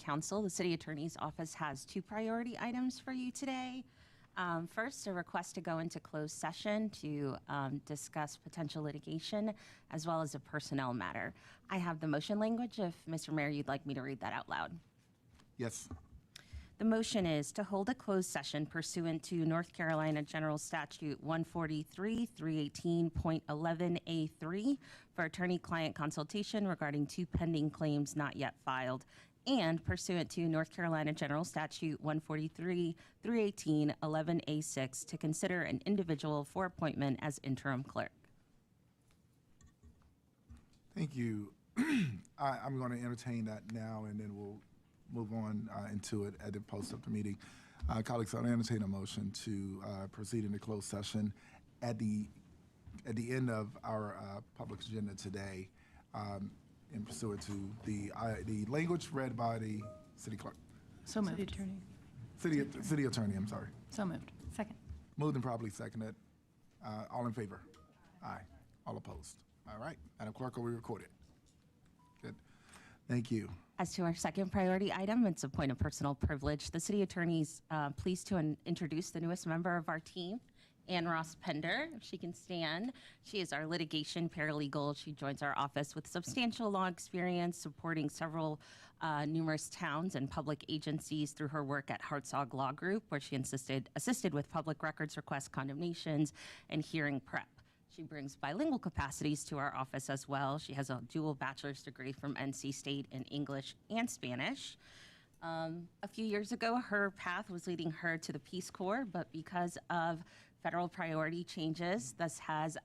Council. The City Attorney's Office has two priority items for you today. First, a request to go into closed session to discuss potential litigation as well as a personnel matter. I have the motion language. If, Mr. Mayor, you'd like me to read that out loud. Yes. The motion is to hold a closed session pursuant to North Carolina General Statute 143, 318.11A3 for attorney-client consultation regarding two pending claims not yet filed, and pursuant to North Carolina General Statute 143, 318.11A6 to consider an individual for appointment as interim clerk. Thank you. I'm going to entertain that now, and then we'll move on into it at the post of the meeting. Colleagues, I'll entertain a motion to proceed into closed session at the end of our public agenda today, in pursuant to the language read by the city clerk. So moved. City Attorney. City attorney, I'm sorry. So moved. Second. Moved and properly seconded. All in favor? Aye. All opposed? All right. Madam Clerk, will we record it? Good. Thank you. As to our second priority item, it's a point of personal privilege. The city attorney's pleased to introduce the newest member of our team, Ann Ross Pender, if she can stand. She is our litigation paralegal. She joins our office with substantial law experience, supporting several numerous towns and public agencies through her work at Hartzog Law Group, where she assisted with public records requests, condemnations, and hearing prep. She brings bilingual capacities to our office as well. She has a dual bachelor's degree from NC State in English and Spanish. A few years ago, her path was leading her to the Peace Corps, but because of federal priority changes, this has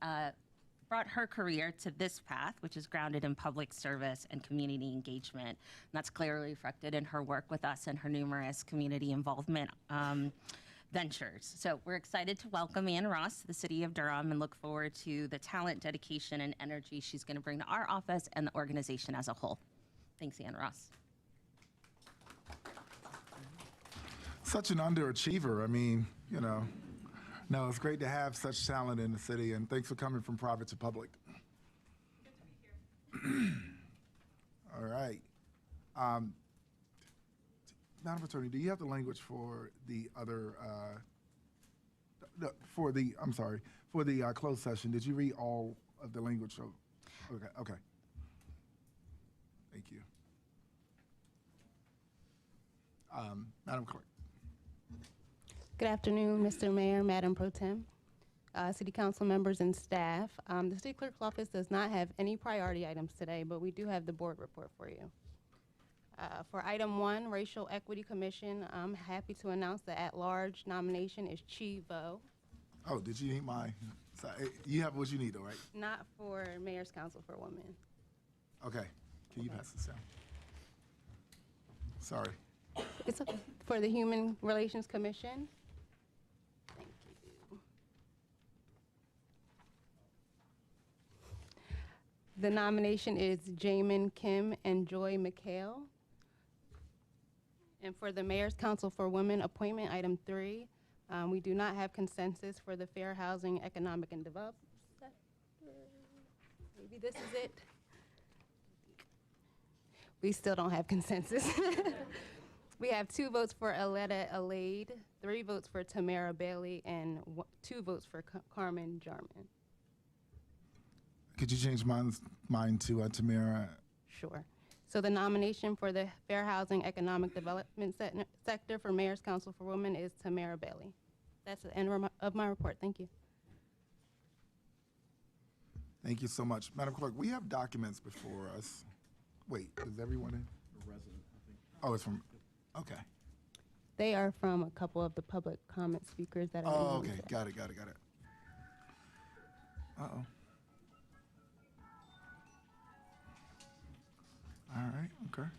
brought her career to this path, which is grounded in public service and community engagement. And that's clearly reflected in her work with us and her numerous community involvement ventures. So we're excited to welcome Ann Ross to the city of Durham and look forward to the talent, dedication, and energy she's going to bring to our office and the organization as a whole. Thanks, Ann Ross. Such an underachiever. I mean, you know, no, it's great to have such talent in the city, and thanks for coming from private to public. Good to be here. All right. Madam Attorney, do you have the language for the other, for the closed session? Did you read all of the language? Okay. Thank you. Madam Clerk. Good afternoon, Mr. Mayor, Madam Pro Tem, City Council members and staff. The City Clerk's office does not have any priority items today, but we do have the board report for you. For item 1, Racial Equity Commission, I'm happy to announce the at-large nomination is Chi Vo. Oh, did you need my, sorry, you have what you need though, right? Not for Mayor's Council for Women. Okay, can you pass this down? Sorry. It's okay. For the Human Relations Commission. Thank you. The nomination is Jamin Kim and Joy McHale. And for the Mayor's Council for Women appointment, item 3, we do not have consensus for the Fair Housing, Economic, and Development sector. Maybe this is it. We still don't have consensus. We have 2 votes for Aletta Alade, 3 votes for Tamara Bailey, and 2 votes for Carmen Jarman. Could you change mine to Tamara? Sure. So the nomination for the Fair Housing Economic Development sector for Mayor's Council for Women is Tamara Bailey. That's the end of my report. Thank you. Thank you so much. Madam Clerk, we have documents before us. Wait, is everyone in? A resident, I think. Oh, it's from, okay. They are from a couple of the public comment speakers that are. Oh, okay, got it. Uh-oh. All right, okay.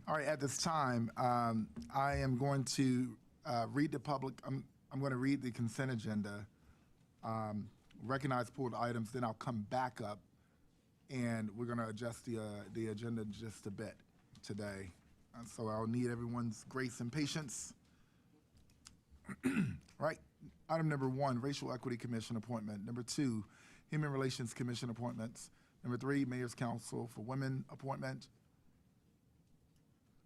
All right, at this time, I am going to read I'm going to read the consent agenda, recognize pulled items, then I'll come back up, and we're going to adjust the agenda just a bit today. So I'll need everyone's grace and patience. Right, item number 1, Racial Equity Commission appointment. Number 2, Human Relations Commission appointments. Number 3, Mayor's Council for Women appointment.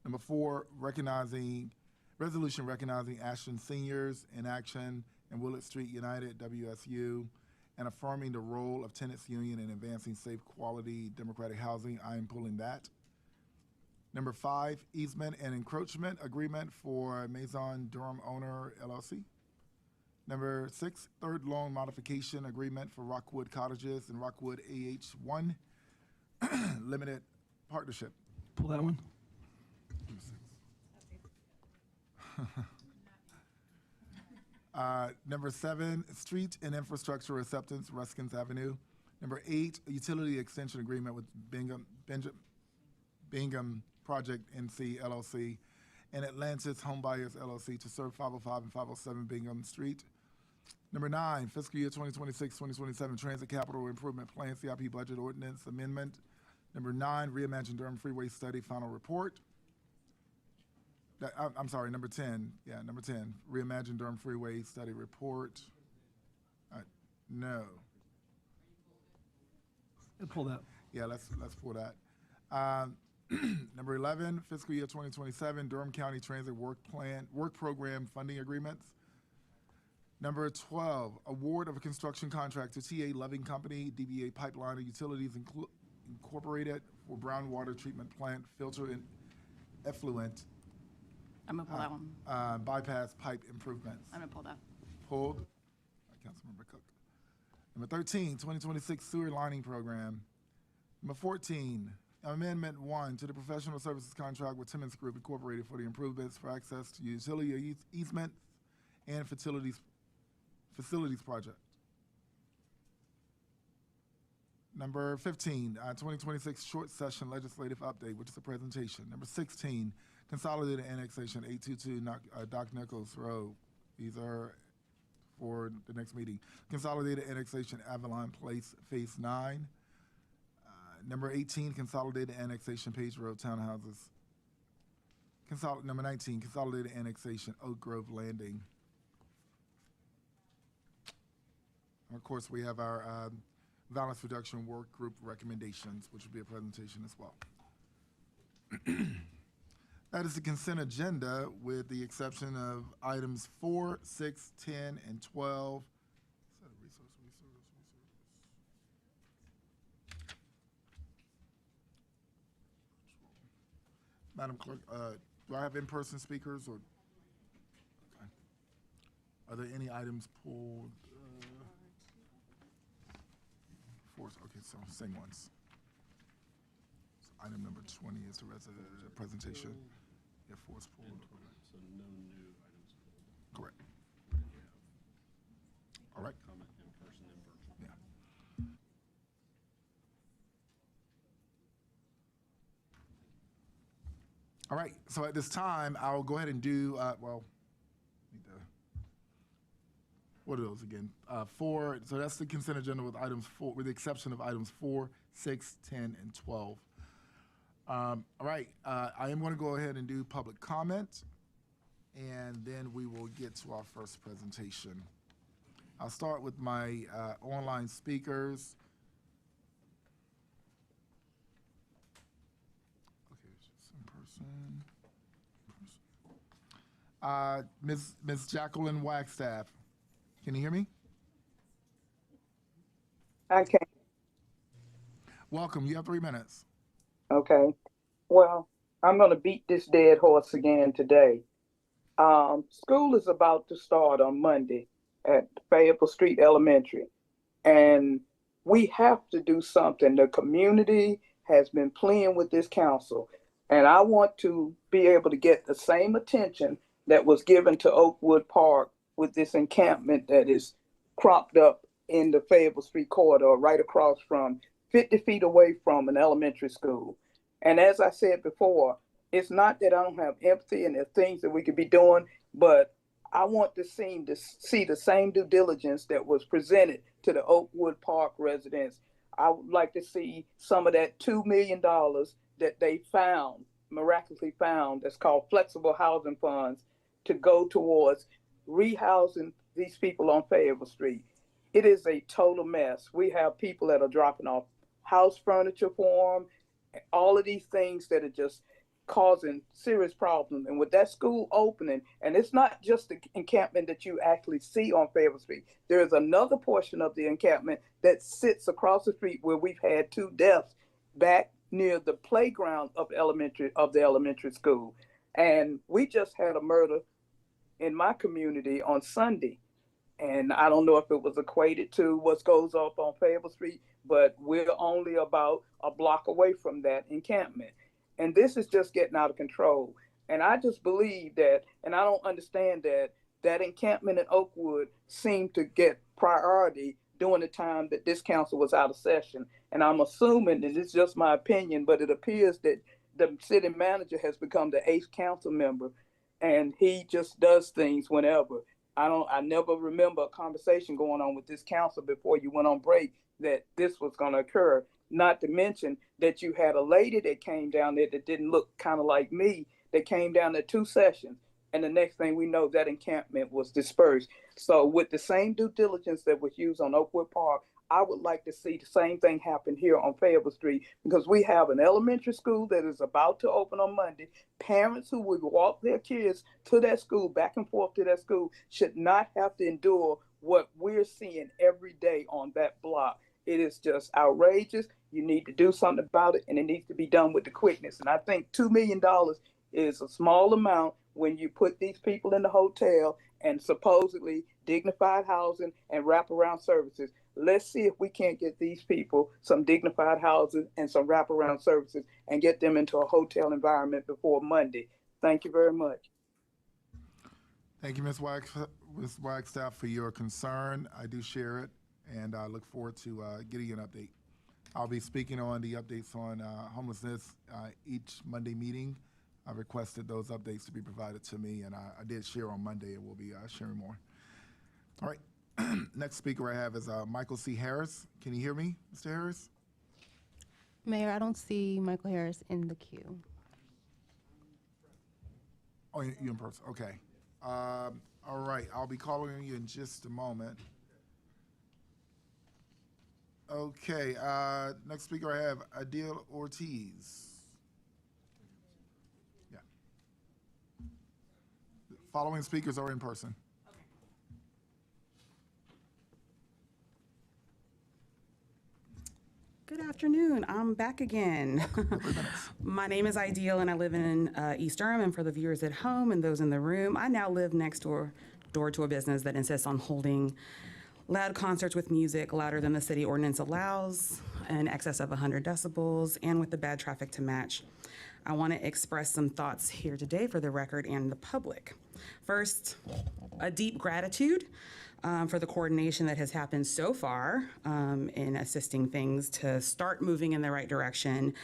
Number 4, resolution recognizing Ashton seniors in action and Willard Street United, WSU, and affirming the role of tenants union in advancing safe, quality, democratic housing. I am pulling that. Number 5, easement and encroachment agreement for Maison Durham owner LLC. Number 6, third loan modification agreement for Rockwood Cottages and Rockwood AH1 limited partnership. Pull that one. Number 7, street and infrastructure acceptance, Ruskins Avenue. Number 8, utility extension agreement with Bingham Project NC LLC and Atlantis Homebuyers LLC to serve 505 and 507 Bingham Street. Number 9, fiscal year 2026-2027 Transit Capital Improvement Plan CIP Budget Ordinance Amendment. Number 9, Reimagine Durham Freeway Study Final Report. I'm sorry, number 10. Yeah, number 10, Reimagine Durham Freeway Study Report. No. Pull that. Yeah, let's pull that. Number 11, fiscal year 2027 Durham County Transit Work Program Funding Agreements. Number 12, award of a construction contract to TA Loving Company, DBA Pipeline and Utilities Incorporated for brown water treatment plant filter and effluent I'm gonna pull that one. bypass pipe improvements. I'm gonna pull that. Pulled by Councilmember Cook. Number 13, 2026 sewer lining program. Number 14, Amendment 1 to the professional services contract with Timmons Group Incorporated for the improvements for access to utility easements and facilities project. Number 15, 2026 short session legislative update, which is a presentation. Number 16, consolidated annexation 822 Doc Nichols Road. These are for the next meeting. Consolidated annexation Avalon Place Phase 9. Number 18, consolidated annexation Page Road Townhouses. Number 19, consolidated annexation Oak Grove Landing. And of course, we have our violence reduction work group recommendations, which will be a presentation as well. That is the consent agenda with the exception of items 4, 6, 10, and 12. Madam Clerk, do I have in-person speakers or? Okay. Are there any items pulled? Okay, so same ones. So item number 20 is the presentation. Yeah, 4 is pulled. So no new items pulled. Correct. All right. Comment in person and virtual. Yeah. All right, so at this time, I'll go ahead and do, what are those again? 4, so that's the consent agenda with items 4, with the exception of items 4, 6, 10, and 12. All right, I am going to go ahead and do public comment, and then we will get to our first presentation. I'll start with my online speakers. Okay, it's just in person. Ms. Jacqueline Wagstaff. Can you hear me? I can. Welcome. You have 3 minutes. Okay. Well, I'm going to beat this dead horse again today. School is about to start on Monday at Fayetteville Street Elementary, and we have to do something. The community has been playing with this council, and I want to be able to get the same attention that was given to Oakwood Park with this encampment that is cropped up in the Fayetteville Street corridor right across from 50 feet away from an elementary school. And as I said before, it's not that I don't have empathy and there's things that we could be doing, but I want to see the same due diligence that was presented to the Oakwood Park residents. I would like to see some of that $2 million that they miraculously found, that's called flexible housing funds, to go towards rehousing these people on Fayetteville Street. It is a total mess. We have people that are dropping off house furniture for them, all of these things that are just causing serious problems. And with that school opening, and it's not just the encampment that you actually see on Fayetteville Street, there is another portion of the encampment that sits across the street where we've had 2 deaths back near the playground of the elementary school. And we just had a murder in my community on Sunday. And I don't know if it was equated to what goes off on Fayetteville Street, but we're only about a block away from that encampment. And this is just getting out of control. And I just believe that, and I don't understand that encampment in Oakwood seemed to get priority during the time that this council was out of session. And I'm assuming that it's just my opinion, but it appears that the city manager has become the 8th council member, and he just does things whenever. I never remember a conversation going on with this council before you went on break that this was going to occur. Not to mention that you had a lady that came down there that didn't look kind of like me, that came down there 2 sessions. And the next thing we know, that encampment was dispersed. So with the same due diligence that was used on Oakwood Park, I would like to see the same thing happen here on Fayetteville Street, because we have an elementary school that is about to open on Monday. Parents who would walk their kids to that school, back and forth to that school, should not have to endure what we're seeing every day on that block. It is just outrageous. You need to do something about it, and it needs to be done with the quickness. And I think $2 million is a small amount when you put these people in the hotel and supposedly dignified housing and wraparound services. Let's see if we can't get these people some dignified housing and some wraparound services and get them into a hotel environment before Monday. Thank you very much. Thank you, Ms. Wagstaff, for your concern. I do share it, and I look forward to getting an update. I'll be speaking on the updates on homelessness each Monday meeting. I requested those updates to be provided to me, and I did share on Monday, and we'll be sharing more. All right. Next speaker I have is Michael C. Harris. Can you hear me, Mr. Harris? Mayor, I don't see Michael Harris in the queue. Oh, you in person? Okay. All right. I'll be calling you in just a moment. Okay. Next speaker I have Adil Ortiz. Yeah. The following speakers are in person. Good afternoon. I'm back again. My name is Ideal, and I live in East Durham. And for the viewers at home and those in the room, I now live next door to a business that insists on holding loud concerts with music louder than the city ordinance allows, in excess of 100 decibels, and with the bad traffic to match. I want to express some thoughts here today for the record and the public. First, a deep gratitude for the coordination that has happened so far in assisting things to start moving in the right direction.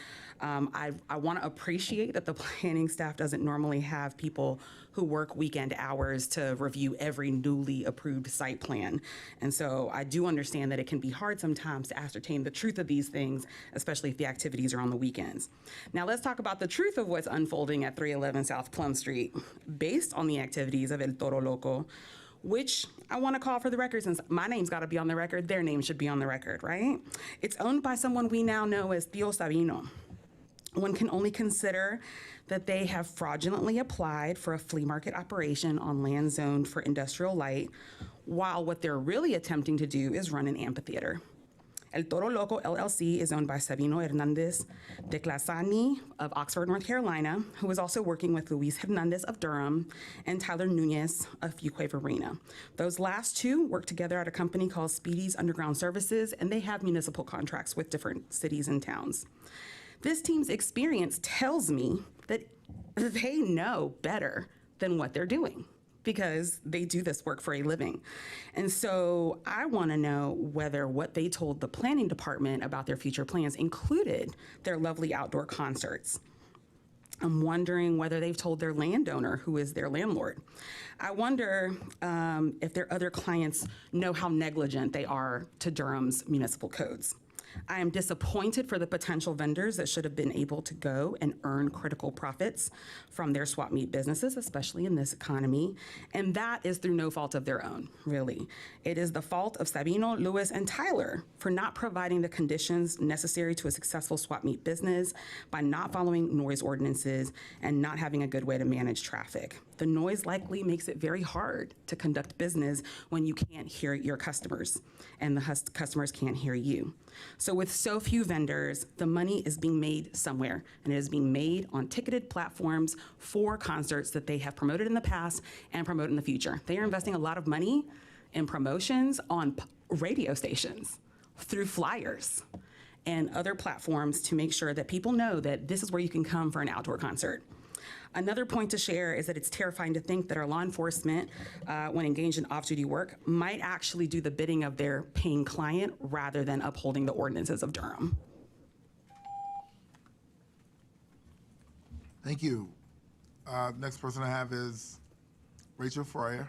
I want to appreciate that the planning staff doesn't normally have people who work weekend hours to review every newly approved site plan. And so I do understand that it can be hard sometimes to ascertain the truth of these things, especially if the activities are on the weekends. Now let's talk about the truth of what's unfolding at 311 South Plum Street. Based on the activities of El Toro Loco, which I want to call for the record, since my name's got to be on the record, their name should be on the record, right? It's owned by someone we now know as Tío Sabino. One can only consider that they have fraudulently applied for a flea market operation on land zoned for industrial light, while what they're really attempting to do is run an amphitheater. El Toro Loco LLC is owned by Sabino Hernandez de Clasani of Oxford, North Carolina, who is also working with Luis Hernandez of Durham and Tyler Nunez of Fuquay Varina. Those last two work together at a company called Speedy's Underground Services, and they have municipal contracts with different cities and towns. This team's experience tells me that they know better than what they're doing, because they do this work for a living. And so I want to know whether what they told the planning department about their future plans included their lovely outdoor concerts. I'm wondering whether they've told their landowner, who is their landlord. I wonder if their other clients know how negligent they are to Durham's municipal codes. I am disappointed for the potential vendors that should have been able to go and earn critical profits from their swap meet businesses, especially in this economy. And that is through no fault of their own, really. It is the fault of Sabino, Lewis, and Tyler for not providing the conditions necessary to a successful swap meet business by not following noise ordinances and not having a good way to manage traffic. The noise likely makes it very hard to conduct business when you can't hear your customers and the customers can't hear you. So with so few vendors, the money is being made somewhere, and it is being made on ticketed platforms for concerts that they have promoted in the past and promote in the future. They are investing a lot of money in promotions on radio stations through flyers and other platforms to make sure that people know that this is where you can come for an outdoor concert. Another point to share is that it's terrifying to think that our law enforcement, when engaged in off-duty work, might actually do the bidding of their paying client rather than upholding the ordinances of Durham. Thank you. Next person I have is Rachel Fryer.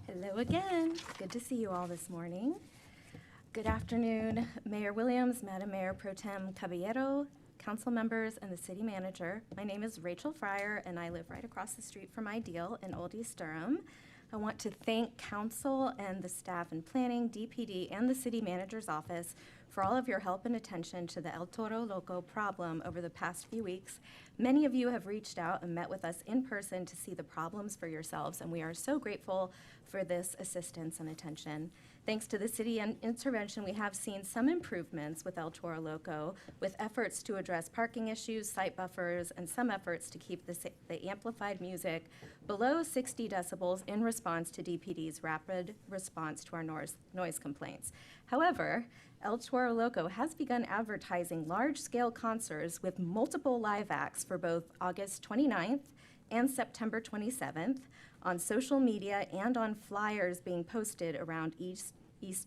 Hello again. Good to see you all this morning. Good afternoon, Mayor Williams, Madam Mayor Pro Tem Caballero, council members, and the city manager. My name is Rachel Fryer, and I live right across the street from Ideal in Old East Durham. I want to thank council and the staff in planning, DPD, and the city manager's office for all of your help and attention to the El Toro Loco problem over the past few weeks. Many of you have reached out and met with us in person to see the problems for yourselves, and we are so grateful for this assistance and attention. Thanks to the city intervention, we have seen some improvements with El Toro Loco, with efforts to address parking issues, site buffers, and some efforts to keep the amplified music below 60 decibels in response to DPD's rapid response to our noise complaints. However, El Toro Loco has begun advertising large-scale concerts with multiple live acts for both August 29th and September 27th on social media and on flyers being posted around East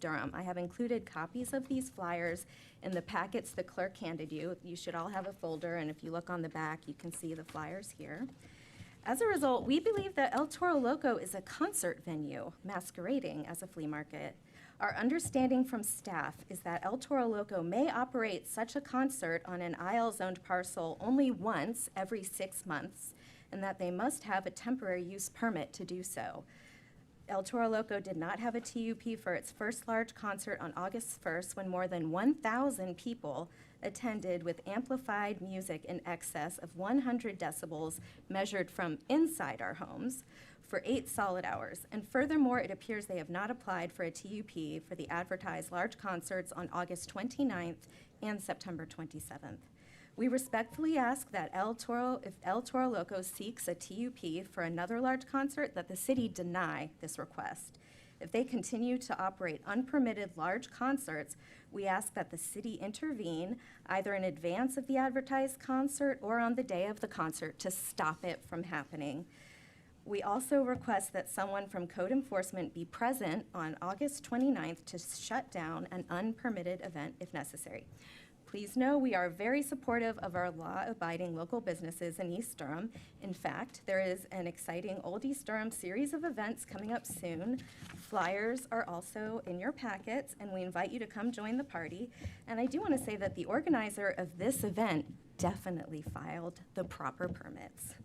Durham. I have included copies of these flyers in the packets the clerk handed you. You should all have a folder, and if you look on the back, you can see the flyers here. As a result, we believe that El Toro Loco is a concert venue masquerading as a flea market. Our understanding from staff is that El Toro Loco may operate such a concert on an IL-zoned parcel only once every 6 months, and that they must have a temporary use permit to do so. El Toro Loco did not have a TUP for its first large concert on August 1st when more than 1,000 people attended with amplified music in excess of 100 decibels measured from inside our homes for 8 solid hours. And furthermore, it appears they have not applied for a TUP for the advertised large concerts on August 29th and September 27th. We respectfully ask that if El Toro Loco seeks a TUP for another large concert, that the city deny this request. If they continue to operate unpermitted large concerts, we ask that the city intervene either in advance of the advertised concert or on the day of the concert to stop it from happening. We also request that someone from code enforcement be present on August 29th to shut down an unpermitted event if necessary. Please know we are very supportive of our law-abiding local businesses in East Durham. In fact, there is an exciting Old East Durham series of events coming up soon. Flyers are also in your packets, and we invite you to come join the party. And I do want to say that the organizer of this event definitely filed the proper permits.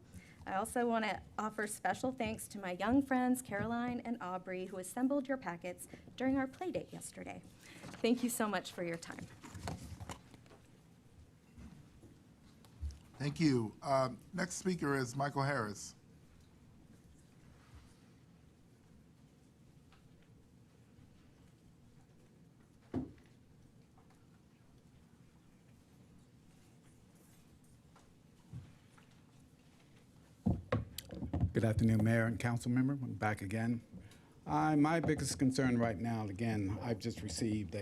I also want to offer special thanks to my young friends, Caroline and Aubrey, who assembled your packets during our play date yesterday. Thank you so much for your time. Thank you. Next speaker is Michael Harris. Good afternoon, Mayor and Council Member. I'm back again. My biggest concern right now, again, I've just received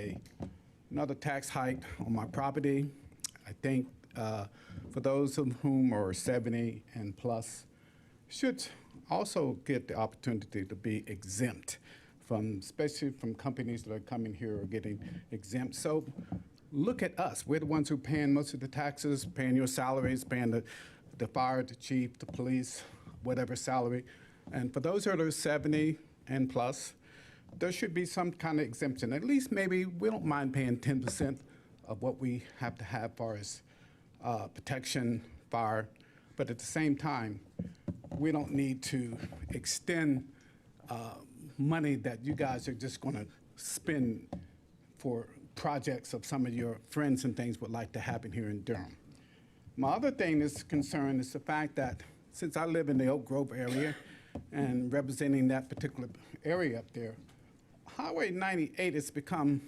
another tax hike on my property. I think for those of whom are 70 and plus should also get the opportunity to be exempt from, especially from companies that are coming here or getting exempt. So look at us. We're the ones who are paying most of the taxes, paying your salaries, paying the fire, the chief, the police, whatever salary. And for those that are 70 and plus, there should be some kind of exemption. At least maybe we don't mind paying 10% of what we have to have far as protection, fire, but at the same time, we don't need to extend money that you guys are just going to spend for projects of some of your friends and things would like to happen here in Durham. My other thing that's concerned is the fact that since I live in the Oak Grove area and representing that particular area up there, Highway 98 has become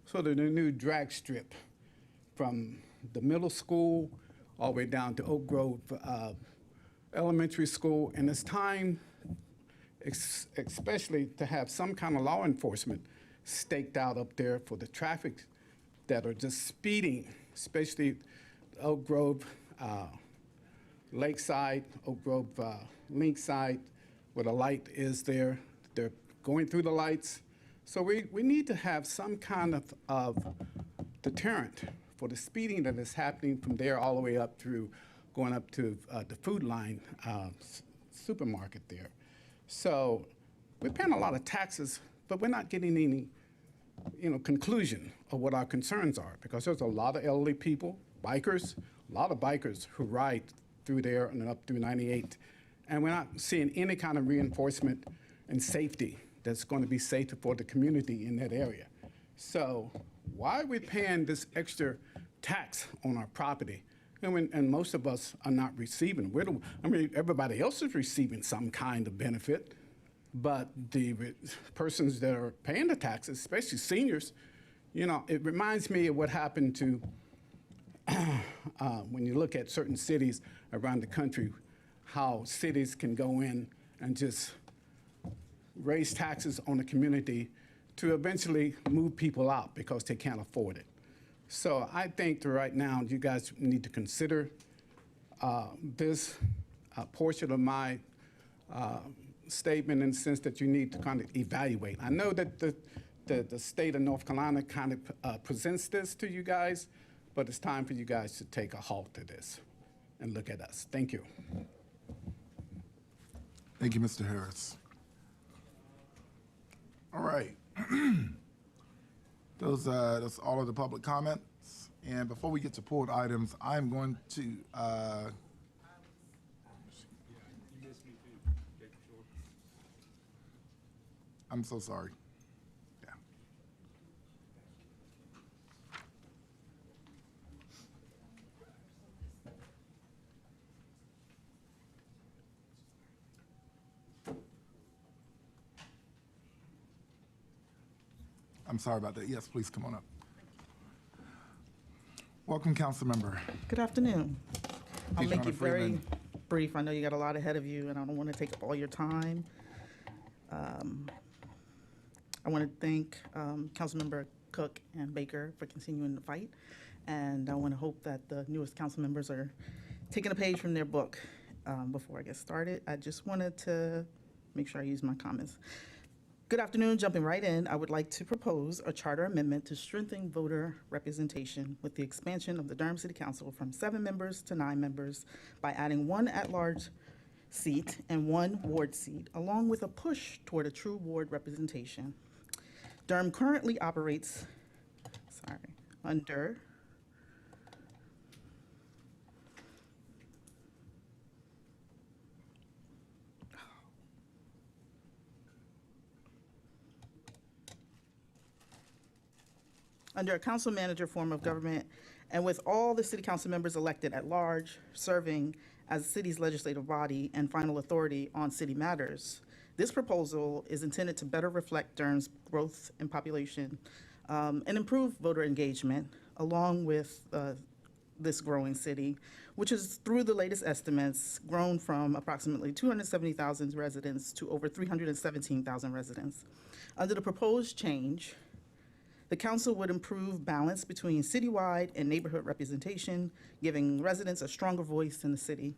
sort of the new drag strip from the middle school all the way down to Oak Grove Elementary School, and it's time, especially to have some kind of law enforcement staked out up there for the traffic that are just speeding, especially Oak Grove Lakeside, Oak Grove Linkside, where the light is there. They're going through the lights. So we need to have some kind of deterrent for the speeding that is happening from there all the way up through, going up to the Food Line supermarket there. So we're paying a lot of taxes, but we're not getting any, conclusion of what our concerns are, because there's a lot of elderly people, bikers, a lot of bikers who ride through there and up through 98, and we're not seeing any kind of reinforcement and safety that's going to be safe for the community in that area. So why are we paying this extra tax on our property? And most of us are not receiving. Everybody else is receiving some kind of benefit, but the persons that are paying the taxes, especially seniors, it reminds me of what happened to when you look at certain cities around the country, how cities can go in and just raise taxes on the community to eventually move people out because they can't afford it. So I think that right now you guys need to consider this portion of my statement in the sense that you need to kind of evaluate. I know that the state of North Carolina kind of presents this to you guys, but it's time for you guys to take a halt to this and look at us. Thank you. Thank you, Mr. Harris. All right. That's all of the public comments. And before we get to pulled items, I'm going to I'm so sorry. Yeah. I'm sorry about that. Yes, please come on up. Welcome, council member. Good afternoon. I'll Deidre make it very Freeman. brief. I know you got a lot ahead of you, and I don't want to take up all your time. I want to thank Councilmember Cook and Baker for continuing the fight, and I want to hope that the newest council members are taking a page from their book. Before I get started, I just wanted to make sure I use my comments. Good afternoon. Jumping right in, I would like to propose a charter amendment to strengthen voter representation with the expansion of the Durham City Council from 7 members to 9 members by adding 1 at-large seat and 1 ward seat, along with a push toward a true ward representation. Durham currently operates, under a council manager form of government, and with all the city council members elected at large, serving as the city's legislative body and final authority on city matters. This proposal is intended to better reflect Durham's growth in population and improve voter engagement along with this growing city, which is, through the latest estimates, grown from approximately 270,000 residents to over 317,000 residents. Under the proposed change, the council would improve balance between citywide and neighborhood representation, giving residents a stronger voice in the city.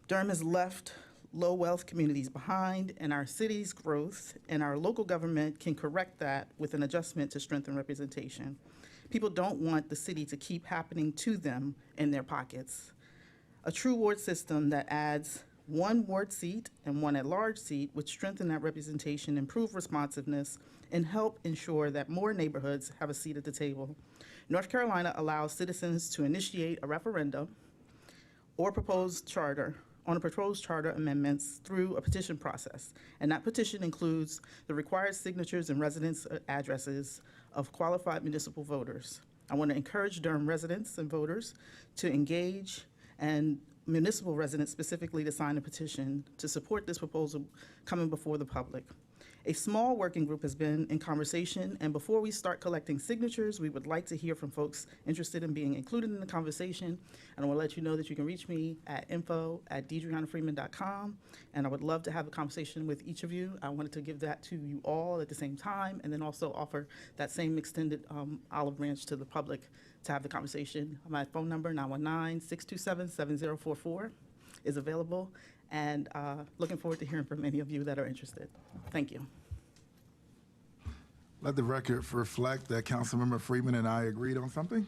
Durham has left low-wealth communities behind, and our city's growth and our local government can correct that with an adjustment to strengthen representation. People don't want the city to keep happening to them in their pockets. A true ward system that adds one ward seat and one at-large seat would strengthen that representation, improve responsiveness, and help ensure that more neighborhoods have a seat at the table. North Carolina allows citizens to initiate a referendum or proposed charter amendments through a petition process. And that petition includes the required signatures and residence addresses of qualified municipal voters. I want to encourage Durham residents and voters to engage, and municipal residents specifically to sign a petition to support this proposal coming before the public. A small working group has been in conversation, and before we start collecting signatures, we would like to hear from folks interested in being included in the conversation. And I want to let you know that you can reach me at info@deidreannafreeman.com, and I would love to have a conversation with each of you. I wanted to give that to you all at the same time, and then also offer that same extended olive branch to the public to have the conversation. My phone number, 919-627-7044, is available. And looking forward to hearing from any of you that are interested. Thank you. Let the record reflect that Councilmember Freeman and I agreed on something.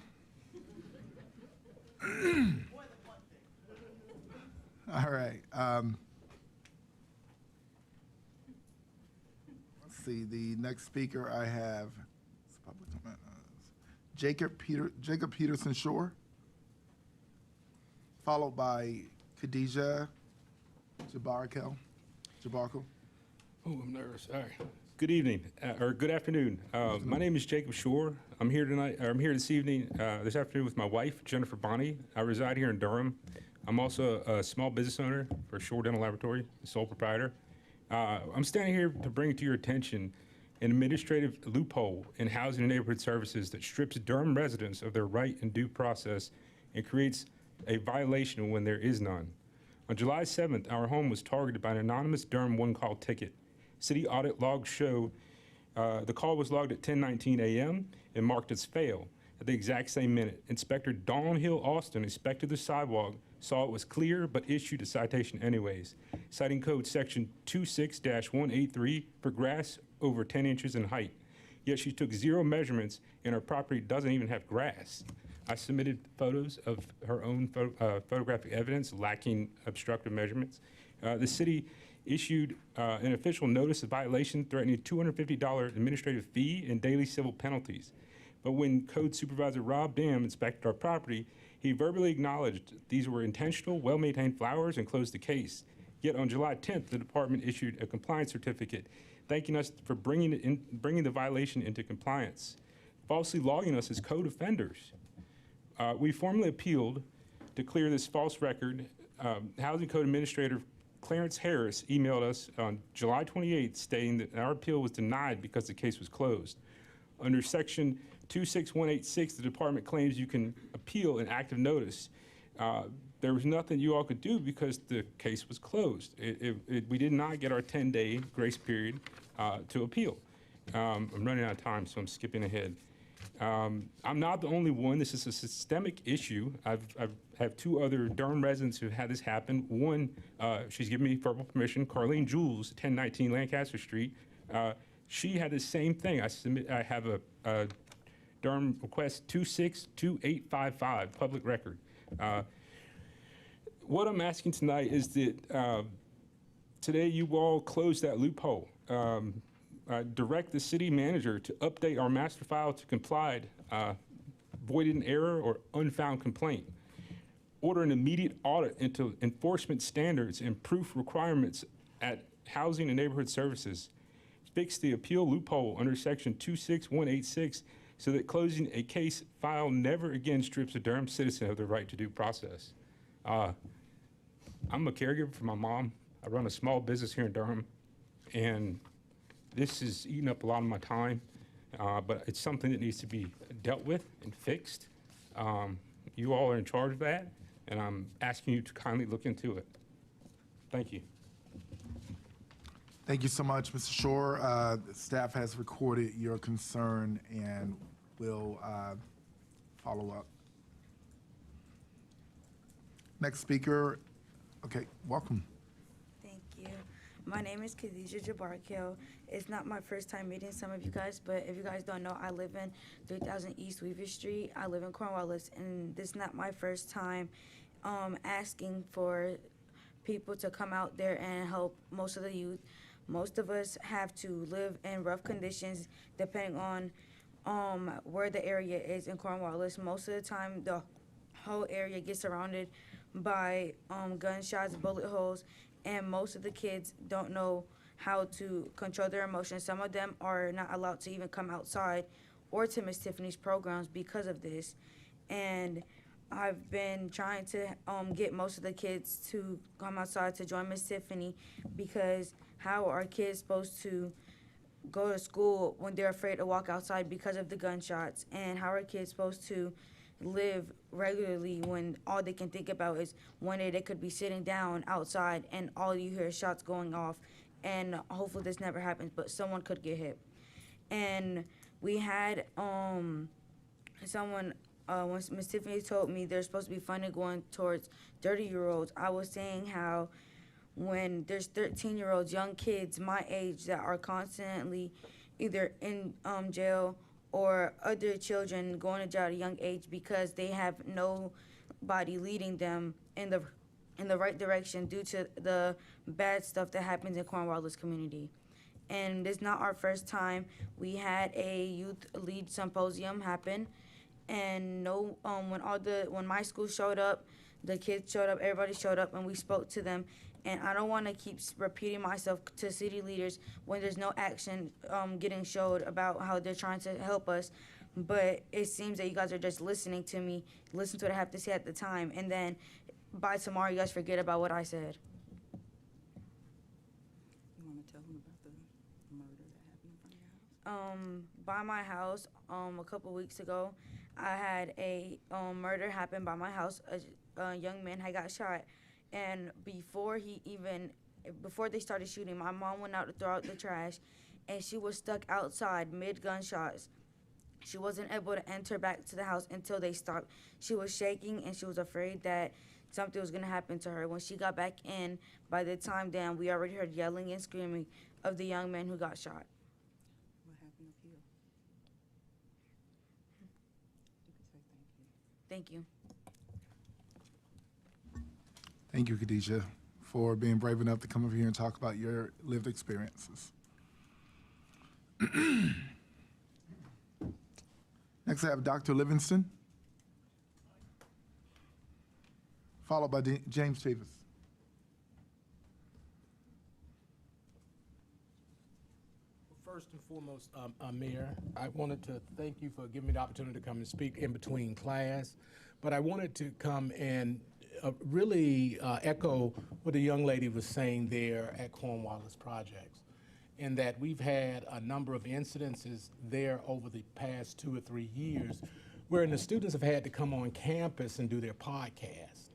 All right. Let's see. The next speaker I have is public comment, Jacob Peterson Shore, followed by Khadijah Jabarkel. Oh, I'm nervous. All right. Good evening, or good afternoon. My name is Jacob Shore. I'm here tonight, or I'm here this evening, this afternoon with my wife, Jennifer Bonney. I reside here in Durham. I'm also a small business owner for Shore Dental Laboratory, the sole proprietor. I'm standing here to bring to your attention an administrative loophole in housing and neighborhood services that strips Durham residents of their right and due process and creates a violation when there is none. On July 7th, our home was targeted by an anonymous Durham one-call ticket. City audit logs show the call was logged at 10:19 a.m. and marked as fail. At the exact same minute, Inspector Dawn Hill Austin inspected the sidewalk, saw it was clear, but issued a citation anyways, citing code section 26-183 for grass over 10 inches in height. Yet she took zero measurements, and our property doesn't even have grass. I submitted photos of her own photographic evidence lacking obstructive measurements. The city issued an official notice of violation threatening a $250 administrative fee and daily civil penalties. But when Code Supervisor Rob Dam inspected our property, he verbally acknowledged these were intentional, well-maintained flowers and closed the case. Yet on July 10th, the department issued a compliance certificate thanking us for bringing the violation into compliance, falsely logging us as code offenders. We formally appealed to clear this false record. Housing Code Administrator Clarence Harris emailed us on July 28th stating that our appeal was denied because the case was closed. Under section 26186, the department claims you can appeal an active notice. There was nothing you all could do because the case was closed. We did not get our 10-day grace period to appeal. I'm running out of time, so I'm skipping ahead. I'm not the only one. This is a systemic issue. I have two other Durham residents who've had this happen. One, she's given me verbal permission, Carlene Jules, 1019 Lancaster Street. She had the same thing. I have a Durham request 262855, public record. What I'm asking tonight is that today you all close that loophole. Direct the city manager to update our master file to complied, voided an error or unfound complaint. Order an immediate audit into enforcement standards and proof requirements at Housing and Neighborhood Services. Fix the appeal loophole under section 26186 so that closing a case file never again strips a Durham citizen of their right to due process. I'm a caregiver for my mom. I run a small business here in Durham, and this is eating up a lot of my time, but it's something that needs to be dealt with and fixed. You all are in charge of that, and I'm asking you to kindly look into it. Thank you. Thank you so much, Mr. Shore. Staff has recorded your concern and will follow up. Next speaker, okay, welcome. Thank you. My name is Khadijah Jabarkel. It's not my first time meeting some of you guys, but if you guys don't know, I live in 3000 East Weaver Street. I live in Cornwallis, and this is not my first time asking for people to come out there and help most of the youth. Most of us have to live in rough conditions depending on where the area is in Cornwallis. Most of the time, the whole area gets surrounded by gunshots, bullet holes, and most of the kids don't know how to control their emotions. Some of them are not allowed to even come outside or to Miss Tiffany's programs because of this. And I've been trying to get most of the kids to come outside to join Miss Tiffany, because how are kids supposed to go to school when they're afraid to walk outside because of the gunshots? And how are kids supposed to live regularly when all they can think about is one day they could be sitting down outside and all you hear is shots going off? And hopefully this never happens, but someone could get hit. And we had someone, when Miss Tiffany told me there's supposed to be funding going towards 30-year-olds, I was saying how when there's 13-year-olds, young kids my age, that are constantly either in jail or other children going to jail at a young age because they have nobody leading them in the right direction due to the bad stuff that happens in Cornwallis community. And it's not our first time. We had a youth lead symposium happen, and when my school showed up, the kids showed up, everybody showed up, and we spoke to them. And I don't want to keep repeating myself to city leaders when there's no action getting showed about how they're trying to help us. But it seems that you guys are just listening to me, listen to what I have to say at the time, and then by tomorrow you guys forget about what I said. You want to tell them about the murder that happened in front of your house? By my house, a couple weeks ago, I had a murder happen by my house. A young man had got shot. And before they started shooting, my mom went out to throw out the trash, and she was stuck outside mid-gunshots. She wasn't able to enter back to the house until they stopped. She was shaking, and she was afraid that something was going to happen to her. When she got back in, by the time then, we already heard yelling and screaming of the young man who got shot. What happened up here? You can say thank you. Thank you. Thank you, Khadijah, for being brave enough to come over here and talk about your lived experiences. Next, I have Dr. Livingston, followed by James Chavis. First and foremost, Mayor, I wanted to thank you for giving me the opportunity to come and speak in between class, but I wanted to come and really echo what the young lady was saying there at Cornwallis Projects, in that we've had a number of incidences there over the past 2 or 3 years wherein the students have had to come on campus and do their podcast.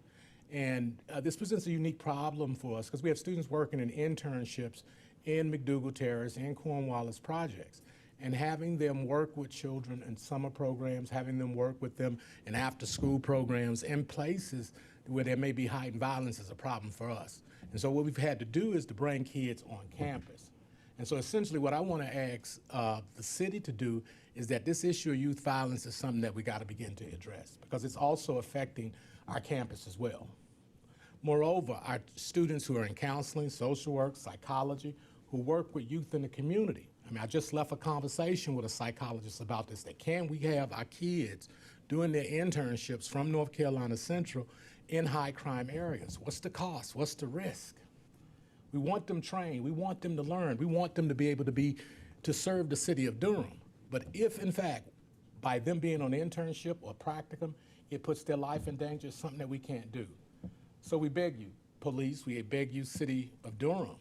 And this presents a unique problem for us because we have students working in internships in McDougal Terrace and Cornwallis Projects. And having them work with children in summer programs, having them work with them in after-school programs in places where there may be heightened violence is a problem for us. And so what we've had to do is to bring kids on campus. And so essentially what I want to ask the city to do is that this issue of youth violence is something that we got to begin to address because it's also affecting our campus as well. Moreover, our students who are in counseling, social work, psychology, who work with youth in the community. I mean, I just left a conversation with a psychologist about this, that can we have our kids doing their internships from North Carolina Central in high crime areas? What's the cost? What's the risk? We want them trained. We want them to learn. We want them to be able to serve the city of Durham. But if, in fact, by them being on an internship or practicum, it puts their life in danger, it's something that we can't do. So we beg you, police, we beg you, city of Durham,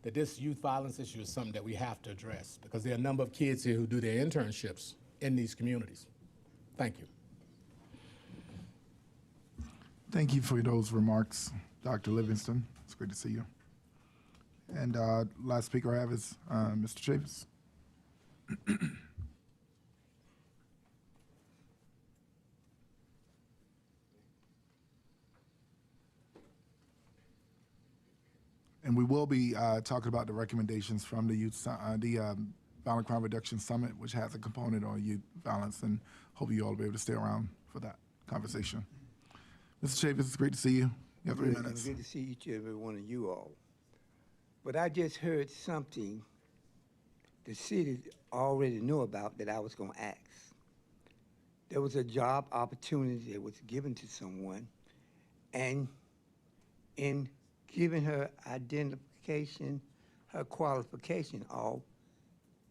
that this youth violence issue is something that we have to address because there are a number of kids here who do their internships in these communities. Thank you. Thank you for those remarks, Dr. Livingston. It's great to see you. And last speaker I have is Mr. Chavis. And we will be talking about the recommendations from the Violent Crime Reduction Summit, which has a component on youth violence, and hope you all will be able to stay around for that conversation. Mr. Chavis, it's great to see you. You have 3 Good, and minutes. good to see each and every one of you all. But I just heard something the city already knew about that I was going to ask. There was a job opportunity that was given to someone, and in giving her identification, her qualification, all,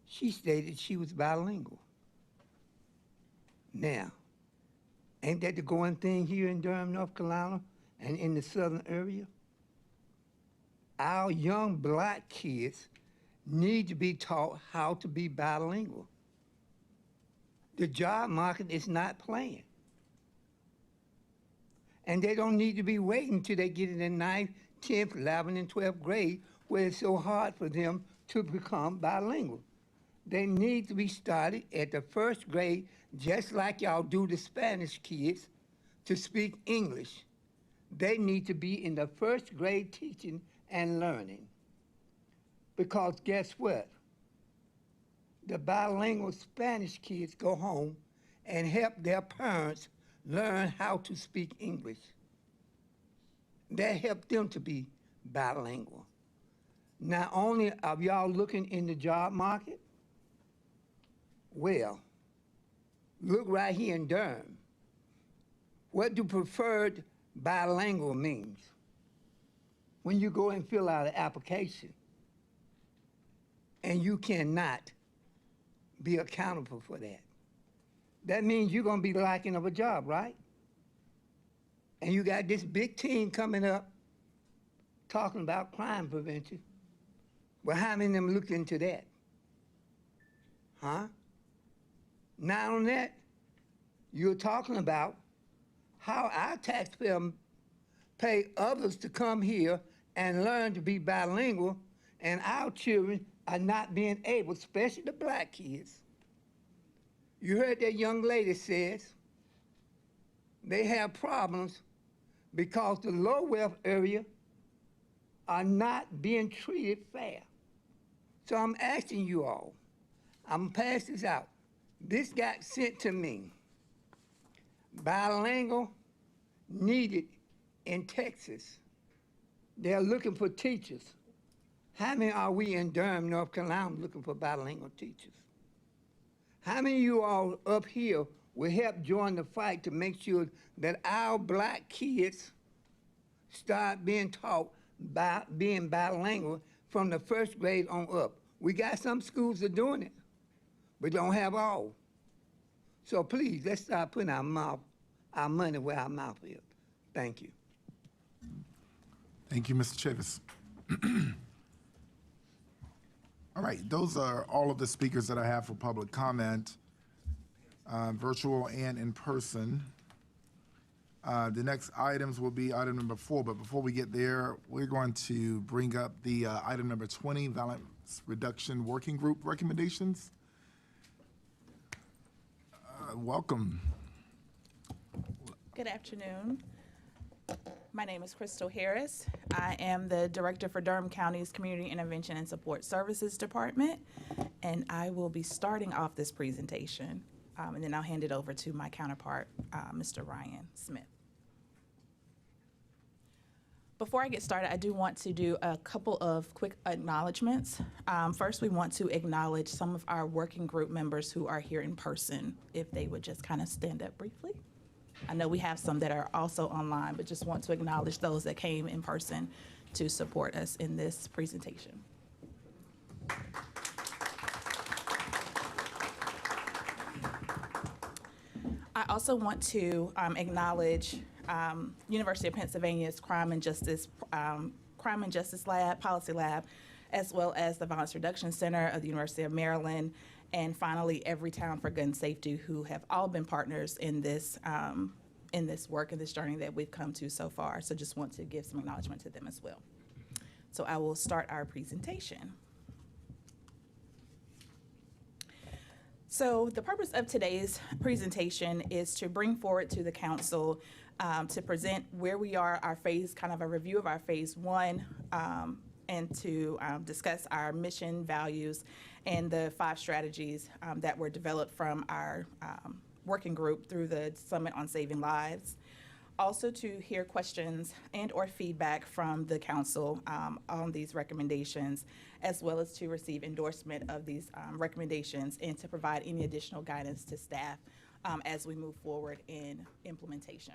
she stated she was bilingual. Now, ain't that the going thing here in Durham, North Carolina, and in the southern area? Our young black kids need to be taught how to be bilingual. The job market is not playing. And they don't need to be waiting till they get in the 9th, 10th, 11th, and 12th grade where it's so hard for them to become bilingual. They need to be started at the 1st grade, just like y'all do the Spanish kids, to speak English. They need to be in the 1st grade teaching and learning. Because guess what? The bilingual Spanish kids go home and help their parents learn how to speak English. That helped them to be bilingual. Not only are y'all looking in the job market, well, look right here in Durham. What do preferred bilingual means? When you go and fill out an application and you cannot be accountable for that. That means you're gonna be lacking of a job, right? And you got this big team coming up talking about crime prevention. Well, how many of them look into that? Huh? Not on that, you're talking about how our taxpayers pay others to come here and learn to be bilingual, and our children are not being able, especially the black kids. You heard that young lady says they have problems because the low wealth area are not being treated fair. So I'm asking you all, I'm gonna pass this out. This got sent to me. Bilingual needed in Texas. They're looking for teachers. How many are we in Durham, North Carolina, looking for bilingual teachers? How many of you all up here will help join the fight to make sure that our black kids start being taught by being bilingual from the 1st grade on up? We got some schools that are doing it, but don't have all. So please, let's start putting our money where our mouth is. Thank you. Thank you, Mr. Chavis. All right, those are all of the speakers that I have for public comment, virtual and in person. The next items will be item number 4, but before we get there, we're going to bring up the item number 20, Violence Reduction Working Group recommendations. Welcome. Good afternoon. My name is Crystal Harris. I am the Director for Durham County's Community Intervention and Support Services Department, and I will be starting off this presentation, and then I'll hand it over to my counterpart, Mr. Ryan Smith. Before I get started, I do want to do a couple of quick acknowledgements. First, we want to acknowledge some of our working group members who are here in person, if they would just kind of stand up briefly. I know we have some that are also online, but just want to acknowledge those that came in person to support us in this presentation. I also want to acknowledge University of Pennsylvania's Crime and Justice Lab, Policy Lab, as well as the Violence Reduction Center of the University of Maryland, and finally Everytown for Gun Safety, who have all been partners in this work and this journey that we've come to so far. So just want to give some acknowledgement to them as well. So I will start our presentation. So the purpose of today's presentation is to bring forward to the council to present where we are, our phase, kind of a review of our phase 1, and to discuss our mission, values, and the 5 strategies that were developed from our working group through the Summit on Saving Lives. Also to hear questions and/or feedback from the council on these recommendations, as well as to receive endorsement of these recommendations and to provide any additional guidance to staff as we move forward in implementation.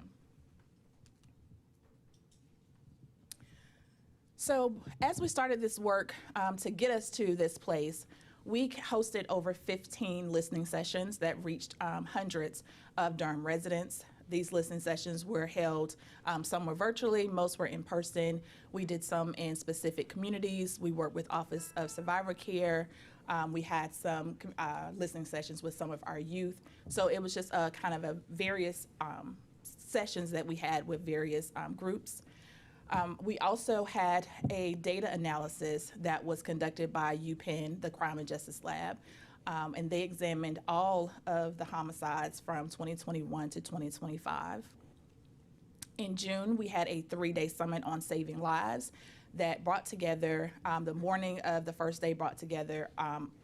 So as we started this work to get us to this place, we hosted over 15 listening sessions that reached hundreds of Durham residents. These listening sessions were held, some were virtually, most were in person. We did some in specific communities. We worked with Office of Survivor Care. We had some listening sessions with some of our youth. So it was just a kind of a various sessions that we had with various groups. We also had a data analysis that was conducted by UPenn, the Crime and Justice Lab, and they examined all of the homicides from 2021 to 2025. In June, we had a 3-day summit on saving lives that brought together, the morning of the first day brought together,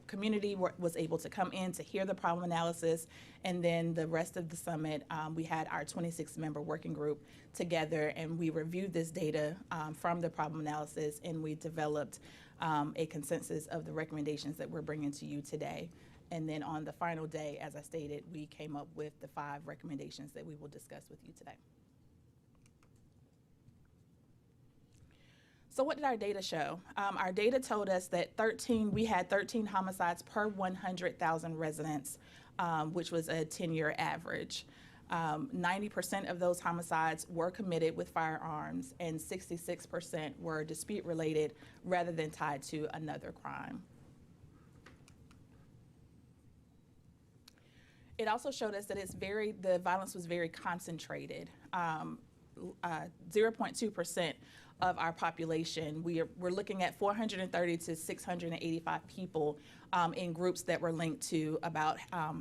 community was able to come in to hear the problem analysis, and then the rest of the summit, we had our 26-member working group together, and we reviewed this data from the problem analysis, and we developed a consensus of the recommendations that we're bringing to you today. And then on the final day, as I stated, we came up with the 5 recommendations that we will discuss with you today. So what did our data show? Our data told us that we had 13 homicides per 100,000 residents, which was a 10-year average. 90% of those homicides were committed with firearms, and 66% were dispute-related rather than tied to another crime. It also showed us that the violence was very concentrated. 0.2% of our population. We're looking at 430 to 685 people in groups that were linked to about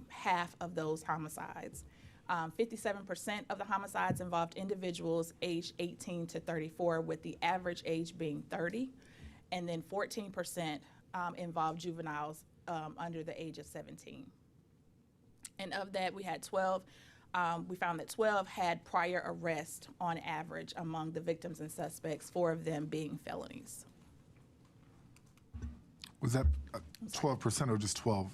half of those homicides. 57% of the homicides involved individuals aged 18 to 34, with the average age being 30, and then 14% involved juveniles under the age of 17. And of that, we had 12. We found that 12 had prior arrest on average among the victims and suspects, 4 of them being felonies. Was that 12% or just 12?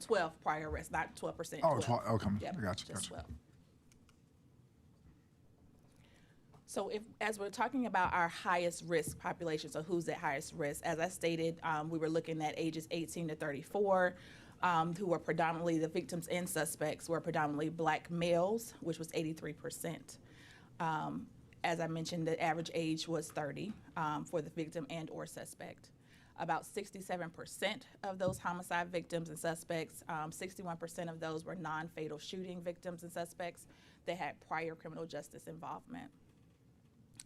12 prior arrests, not 12%. Oh, 12. Okay, Yep, I got you. just 12. So as we're talking about our highest risk population, so who's at highest risk, as I stated, we were looking at ages 18 to 34, who were predominantly, the victims and suspects were predominantly Black males, which was 83%. As I mentioned, the average age was 30 for the victim and or suspect. About 67% of those homicide victims and suspects, 61% of those were non-fatal shooting victims and suspects that had prior criminal justice involvement.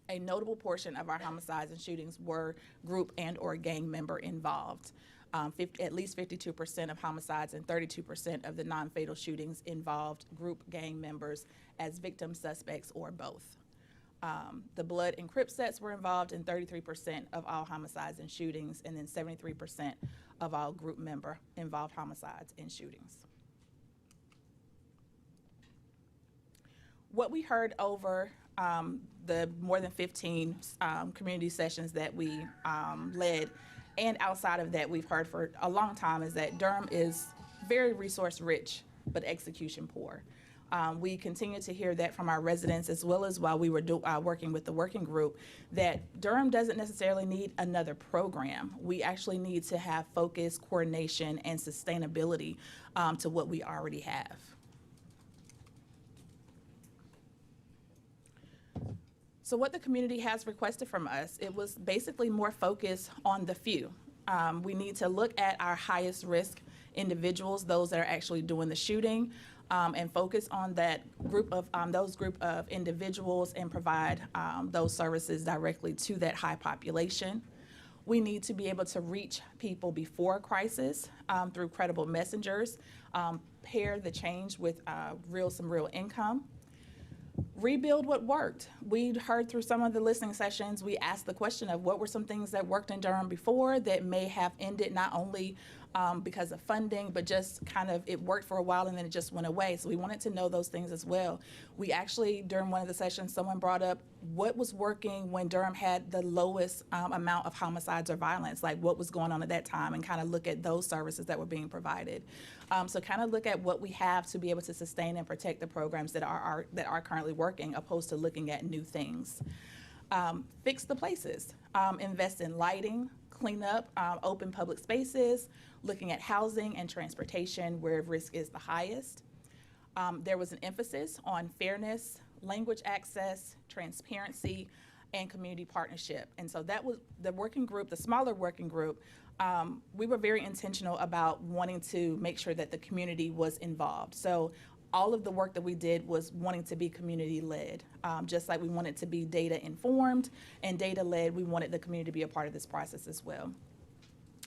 A notable portion of our homicides and shootings were group and or gang member involved. At least 52% of homicides and 32% of the non-fatal shootings involved group gang members as victim suspects or both. The blood and Crip sets were involved in 33% of all homicides and shootings, and then 73% of all group member involved homicides and shootings. What we heard over the more than 15 community sessions that we led, and outside of that we've heard for a long time, is that Durham is very resource rich but execution poor. We continue to hear that from our residents, as well as while we were working with the working group, that Durham doesn't necessarily need another program. We actually need to have focus, coordination, and sustainability to what we already have. So what the community has requested from us, it was basically more focus on the few. We need to look at our highest risk individuals, those that are actually doing the shooting, and focus on that group of individuals and provide those services directly to that high population. We need to be able to reach people before crisis through credible messengers, pair the change with some real income. rebuild what worked. We heard through some of the listening sessions, we asked the question of what were some things that worked in Durham before that may have ended not only because of funding, but just kind of it worked for a while and then it just went away. So we wanted to know those things as well. We actually, during one of the sessions, someone brought up what was working when Durham had the lowest amount of homicides or violence, like what was going on at that time, and kind of look at those services that were being provided. So kind of look at what we have to be able to sustain and protect the programs that are currently working, opposed to looking at new things. Fix the places, invest in lighting, clean up open public spaces, looking at housing and transportation where risk is the highest. There was an emphasis on fairness, language access, transparency, and community partnership. And so that was the working group, the smaller working group. We were very intentional about wanting to make sure that the community was involved. So all of the work that we did was wanting to be community-led. Just like we wanted to be data-informed and data-led, we wanted the community to be a part of this process as well.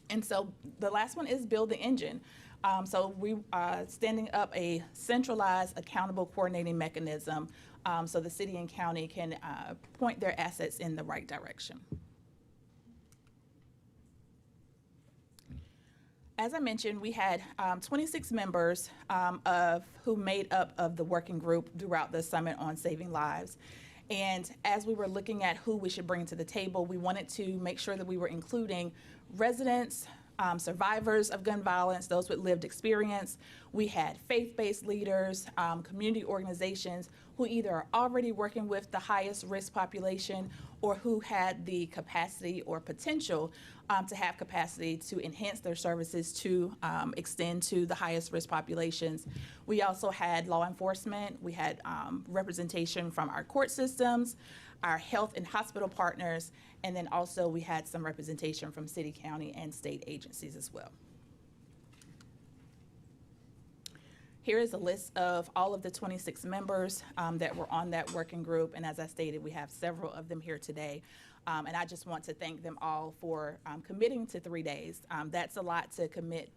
And so the last one is build the engine. So we are standing up a centralized, accountable coordinating mechanism so the city and county can point their assets in the right direction. As I mentioned, we had 26 members who made up of the working group throughout the Summit on Saving Lives. And as we were looking at who we should bring to the table, we wanted to make sure that we were including residents, survivors of gun violence, those with lived experience. We had faith-based leaders, community organizations who either are already working with the highest risk population or who had the capacity or potential to have capacity to enhance their services to extend to the highest risk populations. We also had law enforcement. We had representation from our court systems, our health and hospital partners, and then also we had some representation from city, county, and state agencies as well. Here is a list of all of the 26 members that were on that working group, and as I stated, we have several of them here today. And I just want to thank them all for committing to 3 days. That's a lot to commit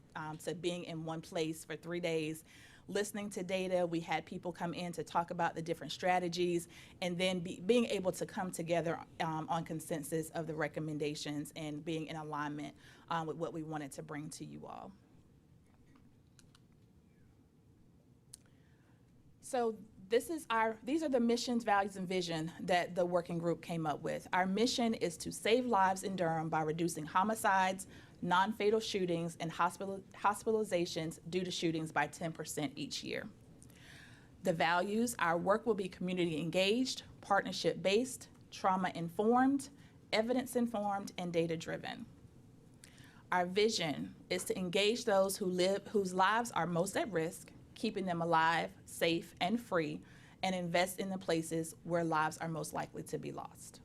to being in one place for 3 days, listening to data. We had people come in to talk about the different strategies, and then being able to come together on consensus of the recommendations and being in alignment with what we wanted to bring to you all. So these are the missions, values, and vision that the working group came up with. Our mission is to save lives in Durham by reducing homicides, non-fatal shootings, and hospitalizations due to shootings by 10% each year. The values, our work will be community engaged, partnership-based, trauma-informed, evidence-informed, and data-driven. Our vision is to engage those whose lives are most at risk, keeping them alive, safe, and free, and invest in the places where lives are most likely to be lost.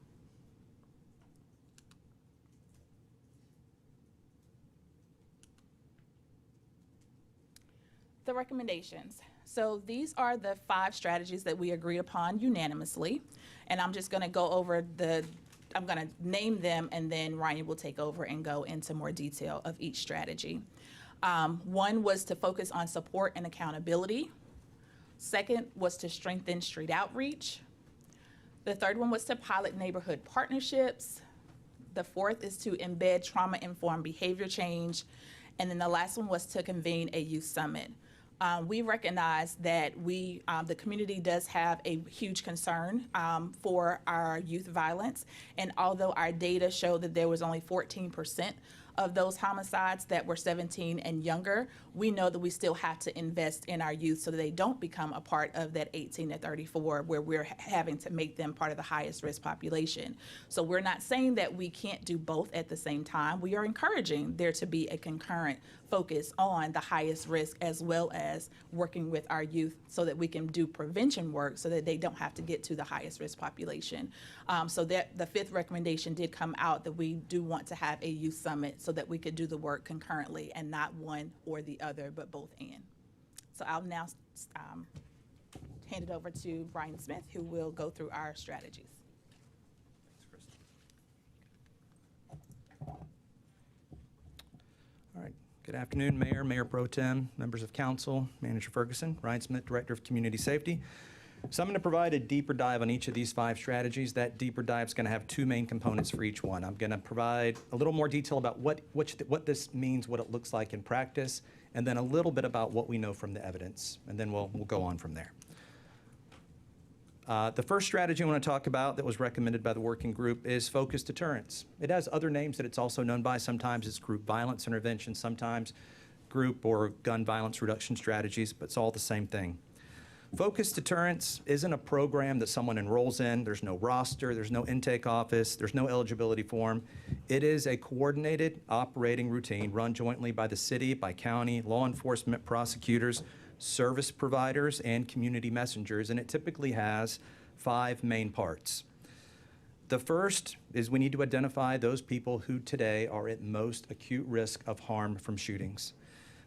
The recommendations. So these are the 5 strategies that we agreed upon unanimously, and I'm just gonna go over I'm gonna name them, and then Ryan will take over and go into more detail of each strategy. One was to focus on support and accountability. Second was to strengthen street outreach. The third one was to pilot neighborhood partnerships. The fourth is to embed trauma-informed behavior change. And then the last one was to convene a youth summit. We recognize that the community does have a huge concern for our youth violence. And although our data showed that there was only 14% of those homicides that were 17 and younger, we know that we still have to invest in our youth so that they don't become a part of that 18 to 34 where we're having to make them part of the highest risk population. So we're not saying that we can't do both at the same time. We are encouraging there to be a concurrent focus on the highest risk as well as working with our youth so that we can do prevention work so that they don't have to get to the highest risk population. So that the 5th recommendation did come out that we do want to have a youth summit so that we could do the work concurrently and not one or the other, but both and. So I'll now hand it over to Brian Smith, who will go through our strategies. All right. Good afternoon, Mayor, Mayor Pro Tem, members of council, Manager Ferguson, Ryan Smith, Director of Community Safety. So I'm going to provide a deeper dive on each of these 5 strategies. That deeper dive is going to have 2 main components for each one. I'm going to provide a little more detail about what this means, what it looks like in practice, and then a little bit about what we know from the evidence, and then we'll go on from there. The first strategy I want to talk about that was recommended by the working group is focused deterrence. It has other names that it's also known by. Sometimes it's group violence intervention, sometimes group or gun violence reduction strategies, but it's all the same thing. Focused deterrence isn't a program that someone enrolls in. There's no roster, there's no intake office, there's no eligibility form. It is a coordinated operating routine run jointly by the city, by county, law enforcement, prosecutors, service providers, and community messengers, and it typically has 5 main parts. The first is we need to identify those people who today are at most acute risk of harm from shootings.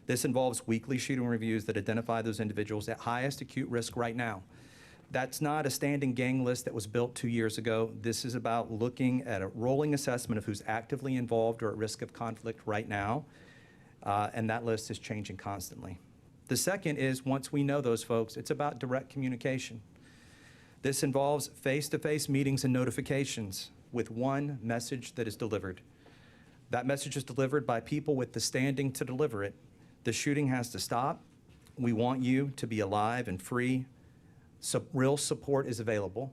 This involves weekly shooting reviews that identify those individuals at highest acute risk right now. That's not a standing gang list that was built 2 years ago. This is about looking at a rolling assessment of who's actively involved or at risk of conflict right now, and that list is changing constantly. The second is, once we know those folks, it's about direct communication. This involves face-to-face meetings and notifications with one message that is delivered. That message is delivered by people with the standing to deliver it. The shooting has to stop. We want you to be alive and free. So real support is available.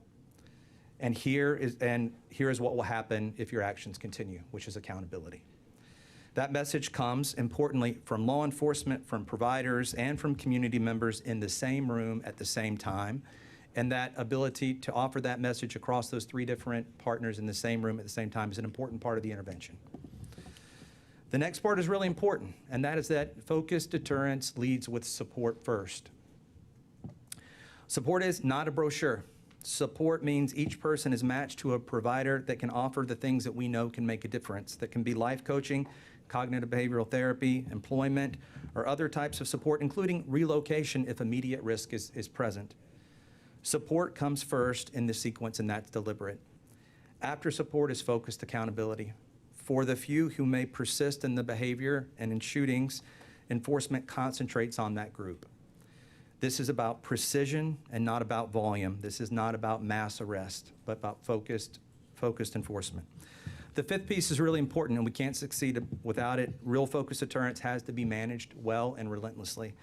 And here is what will happen if your actions continue, which is accountability. That message comes, importantly, from law enforcement, from providers, and from community members in the same room at the same time. And that ability to offer that message across those 3 different partners in the same room at the same time is an important part of the intervention. The next part is really important, and that is that focused deterrence leads with support first. Support is not a brochure. Support means each person is matched to a provider that can offer the things that we know can make a difference, that can be life coaching, cognitive behavioral therapy, employment, or other types of support, including relocation if immediate risk is present. Support comes first in the sequence, and that's deliberate. After support is focused accountability. For the few who may persist in the behavior and in shootings, enforcement concentrates on that group. This is about precision and not about volume. This is not about mass arrest, but about focused enforcement. The 5th piece is really important, and we can't succeed without it. Real focused deterrence has to be managed well and relentlessly.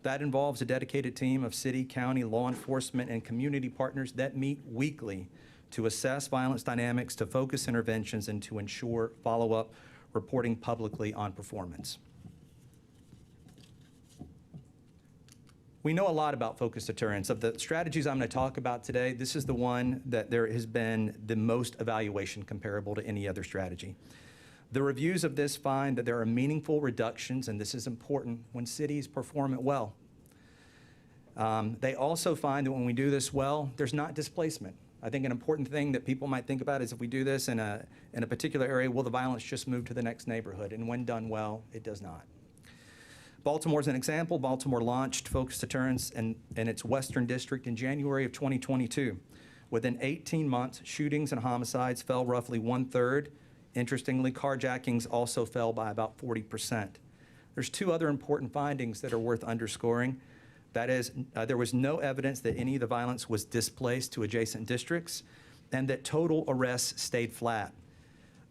That involves a dedicated team of city, county, law enforcement, and community partners that meet weekly to assess violence dynamics, to focus interventions, and to ensure follow-up reporting publicly on performance. We know a lot about focused deterrence. Of the strategies I'm going to talk about today, this is the one that there has been the most evaluation comparable to any other strategy. The reviews of this find that there are meaningful reductions, and this is important, when cities perform it well. They also find that when we do this well, there's not displacement. I think an important thing that people might think about is if we do this in a particular area, will the violence just move to the next neighborhood? And when done well, it does not. Baltimore's an example. Baltimore launched focused deterrence in its Western District in January of 2022. Within 18 months, shootings and homicides fell roughly 1/3. Interestingly, carjackings also fell by about 40%. There's 2 other important findings that are worth underscoring. That is, there was no evidence that any of the violence was displaced to adjacent districts, and that total arrests stayed flat.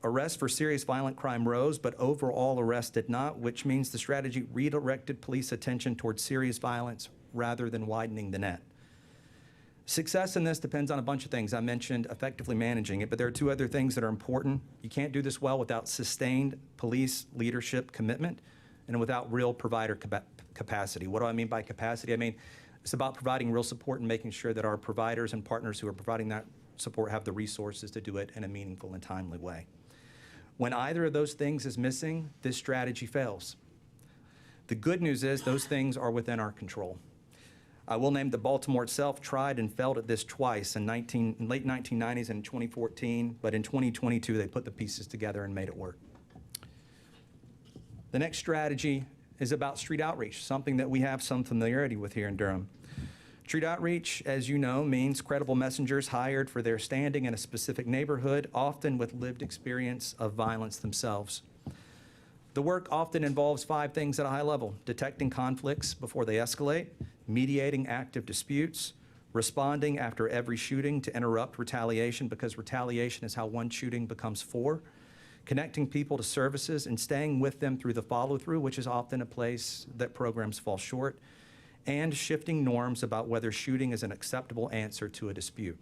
Arrests for serious violent crime rose, but overall arrests did not, which means the strategy redirected police attention towards serious violence rather than widening the net. Success in this depends on a bunch of things. I mentioned effectively managing it, but there are 2 other things that are important. You can't do this well without sustained police leadership commitment and without real provider capacity. What do I mean by capacity? I mean, it's about providing real support and making sure that our providers and partners who are providing that support have the resources to do it in a meaningful and timely way. When either of those things is missing, this strategy fails. The good news is those things are within our control. I will name that Baltimore itself tried and failed at this twice in late 1990s and in 2014, but in 2022 they put the pieces together and made it work. The next strategy is about street outreach, something that we have some familiarity with here in Durham. Street outreach, as you know, means credible messengers hired for their standing in a specific neighborhood, often with lived experience of violence themselves. The work often involves 5 things at a high level: detecting conflicts before they escalate, mediating active disputes, responding after every shooting to interrupt retaliation, because retaliation is how one shooting becomes 4, connecting people to services and staying with them through the follow-through, which is often a place that programs fall short, and shifting norms about whether shooting is an acceptable answer to a dispute.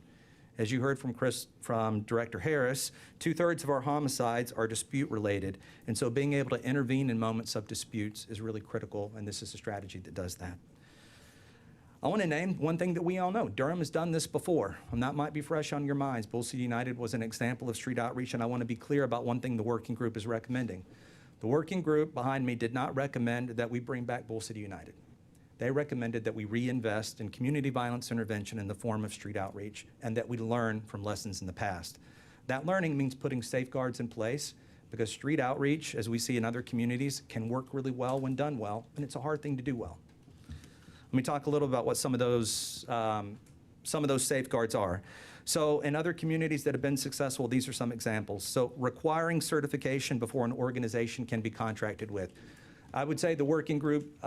As you heard from Director Harris, 2/3 of our homicides are dispute-related, and so being able to intervene in moments of disputes is really critical, and this is a strategy that does that. I want to name one thing that we all know. Durham has done this before, and that might be fresh on your minds. Bull City United was an example of street outreach, and I want to be clear about one thing the working group is recommending. The working group behind me did not recommend that we bring back Bull City United. They recommended that we reinvest in community violence intervention in the form of street outreach, and that we learn from lessons in the past. That learning means putting safeguards in place, because street outreach, as we see in other communities, can work really well when done well, and it's a hard thing to do well. Let me talk a little about what some of those safeguards are. So in other communities that have been successful, these are some examples. So requiring certification before an organization can be contracted with. I would say the working group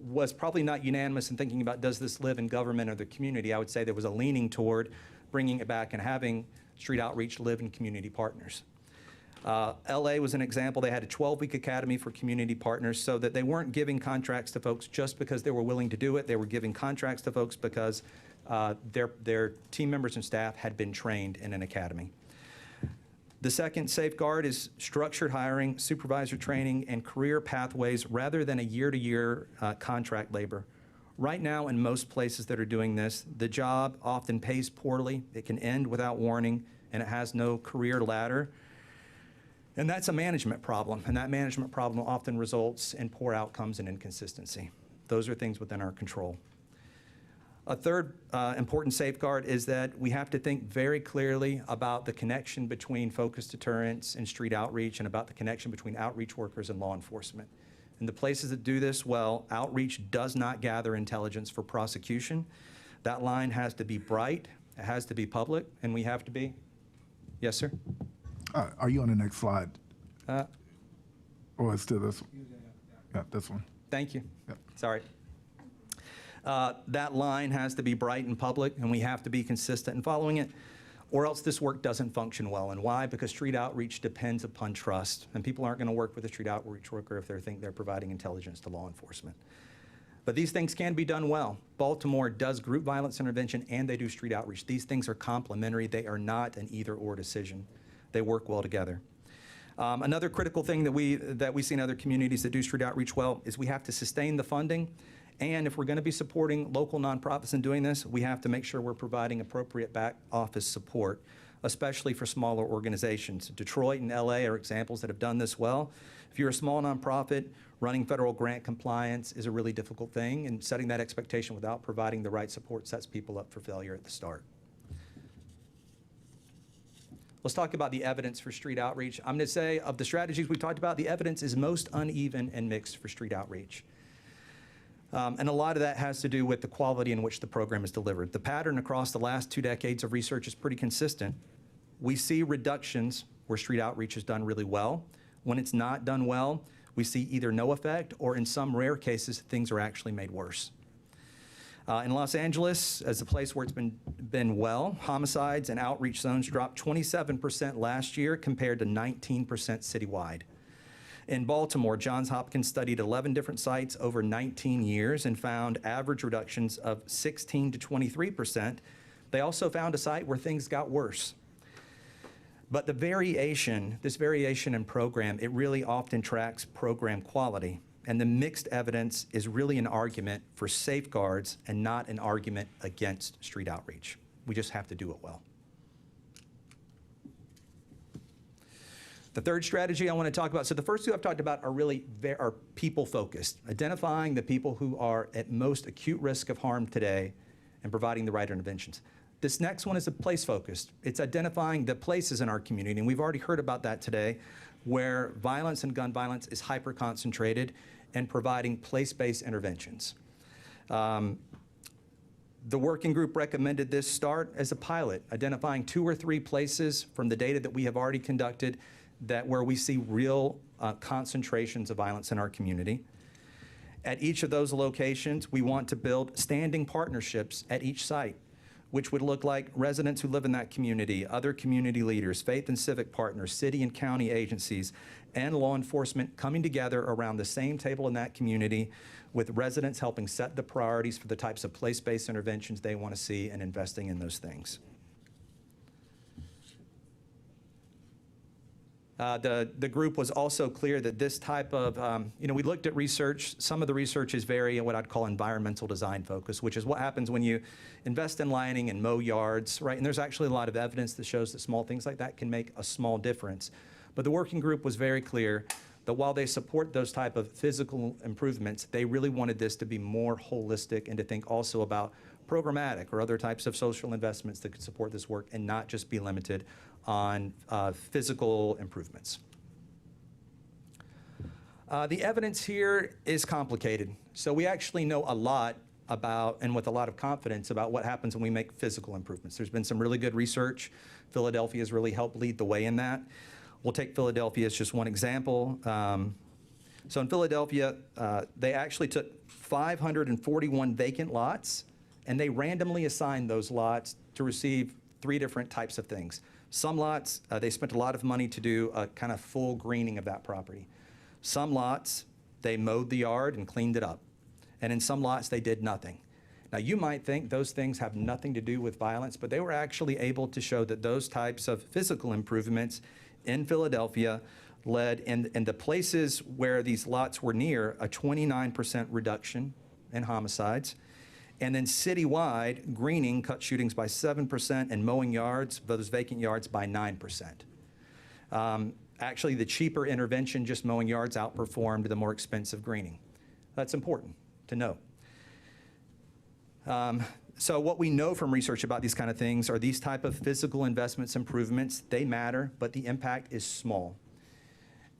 was probably not unanimous in thinking about, does this live in government or the community? I would say there was a leaning toward bringing it back and having street outreach live in community partners. LA was an example. They had a 12-week academy for community partners, so that they weren't giving contracts to folks just because they were willing to do it. They were giving contracts to folks because their team members and staff had been trained in an academy. The second safeguard is structured hiring, supervisor training, and career pathways rather than a year-to-year contract labor. Right now, in most places that are doing this, the job often pays poorly, it can end without warning, and it has no career ladder. And that's a management problem, and that management problem often results in poor outcomes and inconsistency. Those are things within our control. A third important safeguard is that we have to think very clearly about the connection between focused deterrence and street outreach, and about the connection between outreach workers and law enforcement. In the places that do this well, outreach does not gather intelligence for prosecution. That line has to be bright, it has to be public, and we have to be. Yes, sir? Are you on the next slide? Or it's still this one? Yeah, this one. Thank you. Yep. Sorry. That line has to be bright and public, and we have to be consistent in following it, or else this work doesn't function well. And why? Because street outreach depends upon trust, and people aren't going to work with a street outreach worker if they think they're providing intelligence to law enforcement. But these things can be done well. Baltimore does group violence intervention, and they do street outreach. These things are complementary. They are not an either-or decision. They work well together. Another critical thing that we see in other communities that do street outreach well is we have to sustain the funding. And if we're going to be supporting local nonprofits in doing this, we have to make sure we're providing appropriate back office support, especially for smaller organizations. Detroit and LA are examples that have done this well. If you're a small nonprofit, running federal grant compliance is a really difficult thing, and setting that expectation without providing the right support sets people up for failure at the start. Let's talk about the evidence for street outreach. I'm going to say, of the strategies we talked about, the evidence is most uneven and mixed for street outreach. And a lot of that has to do with the quality in which the program is delivered. The pattern across the last 2 decades of research is pretty consistent. We see reductions where street outreach is done really well. When it's not done well, we see either no effect, or in some rare cases, things are actually made worse. In Los Angeles, as a place where it's been well, homicides and outreach zones dropped 27% last year compared to 19% citywide. In Baltimore, Johns Hopkins studied 11 different sites over 19 years and found average reductions of 16 to 23%. They also found a site where things got worse. But this variation in program, it really often tracks program quality. And the mixed evidence is really an argument for safeguards and not an argument against street outreach. We just have to do it well. The third strategy I want to talk about, so the first two I've talked about are really people-focused, identifying the people who are at most acute risk of harm today and providing the right interventions. This next one is a place-focused. It's identifying the places in our community, and we've already heard about that today, where violence and gun violence is hyper-concentrated, and providing place-based interventions. The working group recommended this start as a pilot, identifying 2 or 3 places from the data that we have already conducted where we see real concentrations of violence in our community. At each of those locations, we want to build standing partnerships at each site, which would look like residents who live in that community, other community leaders, faith and civic partners, city and county agencies, and law enforcement coming together around the same table in that community, with residents helping set the priorities for the types of place-based interventions they want to see and investing in those things. The group was also clear that this type of, we looked at research. Some of the research is very what I'd call environmental design focus, which is what happens when you invest in lining and mow yards, right? And there's actually a lot of evidence that shows that small things like that can make a small difference. But the working group was very clear that while they support those type of physical improvements, they really wanted this to be more holistic and to think also about programmatic or other types of social investments that could support this work and not just be limited on physical improvements. The evidence here is complicated. So we actually know a lot about, and with a lot of confidence, about what happens when we make physical improvements. There's been some really good research. Philadelphia has really helped lead the way in that. We'll take Philadelphia as just one example. So in Philadelphia, they actually took 541 vacant lots, and they randomly assigned those lots to receive 3 different types of things. Some lots, they spent a lot of money to do a kind of full greening of that property. Some lots, they mowed the yard and cleaned it up. And in some lots, they did nothing. Now, you might think those things have nothing to do with violence, but they were actually able to show that those types of physical improvements in Philadelphia led in the places where these lots were near a 29% reduction in homicides. And then citywide, greening cut shootings by 7% and mowing yards, those vacant yards, by 9%. Actually, the cheaper intervention, just mowing yards, outperformed the more expensive greening. That's important to know. So what we know from research about these kind of things are these type of physical investments, improvements, they matter, but the impact is small.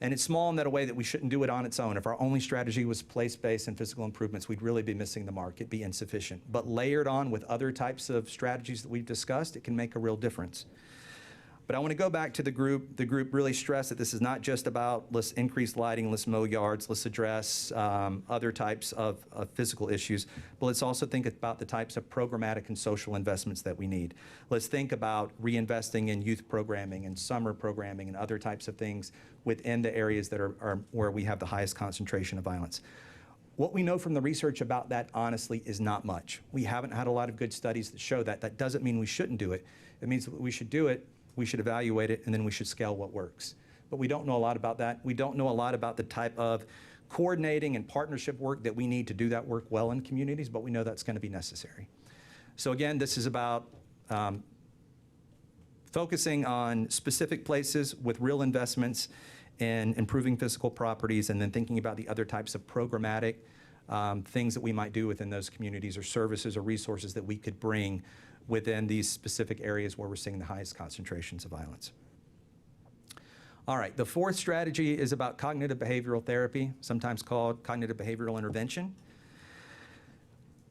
And it's small in that a way that we shouldn't do it on its own. If our only strategy was place-based and physical improvements, we'd really be missing the mark. It'd be insufficient. But layered on with other types of strategies that we've discussed, it can make a real difference. But I want to go back to the group. The group really stressed that this is not just about let's increase lighting, let's mow yards, let's address other types of physical issues, but let's also think about the types of programmatic and social investments that we need. Let's think about reinvesting in youth programming and summer programming and other types of things within the areas that are where we have the highest concentration of violence. What we know from the research about that, honestly, is not much. We haven't had a lot of good studies that show that. That doesn't mean we shouldn't do it. It means that we should do it, we should evaluate it, and then we should scale what works. But we don't know a lot about that. We don't know a lot about the type of coordinating and partnership work that we need to do that work well in communities, but we know that's going to be necessary. So again, this is about focusing on specific places with real investments in improving physical properties, and then thinking about the other types of programmatic things that we might do within those communities, or services or resources that we could bring within these specific areas where we're seeing the highest concentrations of violence. All right, the 4th strategy is about cognitive behavioral therapy, sometimes called cognitive behavioral intervention.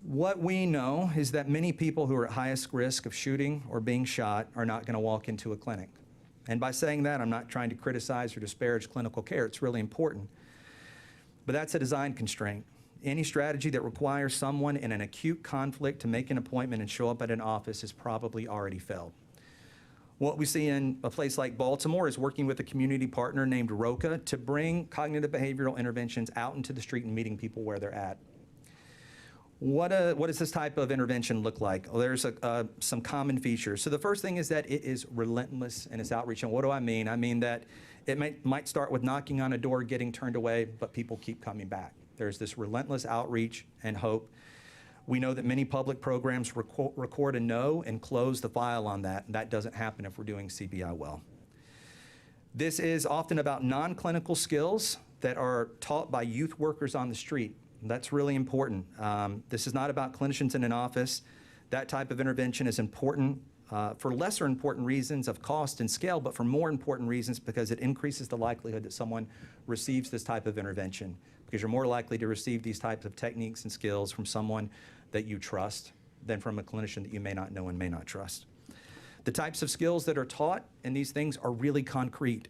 What we know is that many people who are at highest risk of shooting or being shot are not going to walk into a clinic. And by saying that, I'm not trying to criticize or disparage clinical care. It's really important. But that's a design constraint. Any strategy that requires someone in an acute conflict to make an appointment and show up at an office has probably already failed. What we see in a place like Baltimore is working with a community partner named ROCA to bring cognitive behavioral interventions out into the street and meeting people where they're at. What does this type of intervention look like? Well, there's some common features. So the first thing is that it is relentless in its outreach. And what do I mean? I mean that it might start with knocking on a door, getting turned away, but people keep coming back. There's this relentless outreach and hope. We know that many public programs record a no and close the file on that, and that doesn't happen if we're doing CBI well. This is often about non-clinical skills that are taught by youth workers on the street. That's really important. This is not about clinicians in an office. That type of intervention is important for lesser important reasons of cost and scale, but for more important reasons because it increases the likelihood that someone receives this type of intervention, because you're more likely to receive these types of techniques and skills from someone that you trust than from a clinician that you may not know and may not trust. The types of skills that are taught in these things are really concrete.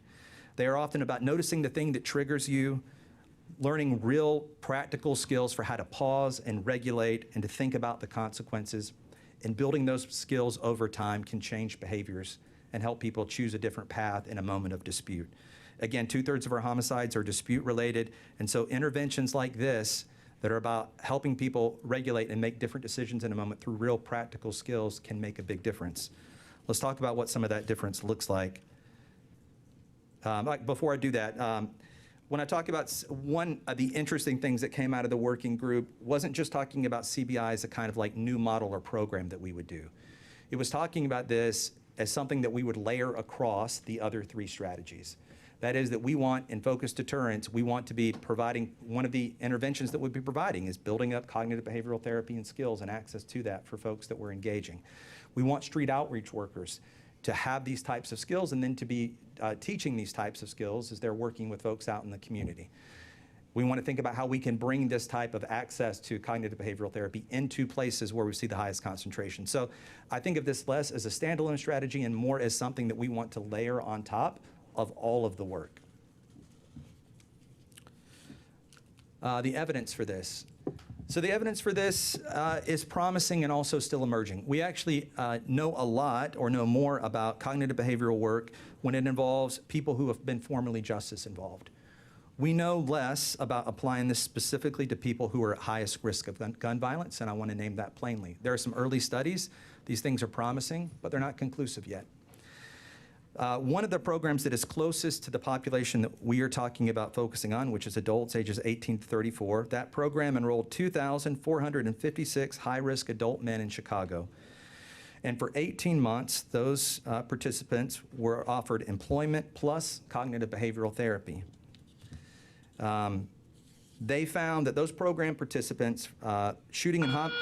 They are often about noticing the thing that triggers you, learning real practical skills for how to pause and regulate and to think about the consequences. And building those skills over time can change behaviors and help people choose a different path in a moment of dispute. Again, 2/3 of our homicides are dispute related, and so interventions like this that are about helping people regulate and make different decisions in a moment through real practical skills can make a big difference. Let's talk about what some of that difference looks like. Before I do that, when I talk about one of the interesting things that came out of the working group wasn't just talking about CBI as a kind of like new model or program that we would do. It was talking about this as something that we would layer across the other 3 strategies. That is that we want, in focused deterrence, we want to be providing, one of the interventions that we'd be providing is building up cognitive behavioral therapy and skills and access to that for folks that we're engaging. We want street outreach workers to have these types of skills and then to be teaching these types of skills as they're working with folks out in the community. We want to think about how we can bring this type of access to cognitive behavioral therapy into places where we see the highest concentration. So I think of this less as a standalone strategy and more as something that we want to layer on top of all of the work. The evidence for this. So the evidence for this is promising and also still emerging. We actually know a lot or know more about cognitive behavioral work when it involves people who have been formerly justice involved. We know less about applying this specifically to people who are at highest risk of gun violence, and I want to name that plainly. There are some early studies. These things are promising, but they're not conclusive yet. One of the programs that is closest to the population that we are talking about focusing on, which is adults ages 18 to 34, that program enrolled 2,456 high-risk adult men in Chicago. And for 18 months, those participants were offered employment plus cognitive behavioral therapy. They found that those program participants, shooting and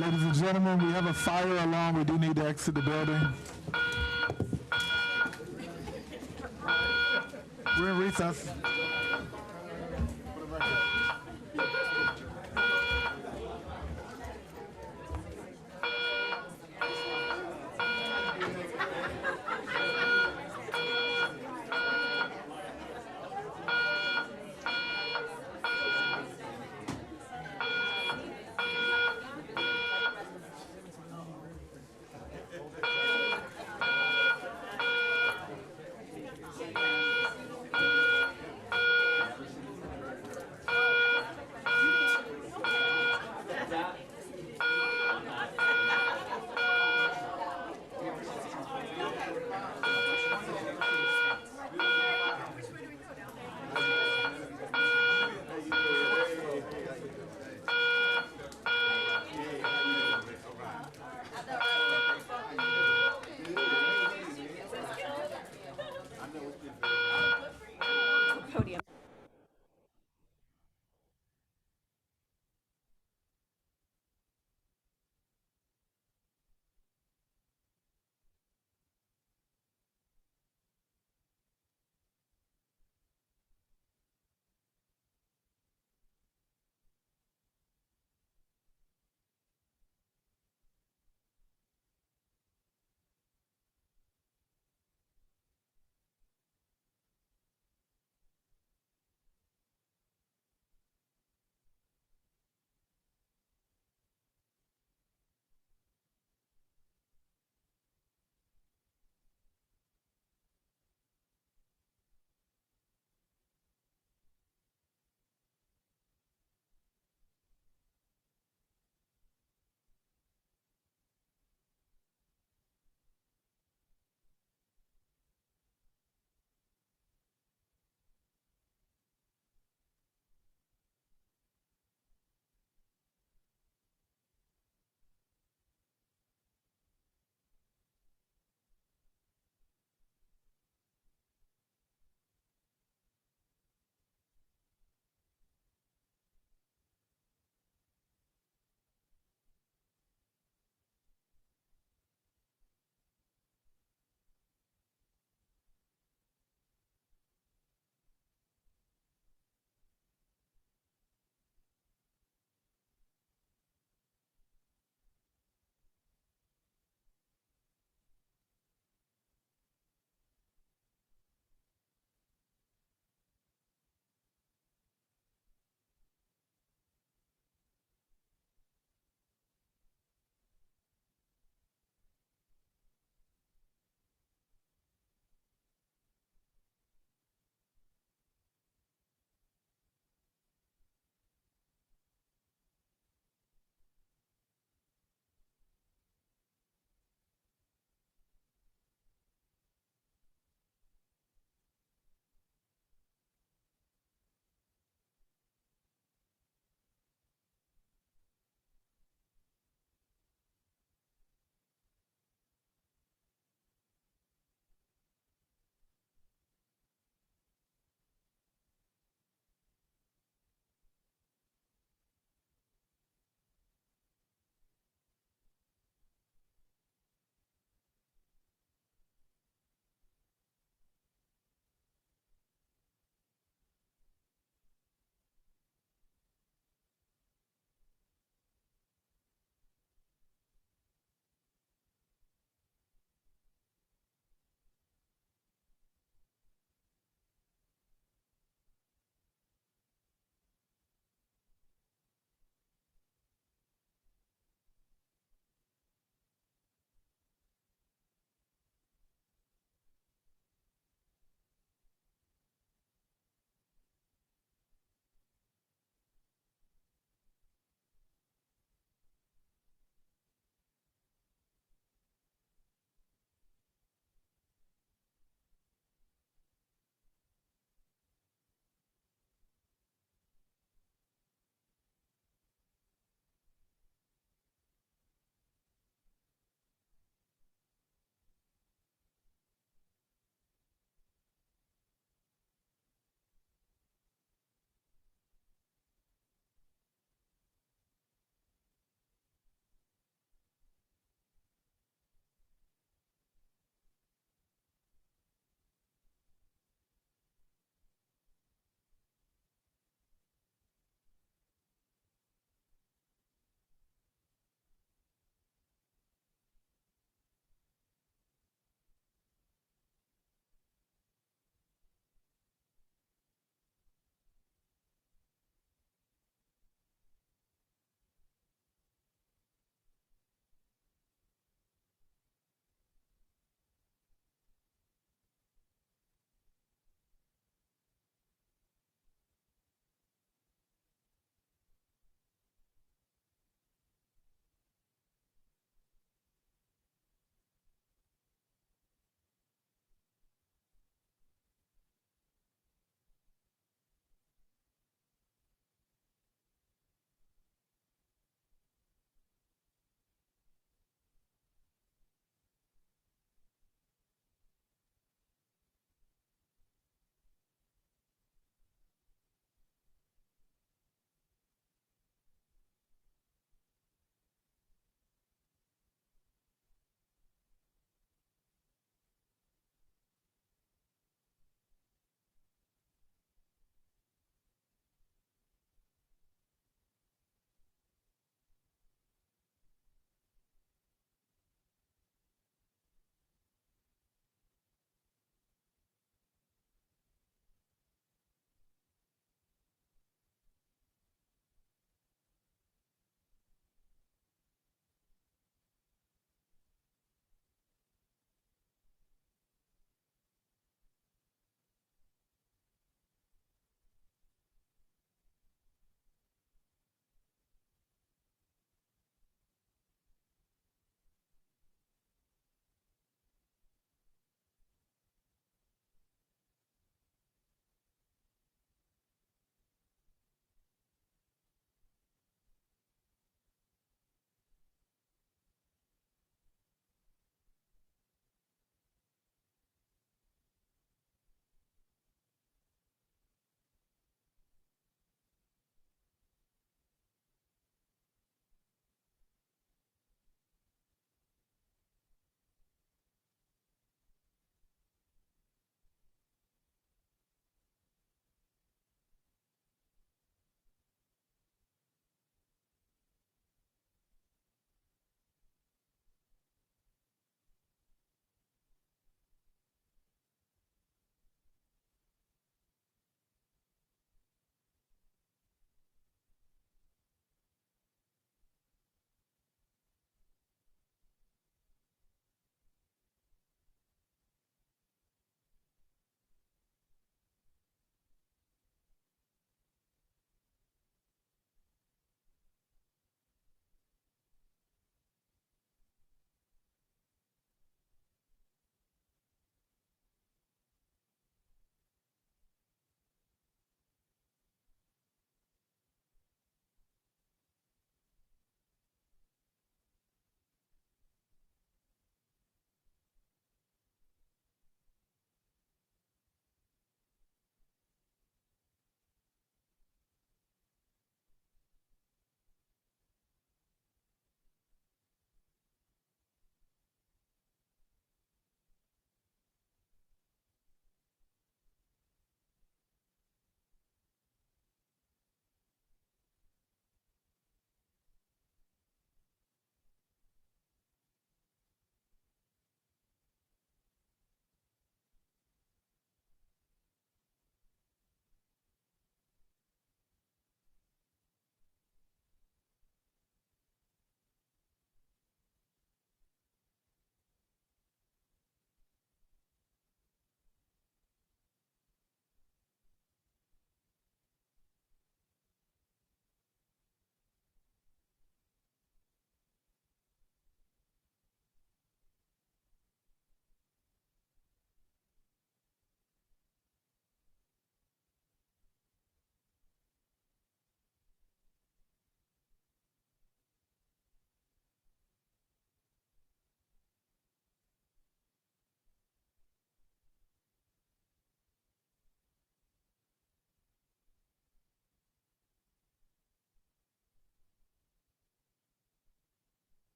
Ladies and gentlemen, we have a fire alarm. We do need to exit the building. We're in recess.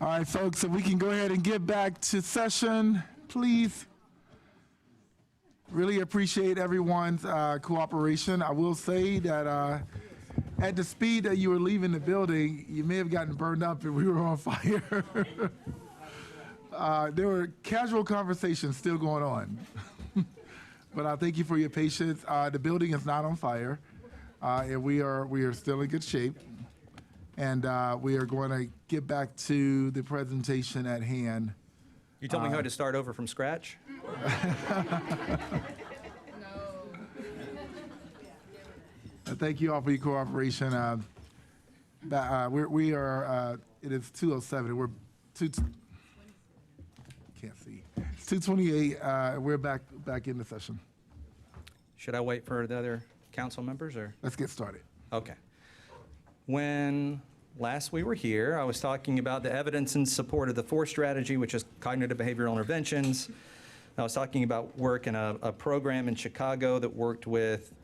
All right, folks, if we can go ahead and get back to session, please. Really appreciate everyone's cooperation. I will say that at the speed that you were leaving the building, you may have gotten burned up if we were on fire. There were casual conversations still going on. But I thank you for your patience. The building is not on fire, and we are still in good shape. And we are going to get back to the presentation at hand. You told me how to start over from scratch? Thank you all for your cooperation. We are, it is 2:07, we're can't see. It's 2:28, we're back in the session. Should I wait for the other council members, or? Let's get started. Okay. When last we were here, I was talking about the evidence in support of the fourth strategy, which is cognitive behavioral interventions. I was talking about work in a program in Chicago that worked with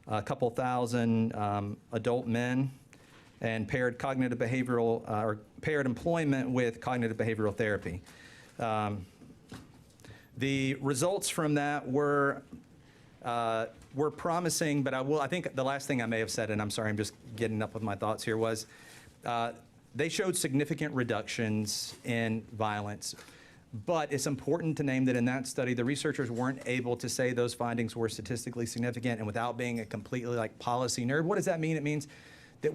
a couple thousand adult men and paired cognitive behavioral, or paired employment with cognitive behavioral therapy. The results from that were promising, but I think the last thing I may have said, and I'm sorry, I'm just getting up with my thoughts here, was they showed significant reductions in violence. But it's important to name that in that study, the researchers weren't able to say those findings were statistically significant, and without being a completely policy nerd. What does that mean? It means that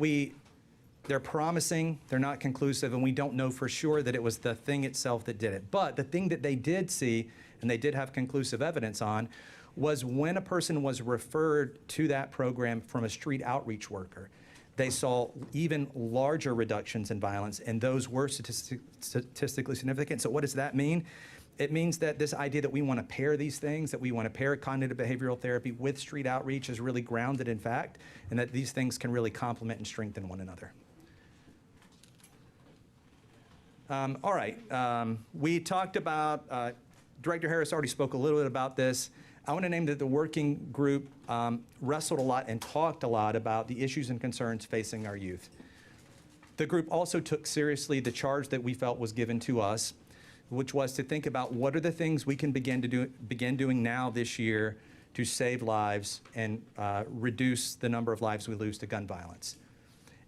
they're promising, they're not conclusive, and we don't know for sure that it was the thing itself that did it. But the thing that they did see, and they did have conclusive evidence on, was when a person was referred to that program from a street outreach worker, they saw even larger reductions in violence, and those were statistically significant. So what does that mean? It means that this idea that we want to pair these things, that we want to pair cognitive behavioral therapy with street outreach, is really grounded in fact, and that these things can really complement and strengthen one another. All right, we talked about, Director Harris already spoke a little bit about this. I want to name that the working group wrestled a lot and talked a lot about the issues and concerns facing our youth. The group also took seriously the charge that we felt was given to us, which was to think about what are the things we can begin doing now this year to save lives and reduce the number of lives we lose to gun violence.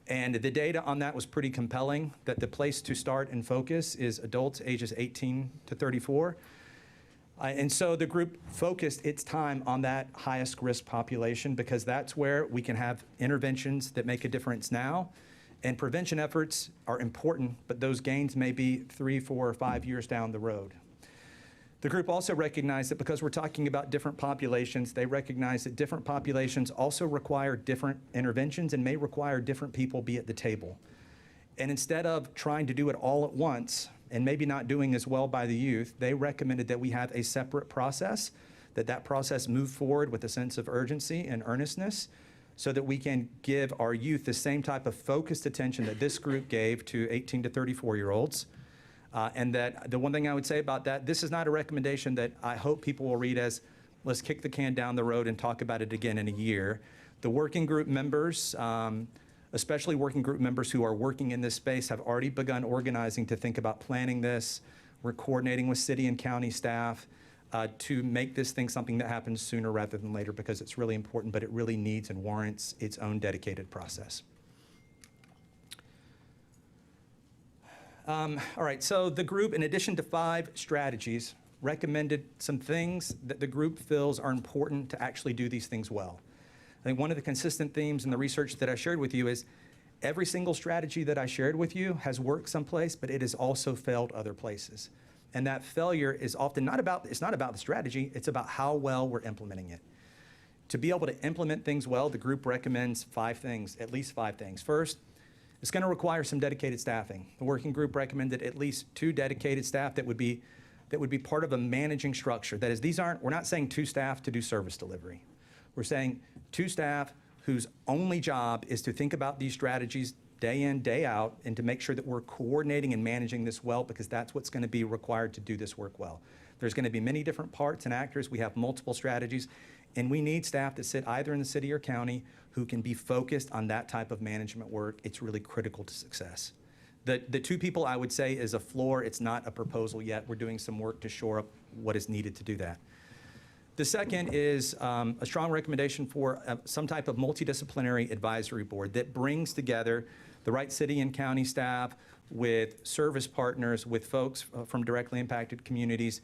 And the data on that was pretty compelling, that the place to start and focus is adults ages 18 to 34. And so the group focused its time on that highest risk population because that's where we can have interventions that make a difference now. And prevention efforts are important, but those gains may be 3, 4, or 5 years down the road. The group also recognized that because we're talking about different populations, they recognize that different populations also require different interventions and may require different people be at the table. And instead of trying to do it all at once, and maybe not doing as well by the youth, they recommended that we have a separate process, that process move forward with a sense of urgency and earnestness so that we can give our youth the same type of focused attention that this group gave to 18 to 34-year-olds. And that the one thing I would say about that, this is not a recommendation that I hope people will read as, let's kick the can down the road and talk about it again in a year. The working group members, especially working group members who are working in this space, have already begun organizing to think about planning this. We're coordinating with city and county staff to make this thing something that happens sooner rather than later because it's really important, but it really needs and warrants its own dedicated process. All right, so the group, in addition to 5 strategies, recommended some things that the group feels are important to actually do these things well. I think one of the consistent themes in the research that I shared with you is every single strategy that I shared with you has worked someplace, but it has also failed other places. And that failure is often it's not about the strategy, it's about how well we're implementing it. To be able to implement things well, the group recommends 5 things, at least 5 things. First, it's going to require some dedicated staffing. The working group recommended at least 2 dedicated staff that would be part of a managing structure. That is, we're not saying 2 staff to do service delivery. We're saying 2 staff whose only job is to think about these strategies day in, day out, and to make sure that we're coordinating and managing this well, because that's what's going to be required to do this work well. There's going to be many different parts and actors. We have multiple strategies, and we need staff that sit either in the city or county who can be focused on that type of management work. It's really critical to success. The two people I would say is a floor. It's not a proposal yet. We're doing some work to shore up what is needed to do that. The second is a strong recommendation for some type of multidisciplinary advisory board that brings together the right city and county staff with service partners, with folks from directly impacted communities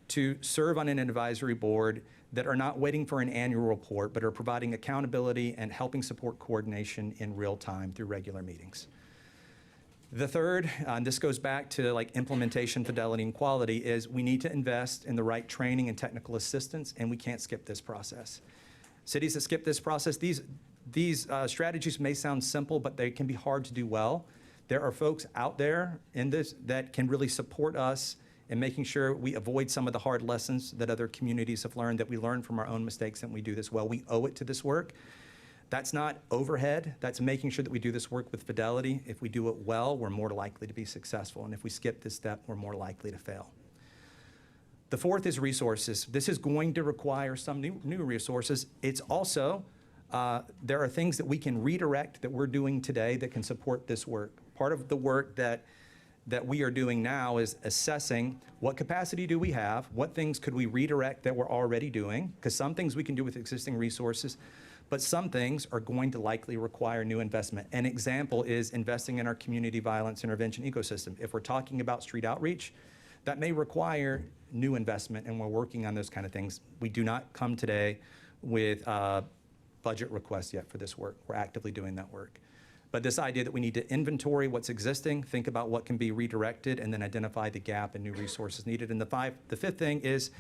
to serve on an advisory board that are not waiting for an annual report, but are providing accountability and helping support coordination in real time through regular meetings. The third, and this goes back to like implementation, fidelity, and quality, is we need to invest in the right training and technical assistance, and we can't skip this process. Cities that skip this process, these strategies may sound simple, but they can be hard to do well. There are folks out there in this that can really support us in making sure we avoid some of the hard lessons that other communities have learned, that we learn from our own mistakes, and we do this well. We owe it to this work. That's not overhead. That's making sure that we do this work with fidelity. If we do it well, we're more likely to be successful. And if we skip this step, we're more likely to fail. The fourth is resources. This is going to require some new resources. It's also, there are things that we can redirect that we're doing today that can support this work. Part of the work that we are doing now is assessing what capacity do we have, what things could we redirect that we're already doing, because some things we can do with existing resources, but some things are going to likely require new investment. An example is investing in our community violence intervention ecosystem. If we're talking about street outreach, that may require new investment, and we're working on those kind of things. We do not come today with budget requests yet for this work. We're actively doing that work. But this idea that we need to inventory what's existing, think about what can be redirected, and then identify the gap and new resources needed. And the fifth thing is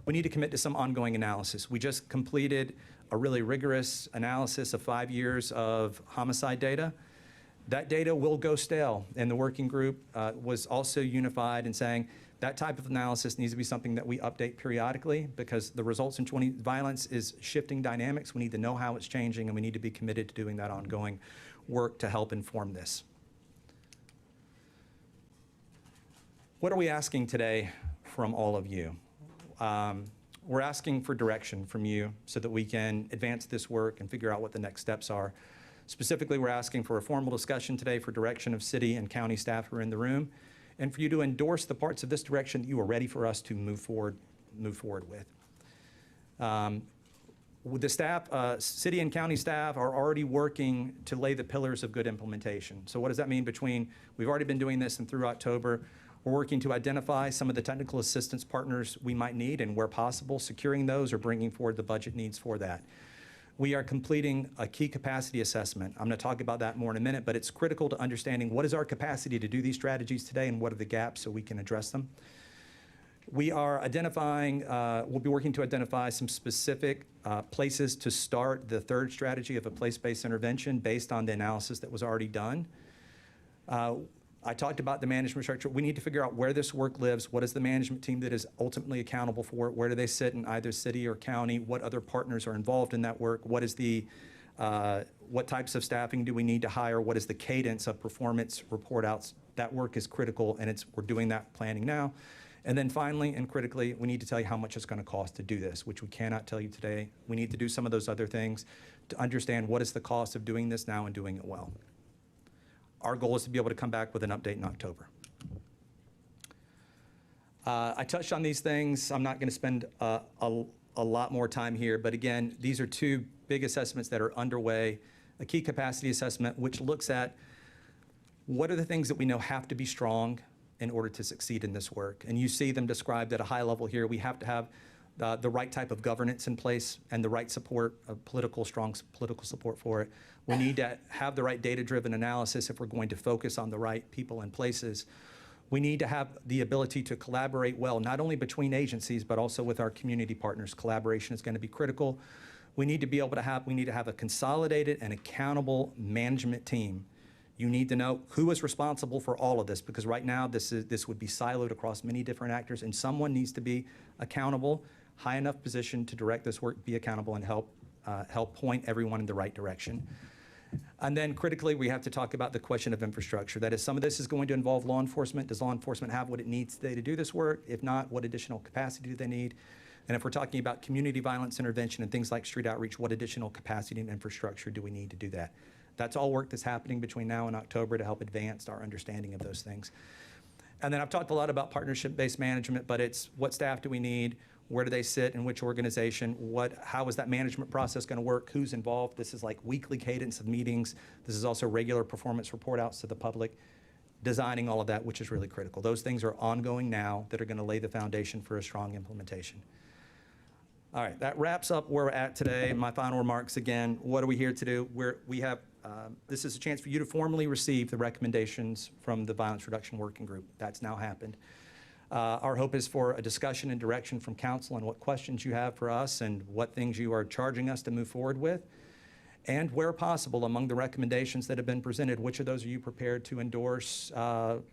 we need to commit to some ongoing analysis. We just completed a really rigorous analysis of 5 years of homicide data. That data will go stale, and the working group was also unified in saying that type of analysis needs to be something that we update periodically, because the results in violence is shifting dynamics. We need to know how it's changing, and we need to be committed to doing that ongoing work to help inform this. What are we asking today from all of you? We're asking for direction from you so that we can advance this work and figure out what the next steps are. Specifically, we're asking for a formal discussion today for direction of city and county staff who are in the room, and for you to endorse the parts of this direction that you are ready for us to move forward with. With the staff, city and county staff are already working to lay the pillars of good implementation. So what does that mean? We've already been doing this and through October. We're working to identify some of the technical assistance partners we might need, and where possible, securing those or bringing forward the budget needs for that. We are completing a key capacity assessment. I'm going to talk about that more in a minute, but it's critical to understanding what is our capacity to do these strategies today and what are the gaps so we can address them. We are identifying, we'll be working to identify some specific places to start the third strategy of a place-based intervention based on the analysis that was already done. I talked about the management structure. We need to figure out where this work lives. What is the management team that is ultimately accountable for it? Where do they sit in either city or county? What other partners are involved in that work? What is what types of staffing do we need to hire? What is the cadence of performance report outs? That work is critical, and we're doing that planning now. And then finally, and critically, we need to tell you how much it's going to cost to do this, which we cannot tell you today. We need to do some of those other things to understand what is the cost of doing this now and doing it well. Our goal is to be able to come back with an update in October. I touched on these things. I'm not going to spend a lot more time here, but again, these are two big assessments that are underway. A key capacity assessment, which looks at what are the things that we know have to be strong in order to succeed in this work. And you see them described at a high level here. We have to have the right type of governance in place and the right support, strong political support for it. We need to have the right data-driven analysis if we're going to focus on the right people and places. We need to have the ability to collaborate well, not only between agencies, but also with our community partners. Collaboration is going to be critical. We need to be able to have a consolidated and accountable management team. You need to know who is responsible for all of this, because right now this would be siloed across many different actors, and someone needs to be accountable, high enough position to direct this work, be accountable, and help point everyone in the right direction. And then critically, we have to talk about the question of infrastructure. That is, some of this is going to involve law enforcement. Does law enforcement have what it needs today to do this work? If not, what additional capacity do they need? And if we're talking about community violence intervention and things like street outreach, what additional capacity and infrastructure do we need to do that? That's all work that's happening between now and October to help advance our understanding of those things. And then I've talked a lot about partnership-based management, but it's what staff do we need? Where do they sit in which organization? How is that management process going to work? Who's involved? This is like weekly cadence of meetings. This is also regular performance report outs to the public, designing all of that, which is really critical. Those things are ongoing now that are going to lay the foundation for a strong implementation. All right, that wraps up where we're at today. My final remarks again, what are we here to do? This is a chance for you to formally receive the recommendations from the Violence Reduction Working Group. That's now happened. Our hope is for a discussion and direction from council on what questions you have for us and what things you are charging us to move forward with. And where possible, among the recommendations that have been presented, which of those are you prepared to endorse to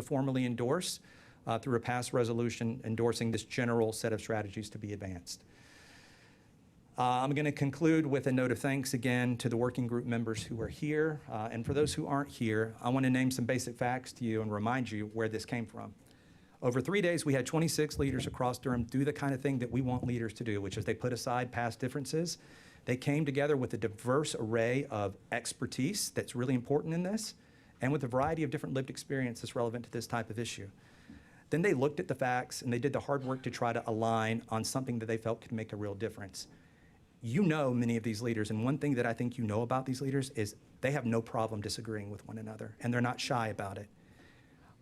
formally endorse through a past resolution endorsing this general set of strategies to be advanced? I'm going to conclude with a note of thanks again to the working group members who are here. And for those who aren't here, I want to name some basic facts to you and remind you where this came from. Over 3 days, we had 26 leaders across Durham do the kind of thing that we want leaders to do, which is they put aside past differences. They came together with a diverse array of expertise that's really important in this, and with a variety of different lived experience that's relevant to this type of issue. Then they looked at the facts and they did the hard work to try to align on something that they felt could make a real difference. You know many of these leaders, and one thing that I think you know about these leaders is they have no problem disagreeing with one another, and they're not shy about it.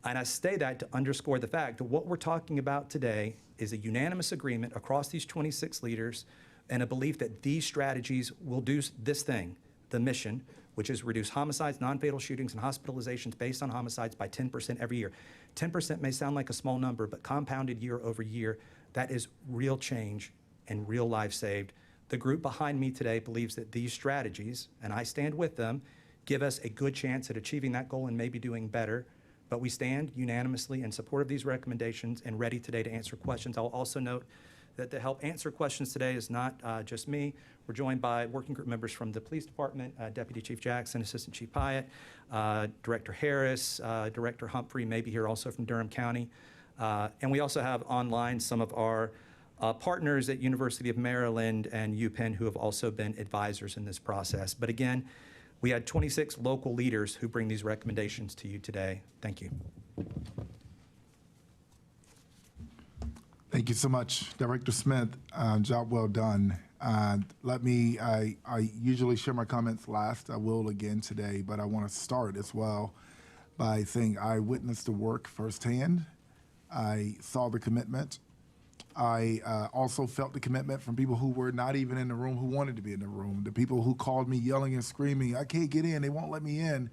And I say that to underscore the fact that what we're talking about today is a unanimous agreement across these 26 leaders and a belief that these strategies will do this thing, the mission, which is reduce homicides, non-fatal shootings, and hospitalizations based on homicides by 10% every year. 10% may sound like a small number, but compounded year over year, that is real change and real lives saved. The group behind me today believes that these strategies, and I stand with them, give us a good chance at achieving that goal and maybe doing better. But we stand unanimously in support of these recommendations and ready today to answer questions. I'll also note that to help answer questions today is not just me. We're joined by working group members from the police department, Deputy Chief Jackson, Assistant Chief Pyatt, Director Harris, Director Humphrey may be here also from Durham County. And we also have online some of our partners at University of Maryland and UPenn who have also been advisors in this process. But again, we had 26 local leaders who bring these recommendations to you today. Thank you. Thank you so much, Director Smith. Job well done. I usually share my comments last. I will again today, but I want to start as well by saying I witnessed the work firsthand. I saw the commitment. I also felt the commitment from people who were not even in the room, who wanted to be in the room. The people who called me yelling and screaming, I can't get in, they won't let me in.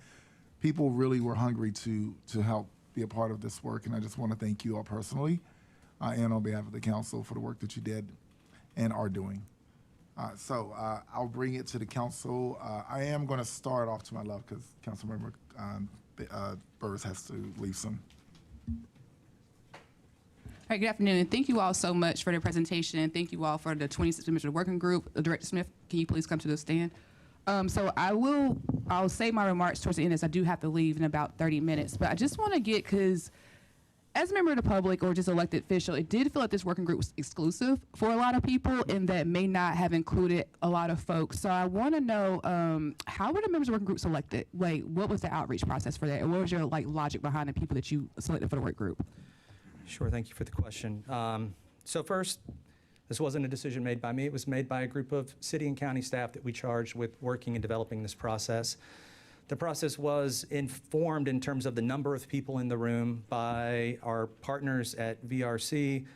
People really were hungry to help be a part of this work, and I just want to thank you all personally and on behalf of the council for the work that you did and are doing. So I'll bring it to the council. I am going to start off to my left because Councilmember Burris has to leave soon. All right, good afternoon, and thank you all so much for the presentation, and thank you all for the 26 members of the working group. Director Smith, can you please come to the stand? So I'll say my remarks towards the end as I do have to leave in about 30 minutes, but I just want to get, because as a member of the public or just elected official, it did feel like this working group was exclusive for a lot of people and that may not have included a lot of folks. So I want to know, how were the members of the working group selected? Like, what was the outreach process for that? And what was your logic behind the people that you selected for the work group? Sure, thank you for the question. So first, this wasn't a decision made by me. It was made by a group of city and county staff that we charged with working and developing this process. The process was informed in terms of the number of people in the room by our partners at VRC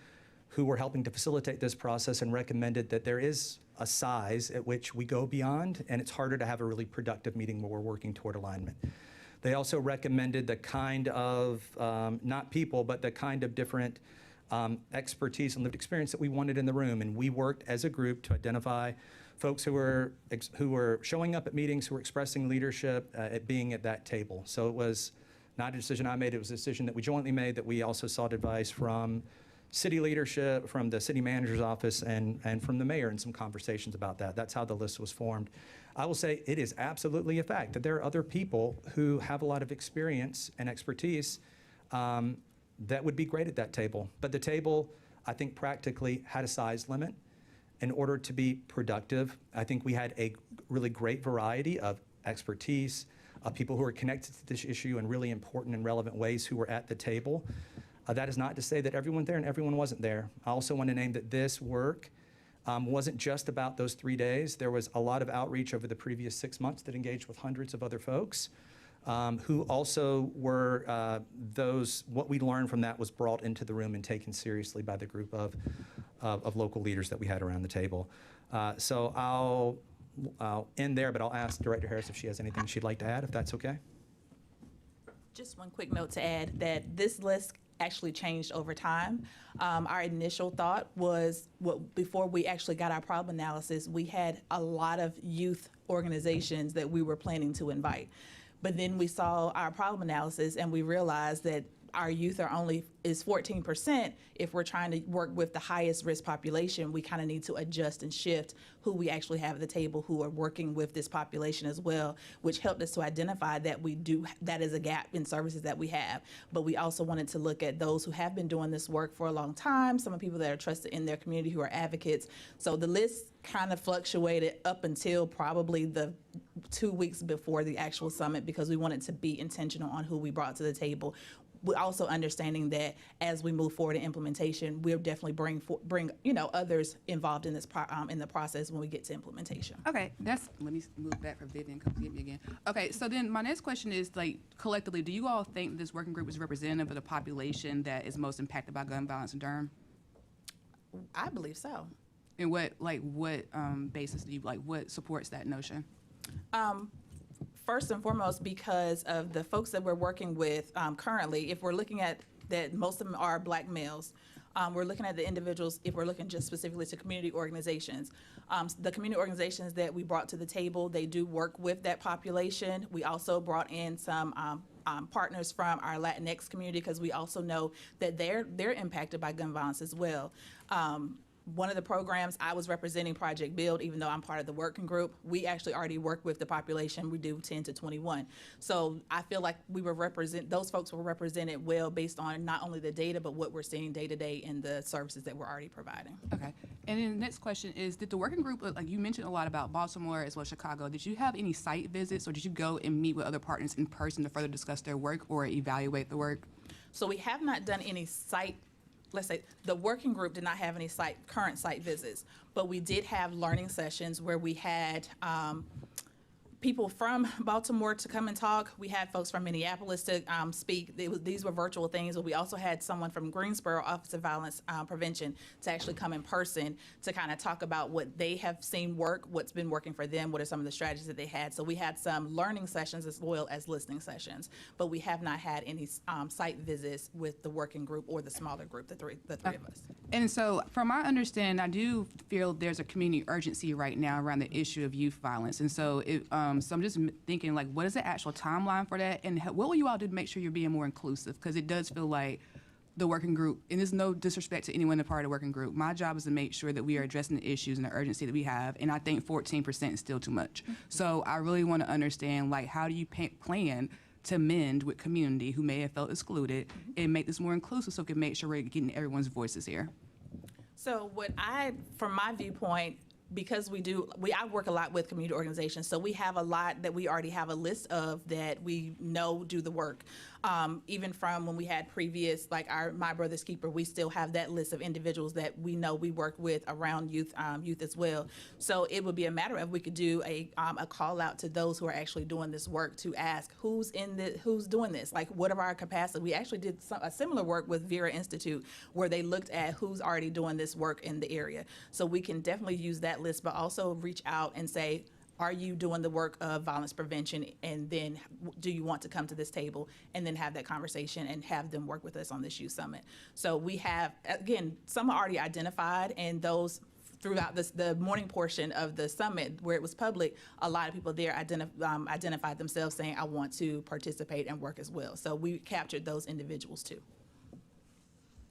who were helping to facilitate this process and recommended that there is a size at which we go beyond, and it's harder to have a really productive meeting where we're working toward alignment. They also recommended the kind of, not people, but the kind of different expertise and lived experience that we wanted in the room. And we worked as a group to identify folks who were showing up at meetings, who were expressing leadership at being at that table. So it was not a decision I made, it was a decision that we jointly made, that we also sought advice from city leadership, from the city manager's office, and from the mayor in some conversations about that. That's how the list was formed. I will say it is absolutely a fact that there are other people who have a lot of experience and expertise that would be great at that table. But the table, I think, practically had a size limit. in order to be productive. I think we had a really great variety of expertise, people who are connected to this issue in really important and relevant ways who were at the table. That is not to say that everyone there and everyone wasn't there. I also want to name that this work wasn't just about those 3 days. There was a lot of outreach over the previous 6 months that engaged with hundreds of other folks who also were what we learned from that was brought into the room and taken seriously by the group of local leaders that we had around the table. So I'll end there, but I'll ask Director Harris if she has anything she'd like to add, if that's okay. Just one quick note to add that this list actually changed over time. Our initial thought was, before we actually got our problem analysis, we had a lot of youth organizations that we were planning to invite. But then we saw our problem analysis and we realized that our youth is 14%. If we're trying to work with the highest risk population, we kind of need to adjust and shift who we actually have at the table who are working with this population as well, which helped us to identify that that is a gap in services that we have. But we also wanted to look at those who have been doing this work for a long time, some of the people that are trusted in their community who are advocates. So the list kind of fluctuated up until probably the 2 weeks before the actual summit, because we wanted to be intentional on who we brought to the table. We're also understanding that as we move forward in implementation, we'll definitely bring others involved in this in the process when we get to implementation. Okay, let me move back for Vivian. Come get me again. Okay, so then my next question is, like, collectively, do you all think this working group is representative of the population that is most impacted by gun violence in Durham? I believe so. And what basis do you what supports that notion? First and foremost, because of the folks that we're working with currently, if we're looking at that, most of them are Black males. We're looking at the individuals, if we're looking just specifically to community organizations. The community organizations that we brought to the table, they do work with that population. We also brought in some partners from our Latinx community, because we also know that they're impacted by gun violence as well. One of the programs I was representing, Project Build, even though I'm part of the working group, we actually already work with the population. We do 10 to 21. So I feel like those folks were represented well based on not only the data, but what we're seeing day to day in the services that we're already providing. Okay. And then the next question is, did the working group, like you mentioned a lot about Baltimore as well as Chicago, did you have any site visits, or did you go and meet with other partners in person to further discuss their work or evaluate the work? So we have not done any let's say the working group did not have any current site visits, but we did have learning sessions where we had people from Baltimore to come and talk. We had folks from Minneapolis to speak. These were virtual things, but we also had someone from Greensboro Office of Violence Prevention to actually come in person to kind of talk about what they have seen work, what's been working for them, what are some of the strategies that they had. So we had some learning sessions as well as listening sessions, but we have not had any site visits with the working group or the smaller group, the three of us. And so from my understanding, I do feel there's a community urgency right now around the issue of youth violence. And so so I'm just thinking, like, what is the actual timeline for that? And what will you all do to make sure you're being more inclusive? Because it does feel like the working group, and there's no disrespect to anyone in part of the working group, my job is to make sure that we are addressing the issues and the urgency that we have. And I think 14% is still too much. So I really want to understand, like, how do you plan to mend with community who may have felt excluded and make this more inclusive so we can make sure we're getting everyone's voices here? So from my viewpoint, because I work a lot with community organizations, so we have a lot that we already have a list of that we know do the work. Even from when we had previous, like our My Brother's Keeper, we still have that list of individuals that we know we work with around youth as well. So it would be a matter of we could do a call out to those who are actually doing this work to ask who's doing this, like what are our capacity. We actually did a similar work with Vera Institute where they looked at who's already doing this work in the area. So we can definitely use that list, but also reach out and say, are you doing the work of violence prevention, and then do you want to come to this table, and then have that conversation and have them work with us on this youth summit. So we have, again, some are already identified, and those throughout the morning portion of the summit where it was public, a lot of people there identified themselves saying, I want to participate and work as well. So we captured those individuals too.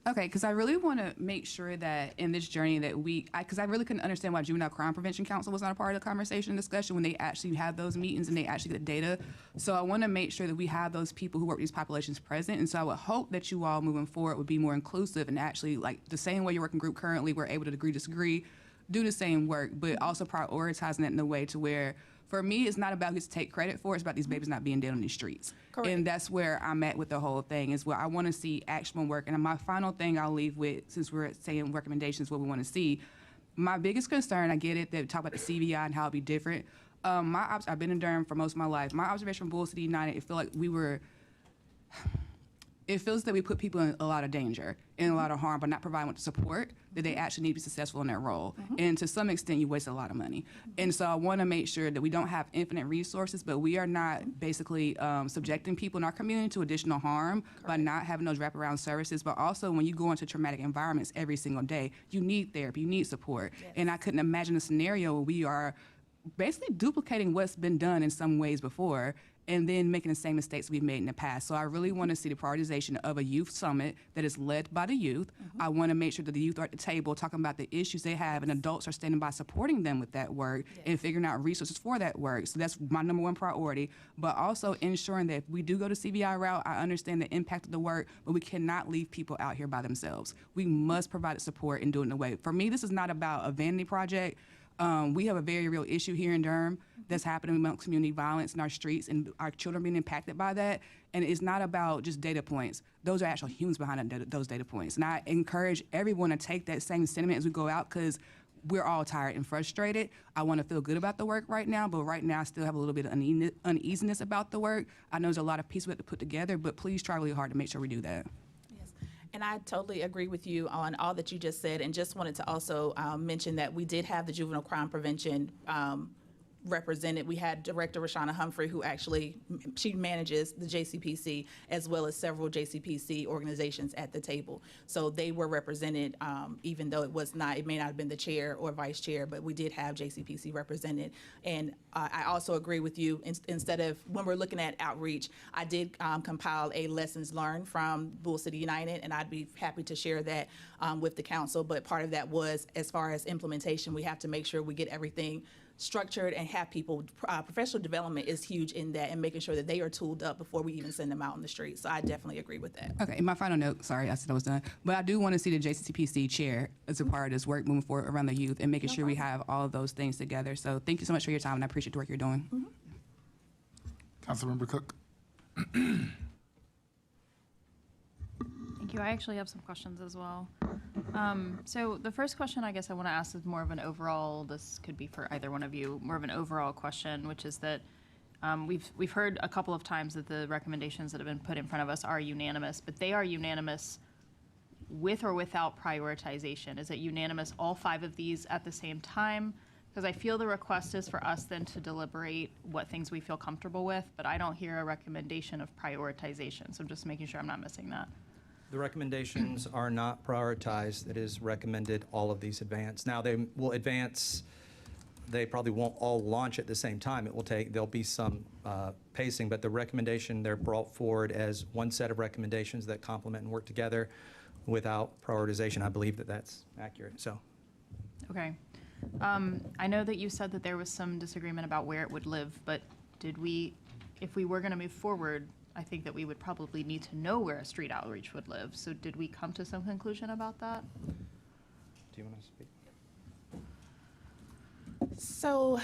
Okay, because I really want to make sure that in this journey that because I really couldn't understand why Juvenile Crime Prevention Council was not a part of the conversation and discussion when they actually have those meetings and they actually get data. So I want to make sure that we have those people who work with these populations present. And so I would hope that you all moving forward would be more inclusive and actually, like the same way your working group currently, we're able to agree, disagree, do the same work, but also prioritizing it in a way to where, for me, it's not about who to take credit for, it's about these babies not being dead on these streets. Correct. And that's where I'm at with the whole thing, is where I want to see actionable work. And my final thing I'll leave with, since we're saying recommendations, what we want to see, my biggest concern, I get it, that we talk about the CVI and how it'd be different. I've been in Durham for most of my life. My observation from Bull City United, it feels that we put people in a lot of danger and a lot of harm by not providing with the support that they actually need to be successful in their role. And to some extent, you waste a lot of money. And so I want to make sure that we don't have infinite resources, but we are not basically subjecting people in our community to additional harm by not having those wraparound services. But also, when you go into traumatic environments every single day, you need therapy, you need support. Yes. And I couldn't imagine a scenario where we are basically duplicating what's been done in some ways before and then making the same mistakes we've made in the past. So I really want to see the prioritization of a youth summit that is led by the youth. I want to make sure that the youth are at the table talking about the issues they have, and adults are standing by supporting them with that work and figuring out resources for that work. So that's my number one priority. But also ensuring that if we do go to CVI route, I understand the impact of the work, but we cannot leave people out here by themselves. We must provide support and do it in a way. For me, this is not about a vanity project. We have a very real issue here in Durham that's happening amongst community violence in our streets, and our children being impacted by that. And it's not about just data points. Those are actual humans behind those data points. And I encourage everyone to take that same sentiment as we go out, because we're all tired and frustrated. I want to feel good about the work right now, but right now I still have a little bit of uneasiness about the work. I know there's a lot of pieces we have to put together, but please try really hard to make sure we do that. And I totally agree with you on all that you just said, and just wanted to also mention that we did have the juvenile crime prevention represented. We had Director Rashana Humphrey, who actually, she manages the JCPC as well as several JCPC organizations at the table. So they were represented, even though it may not have been the chair or vice chair, but we did have JCPC represented. And I also agree with you, instead of, when we're looking at outreach, I did compile a lessons learned from Bull City United, and I'd be happy to share that with the council. But part of that was, as far as implementation, we have to make sure we get everything structured and have people, professional development is huge in that, and making sure that they are tooled up before we even send them out on the street. So I definitely agree with that. Okay, and my final note, sorry, I said I was done, but I do want to see the JCPC chair as a part of this work moving forward around the youth and making sure we have all of those things together. So thank you so much for your time, and I appreciate the work you're doing. Councilmember Cook. Thank you. I actually have some questions as well. So the first question I guess I want to ask is more of an overall, this could be for either one of you, more of an overall question, which is that we've heard a couple of times that the recommendations that have been put in front of us are unanimous, but they are unanimous with or without prioritization. Is it unanimous, all 5 of these at the same time? Because I feel the request is for us then to deliberate what things we feel comfortable with, but I don't hear a recommendation of prioritization. So I'm just making sure I'm not missing that. The recommendations are not prioritized. It is recommended all of these advance. Now, they will advance, they probably won't all launch at the same time. There'll be some pacing, but the recommendation, they're brought forward as one set of recommendations that complement and work together without prioritization. I believe that that's accurate, so. Okay. I know that you said that there was some disagreement about where it would live, but if we were going to move forward, I think that we would probably need to know where a street outreach would live. So did we come to some conclusion about that? Do you want to speak? So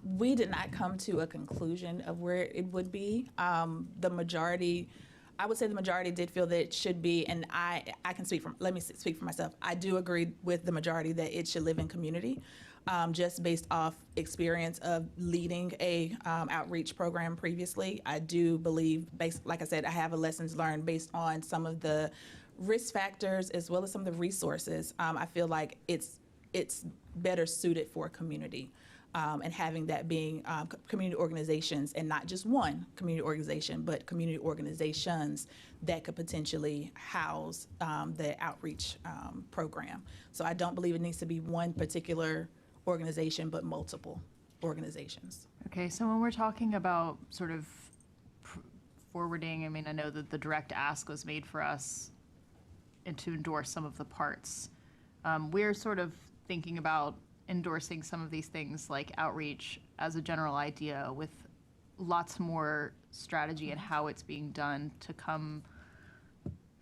we did not come to a conclusion of where it would be. The majority, I would say the majority did feel that it should be, and let me speak for myself. I do agree with the majority that it should live in community. Just based off experience of leading a outreach program previously. I do believe, like I said, I have a lessons learned based on some of the risk factors as well as some of the resources. I feel like it's better suited for community, and having that being community organizations, and not just one community organization, but community organizations that could potentially house the outreach program. So I don't believe it needs to be one particular organization, but multiple organizations. Okay, so when we're talking about sort of forwarding, I mean, I know that the direct ask was made for us and to endorse some of the parts. We're sort of thinking about endorsing some of these things like outreach as a general idea, with lots more strategy and how it's being done to come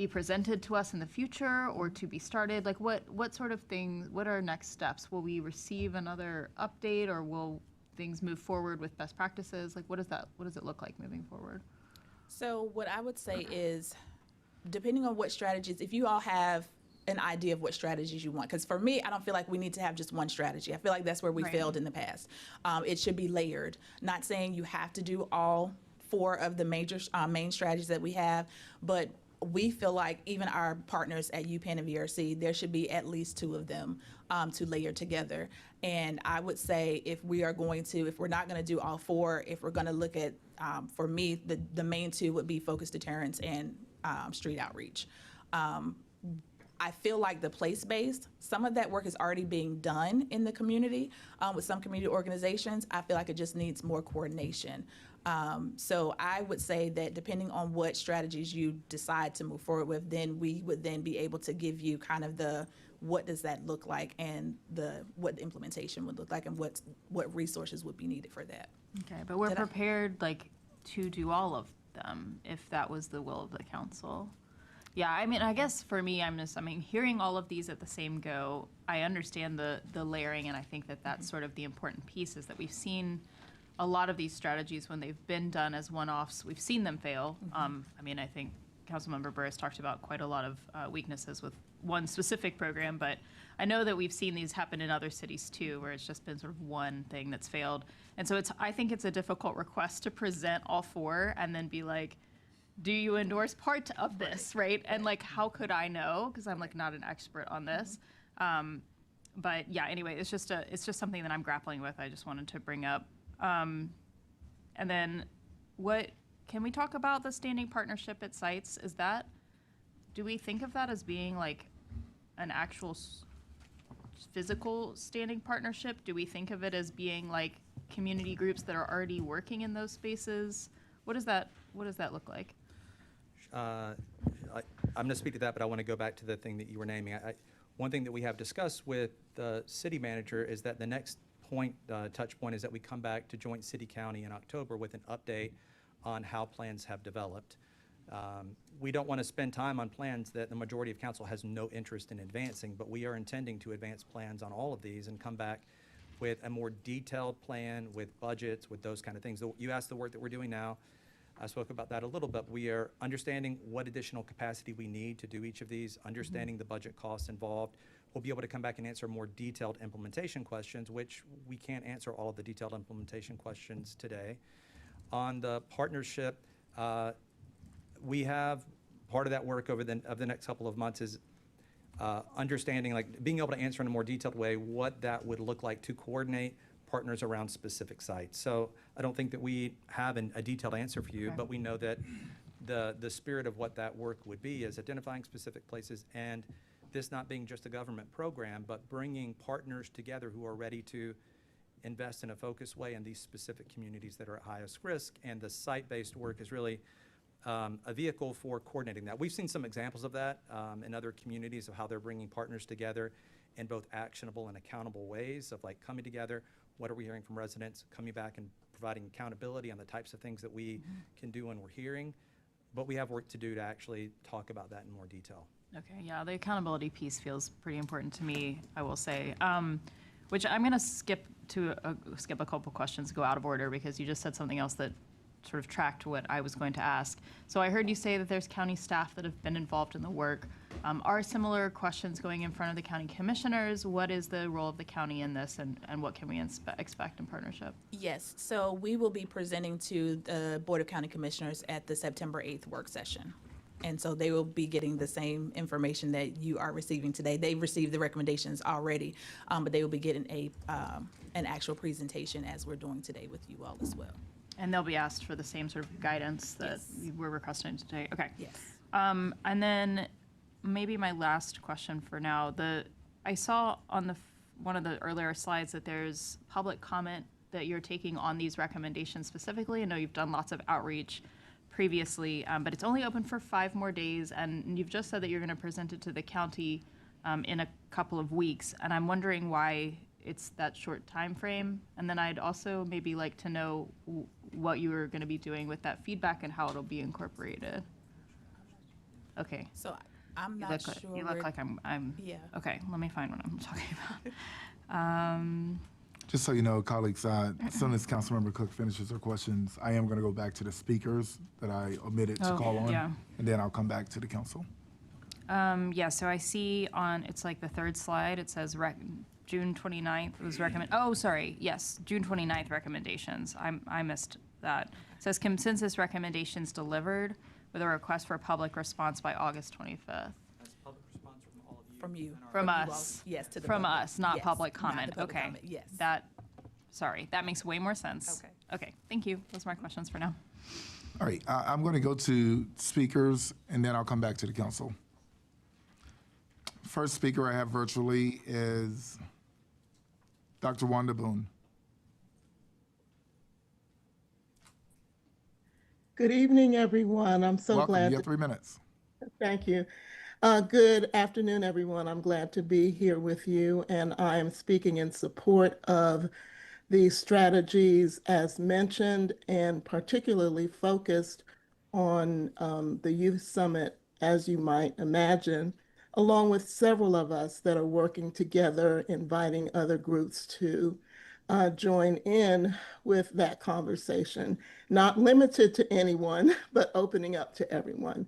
be presented to us in the future or to be started? Like what sort of things, what are next steps? Will we receive another update or will things move forward with best practices? Like what does it look like moving forward? So what I would say is, depending on what strategies, if you all have an idea of what strategies you want, because for me, I don't feel like we need to have just one strategy. I feel like that's where we failed in the past. It should be layered. Not saying you have to do all 4 of the major main strategies that we have, but we feel like even our partners at UPenn and VRC, there should be at least 2 of them to layer together. And I would say if we're not going to do all 4, if we're going to look at, for me, the main 2 would be focused deterrence and street outreach. I feel like the place-based, some of that work is already being done in the community with some community organizations. I feel like it just needs more coordination. So I would say that depending on what strategies you decide to move forward with, then we would then be able to give you kind of what does that look like and what the implementation would look like and what resources would be needed for that. Okay, but we're prepared to do all of them if that was the will of the council. Yeah, I mean, I guess for me, hearing all of these at the same go, I understand the layering, and I think that that's sort of the important piece is that we've seen a lot of these strategies when they've been done as one-offs, we've seen them fail. I think Councilmember Burris talked about quite a lot of weaknesses with one specific program, but I know that we've seen these happen in other cities too, where it's just been sort of one thing that's failed. And so I think it's a difficult request to present all 4 and then be like, do you endorse part of this, right? And how could I know? Because I'm not an expert on this. But yeah, anyway, it's just something that I'm grappling with. I just wanted to bring up. And then can we talk about the standing partnership at sites? Do we think of that as being an actual physical standing partnership? Do we think of it as being community groups that are already working in those spaces? What does that look like? I'm going to speak to that, but I want to go back to the thing that you were naming. One thing that we have discussed with the city manager is that the next touch point is that we come back to joint city-county in October with an update on how plans have developed. We don't want to spend time on plans that the majority of council has no interest in advancing, but we are intending to advance plans on all of these and come back with a more detailed plan, with budgets, with those kind of things. You asked the work that we're doing now. I spoke about that a little bit. We are understanding what additional capacity we need to do each of these, understanding the budget costs involved. We'll be able to come back and answer more detailed implementation questions, which we can't answer all of the detailed implementation questions today. On the partnership, we have part of that work over the next couple of months is understanding, being able to answer in a more detailed way what that would look like to coordinate partners around specific sites. So I don't think that we have a detailed answer for you, but we know that the spirit of what that work would be is identifying specific places and this not being just a government program, but bringing partners together who are ready to invest in a focused way in these specific communities that are at highest risk. And the site-based work is really a vehicle for coordinating that. We've seen some examples of that in other communities of how they're bringing partners together in both actionable and accountable ways of coming together. What are we hearing from residents? Coming back and providing accountability on the types of things that we can do when we're hearing. But we have work to do to actually talk about that in more detail. Okay, yeah, the accountability piece feels pretty important to me, I will say. Which I'm going to skip a couple questions, go out of order, because you just said something else that sort of tracked what I was going to ask. So I heard you say that there's county staff that have been involved in the work. Are similar questions going in front of the county commissioners? What is the role of the county in this, and what can we expect in partnership? Yes, so we will be presenting to the Board of County Commissioners at the September 8th work session. And so they will be getting the same information that you are receiving today. They received the recommendations already, but they will be getting an actual presentation as we're doing today with you all as well. And they'll be asked for the same sort of guidance that we're requesting today. Okay. Yes. And then maybe my last question for now. I saw on one of the earlier slides that there's public comment that you're taking on these recommendations specifically. I know you've done lots of outreach previously, but it's only open for 5 more days, and you've just said that you're going to present it to the county in a couple of weeks, and I'm wondering why it's that short time frame. And then I'd also maybe like to know what you are going to be doing with that feedback and how it'll be incorporated. Okay. So I'm You not look, sure. you look like I'm, Yeah. okay, let me find what I'm talking about. Just so you know, colleagues, as soon as Councilmember Cook finishes her questions, I am going to go back to the speakers that I omitted to Oh, call on, yeah. and then I'll come back to the council. Yeah, so I see on, it's like the third slide, it says June 29th was June 29th recommendations. I missed that. It says consensus recommendations delivered with a request for public response by August 25th. That's public response from all of you. From you. From you all. us. Yes, to the From public. us, not Yes, public not the comment. public Okay. comment, yes. That makes way more sense. Okay. Okay, thank you. Those are my questions for now. All right, I'm going to go to speakers, and then I'll come back to the council. First speaker I have virtually is Dr. Wanda Boone. Good evening, everyone. I'm so Welcome. glad. You have 3 minutes. Thank you. Good afternoon, everyone. I'm glad to be here with you, and I am speaking in support of the strategies as mentioned, and particularly focused on the Youth Summit, as you might imagine, along with several of us that are working together, inviting other groups to join in with that conversation, not limited to anyone, but opening up to everyone.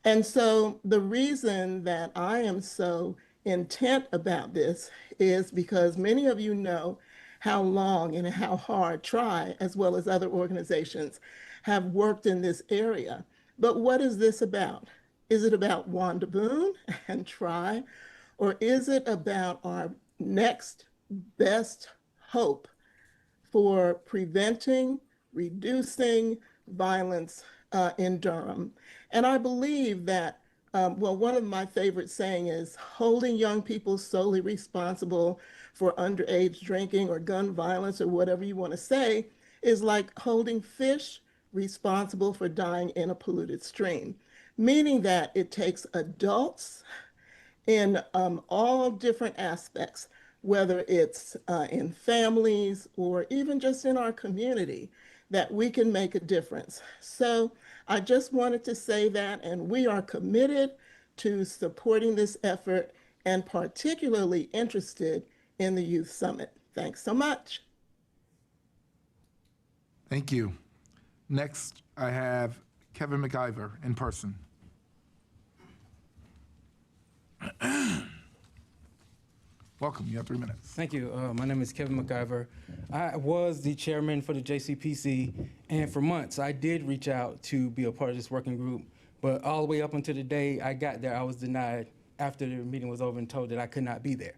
And so the reason that I am so intent about this is because many of you know how long and how hard TRI, as well as other organizations, have worked in this area. But what is this about? Is it about Wanda Boone and TRI, or is it about our next best hope for preventing, reducing violence in Durham? And I believe that, one of my favorite saying is holding young people solely responsible for underage drinking or gun violence or whatever you want to say is like holding fish responsible for dying in a polluted stream, meaning that it takes adults in all different aspects, whether it's in families or even just in our community, that we can make a difference. So I just wanted to say that, and we are committed to supporting this effort and particularly interested in the Youth Summit. Thanks so much. Thank you. Next, I have Kevin McIver in person. Welcome, you have 3 minutes. Thank you. My name is Kevin McIver. I was the chairman for the JCPC, and for months I did reach out to be a part of this working group, but all the way up until the day I got there, I was denied after the meeting was over and told that I could not be there.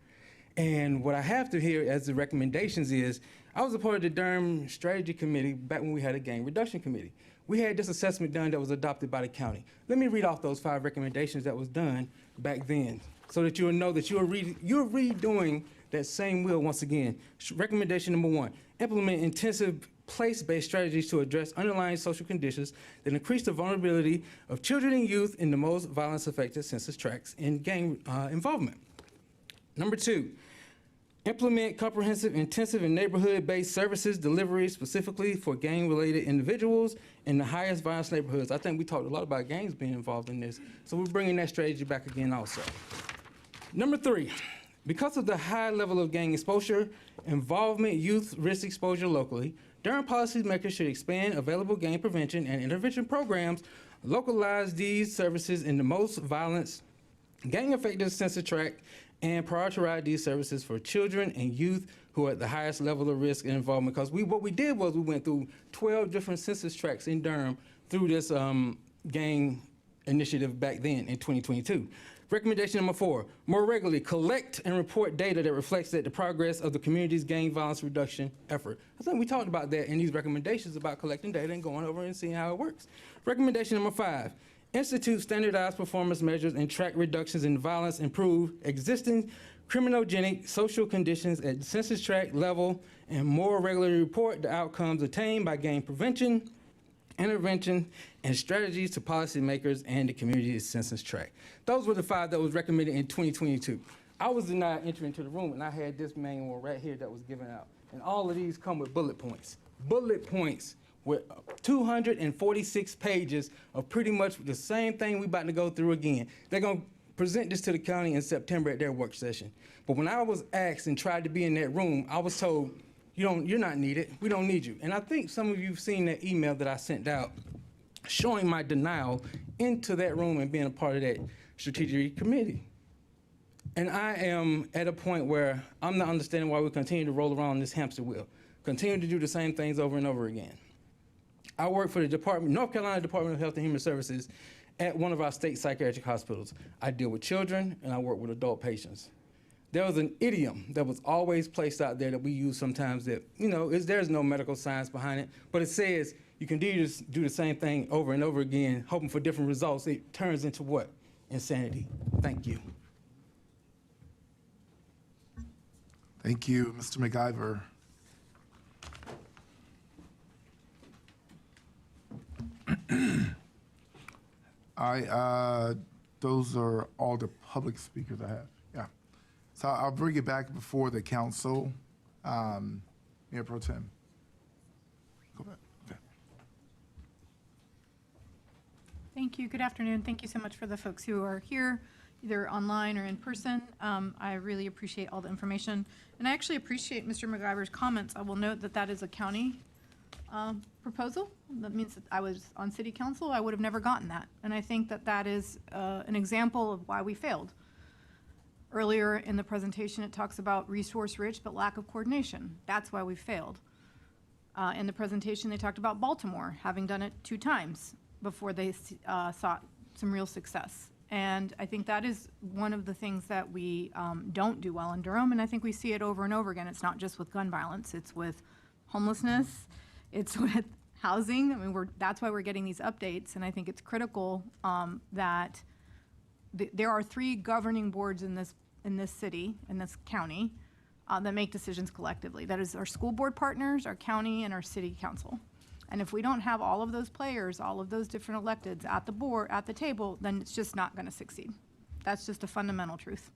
And what I have to hear as the recommendations is, I was a part of the Durham Strategy Committee back when we had a gang reduction committee. We had this assessment done that was adopted by the county. Let me read off those 5 recommendations that was done back then, so that you'll know that you're redoing that same wheel once again. Recommendation number 1, implement intensive place-based strategies to address underlying social conditions that increase the vulnerability of children and youth in the most violence-affected census tracts in gang involvement. Number 2, implement comprehensive, intensive, and neighborhood-based services delivery specifically for gang-related individuals in the highest violence neighborhoods. I think we talked a lot about gangs being involved in this, so we're bringing that strategy back again also. Number 3, because of the high level of gang exposure, involvement, youth risk exposure locally, Durham policymakers should expand available gang prevention and intervention programs, localize these services in the most violent, gang-affected census tract, and prioritize these services for children and youth who are at the highest level of risk and involvement. Because what we did was we went through 12 different census tracts in Durham through this gang initiative back then in 2022. Recommendation number 4, more regularly collect and report data that reflects the progress of the community's gang violence reduction effort. I think we talked about that in these recommendations about collecting data and going over and seeing how it works. Recommendation number 5, institute standardized performance measures and track reductions in violence, improve existing criminogenic social conditions at the census tract level, and more regularly report the outcomes attained by gang prevention, intervention, and strategies to policymakers and the community's census tract. Those were the 5 that was recommended in 2022. I was denied entry into the room, and I had this manual right here that was given out. And all of these come with bullet points. Bullet points with 246 pages of pretty much the same thing we about to go through again. They're gonna present this to the county in September at their work session. But when I was asked and tried to be in that room, I was told, you're not needed, we don't need you. And I think some of you have seen that email that I sent out showing my denial into that room and being a part of that strategic committee. And I am at a point where I'm not understanding why we continue to roll around this hamster wheel, continue to do the same things over and over again. I work for the North Carolina Department of Health and Human Services at one of our state psychiatric hospitals. I deal with children and I work with adult patients. There was an idiom that was always placed out there that we use sometimes that, there's no medical science behind it, but it says you can do the same thing over and over again, hoping for different results. It turns into what? Insanity. Thank you. Thank you, Mr. McIver. Those are all the public speakers I have. Yeah. So I'll bring it back before the council. Mayor Pro Tem. Go back. Okay. Thank you. Good afternoon. Thank you so much for the folks who are here, either online or in person. I really appreciate all the information. And I actually appreciate Mr. McIver's comments. I will note that that is a county proposal. That means that I was on city council, I would have never gotten that. And I think that that is an example of why we failed. Earlier in the presentation, it talks about resource rich, but lack of coordination. That's why we failed. In the presentation, they talked about Baltimore, having done it 2 times before they sought some real success. And I think that is one of the things that we don't do well in Durham, and I think we see it over and over again. It's not just with gun violence, it's with homelessness, it's with housing. I mean, that's why we're getting these updates, and I think it's critical that there are 3 governing boards in this city, in this county, that make decisions collectively. That is our school board partners, our county, and our city council. And if we don't have all of those players, all of those different electeds at the board, at the table, then it's just not going to succeed. That's just a fundamental truth,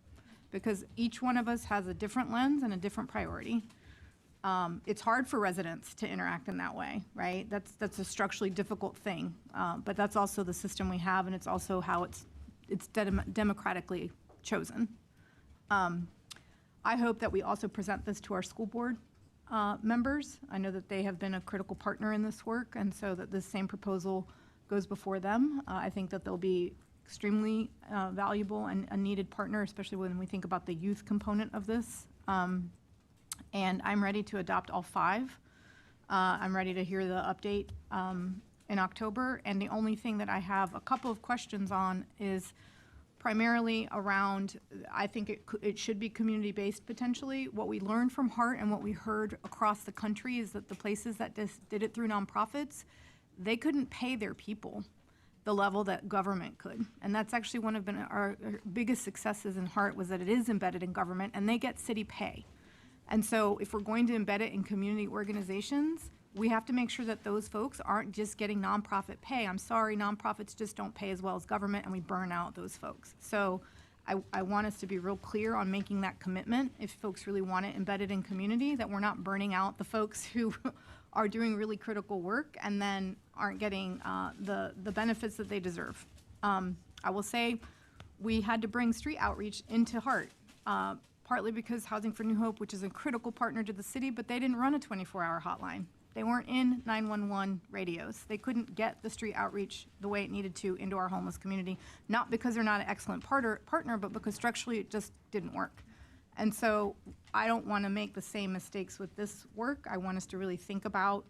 because each one of us has a different lens and a different priority. It's hard for residents to interact in that way, right? That's a structurally difficult thing, but that's also the system we have, and it's also how it's democratically chosen. I hope that we also present this to our school board members. I know that they have been a critical partner in this work, and so that this same proposal goes before them. I think that they'll be extremely valuable and a needed partner, especially when we think about the youth component of this. And I'm ready to adopt all 5. I'm ready to hear the update in October. And the only thing that I have a couple of questions on is primarily around, I think it should be community-based potentially. What we learned from HEART and what we heard across the country is that the places that did it through nonprofits, they couldn't pay their people the level that government could. And that's actually one of our biggest successes in HEART, was that it is embedded in government and they get city pay. And so if we're going to embed it in community organizations, we have to make sure that those folks aren't just getting nonprofit pay. I'm sorry, nonprofits just don't pay as well as government, and we burn out those folks. So I want us to be real clear on making that commitment, if folks really want it embedded in community, that we're not burning out the folks who are doing really critical work and then aren't getting the benefits that they deserve. I will say we had to bring street outreach into HEART. Partly because Housing for New Hope, which is a critical partner to the city, but they didn't run a 24-hour hotline. They weren't in 911 radios. They couldn't get the street outreach the way it needed to into our homeless community, not because they're not an excellent partner, but because structurally it just didn't work. And so I don't want to make the same mistakes with this work. I want us to really think about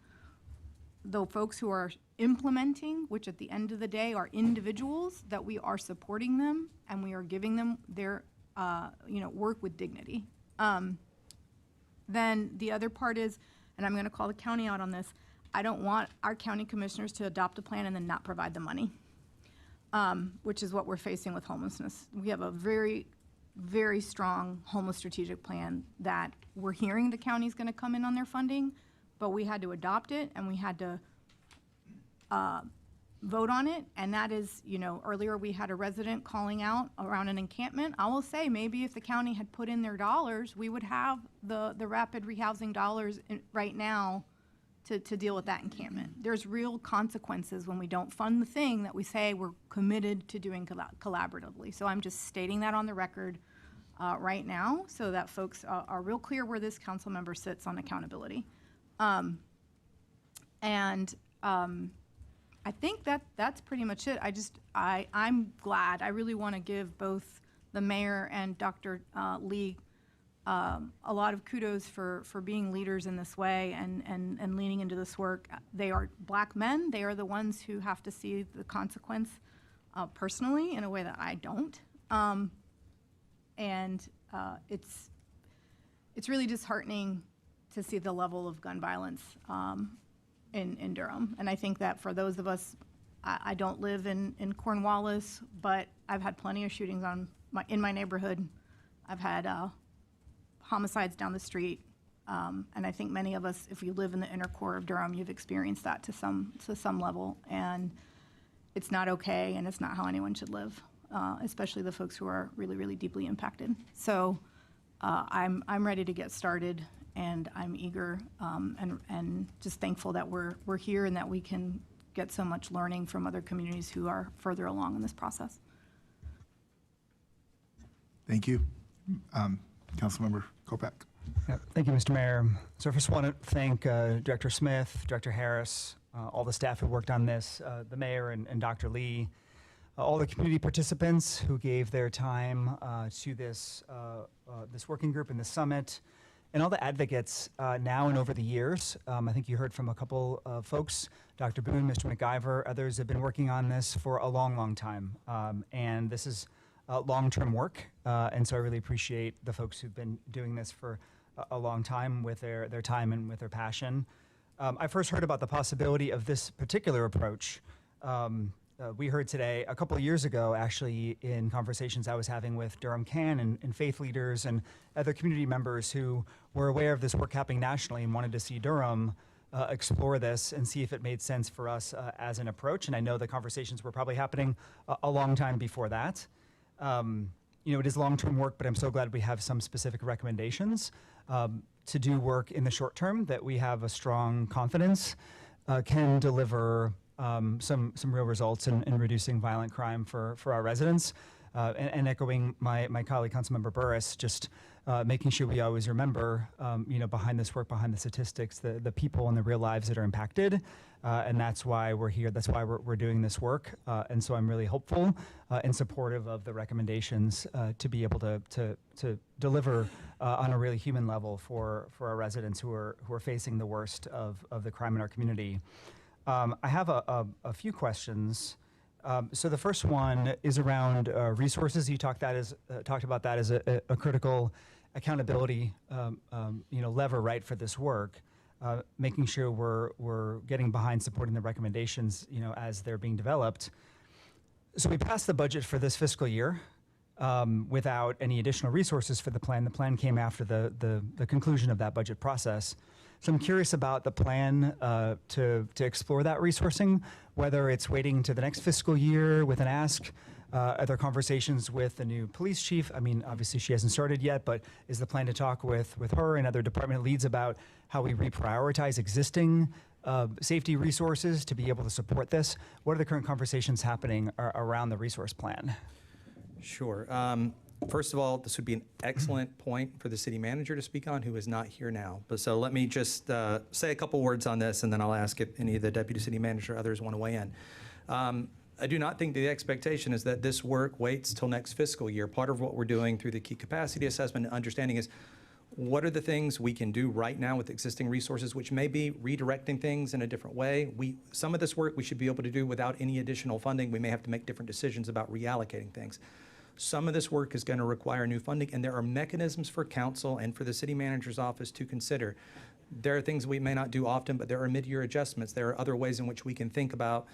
the folks who are implementing, which at the end of the day are individuals, that we are supporting them and we are giving them their work with dignity. Then the other part is, and I'm going to call the county out on this, I don't want our county commissioners to adopt a plan and then not provide the money, which is what we're facing with homelessness. We have a very, very strong homeless strategic plan that we're hearing the county's going to come in on their funding, but we had to adopt it and we had to vote on it, and that is, earlier we had a resident calling out around an encampment. I will say, maybe if the county had put in their dollars, we would have the rapid rehousing dollars right now to deal with that encampment. There's real consequences when we don't fund the thing that we say we're committed to doing collaboratively. So I'm just stating that on the record right now so that folks are real clear where this council member sits on accountability. I think that's pretty much it. I'm glad. I really want to give both the mayor and Dr. Lee a lot of kudos for being leaders in this way and leaning into this work. They are Black men. They are the ones who have to see the consequence personally in a way that I don't. It's really disheartening to see the level of gun violence in Durham. And I think that for those of us, I don't live in Cornwallis, but I've had plenty of shootings in my neighborhood. I've had homicides down the street, and I think many of us, if you live in the inner core of Durham, you've experienced that to some level, and it's not okay, and it's not how anyone should live, especially the folks who are really, really deeply impacted. So I'm ready to get started, and I'm eager and just thankful that we're here and that we can get so much learning from other communities who are further along in this process. Thank you. Councilmember Kopak. Thank you, Mr. Mayor. So first I want to thank Director Smith, Director Harris, all the staff who worked on this, the mayor and Dr. Lee, all the community participants who gave their time to this working group and the summit, and all the advocates now and over the years. I think you heard from a couple of folks, Dr. Boone, Mr. McIver, others have been working on this for a long, long time. And this is long-term work, and so I really appreciate the folks who've been doing this for a long time with their time and with their passion. I first heard about the possibility of this particular approach. We heard today, a couple of years ago, actually, in conversations I was having with Durham Can and faith leaders and other community members who were aware of this work happening nationally and wanted to see Durham explore this and see if it made sense for us as an approach. And I know the conversations were probably happening a long time before that. It is long-term work, but I'm so glad we have some specific recommendations to do work in the short term that we have a strong confidence can deliver some real results in reducing violent crime for our residents. And echoing my colleague, Councilmember Burris, just making sure we always remember, behind this work, behind the statistics, the people and the real lives that are impacted. And that's why we're here. That's why we're doing this work. And so I'm really hopeful and supportive of the recommendations to be able to deliver on a really human level for our residents who are facing the worst of the crime in our community. I have a few questions. So the first one is around resources. You talked about that as a critical accountability lever, right, for this work. Making sure we're getting behind supporting the recommendations, as they're being developed. So we passed the budget for this fiscal year without any additional resources for the plan. The plan came after the conclusion of that budget process. So I'm curious about the plan to explore that resourcing, whether it's waiting to the next fiscal year with an ask. Are there conversations with the new police chief? I mean, obviously she hasn't started yet, but is the plan to talk with her and other department leads about how we reprioritize existing safety resources to be able to support this? What are the current conversations happening around the resource plan? Sure. First of all, this would be an excellent point for the city manager to speak on, who is not here now. But so let me just say a couple words on this, and then I'll ask if any of the deputy city manager or others want to weigh in. I do not think the expectation is that this work waits till next fiscal year. Part of what we're doing through the key capacity assessment and understanding is what are the things we can do right now with existing resources, which may be redirecting things in a different way. Some of this work we should be able to do without any additional funding. We may have to make different decisions about reallocating things. Some of this work is going to require new funding, and there are mechanisms for council and for the city manager's office to consider. There are things we may not do often, but there are mid-year adjustments. There are other ways in which we can think about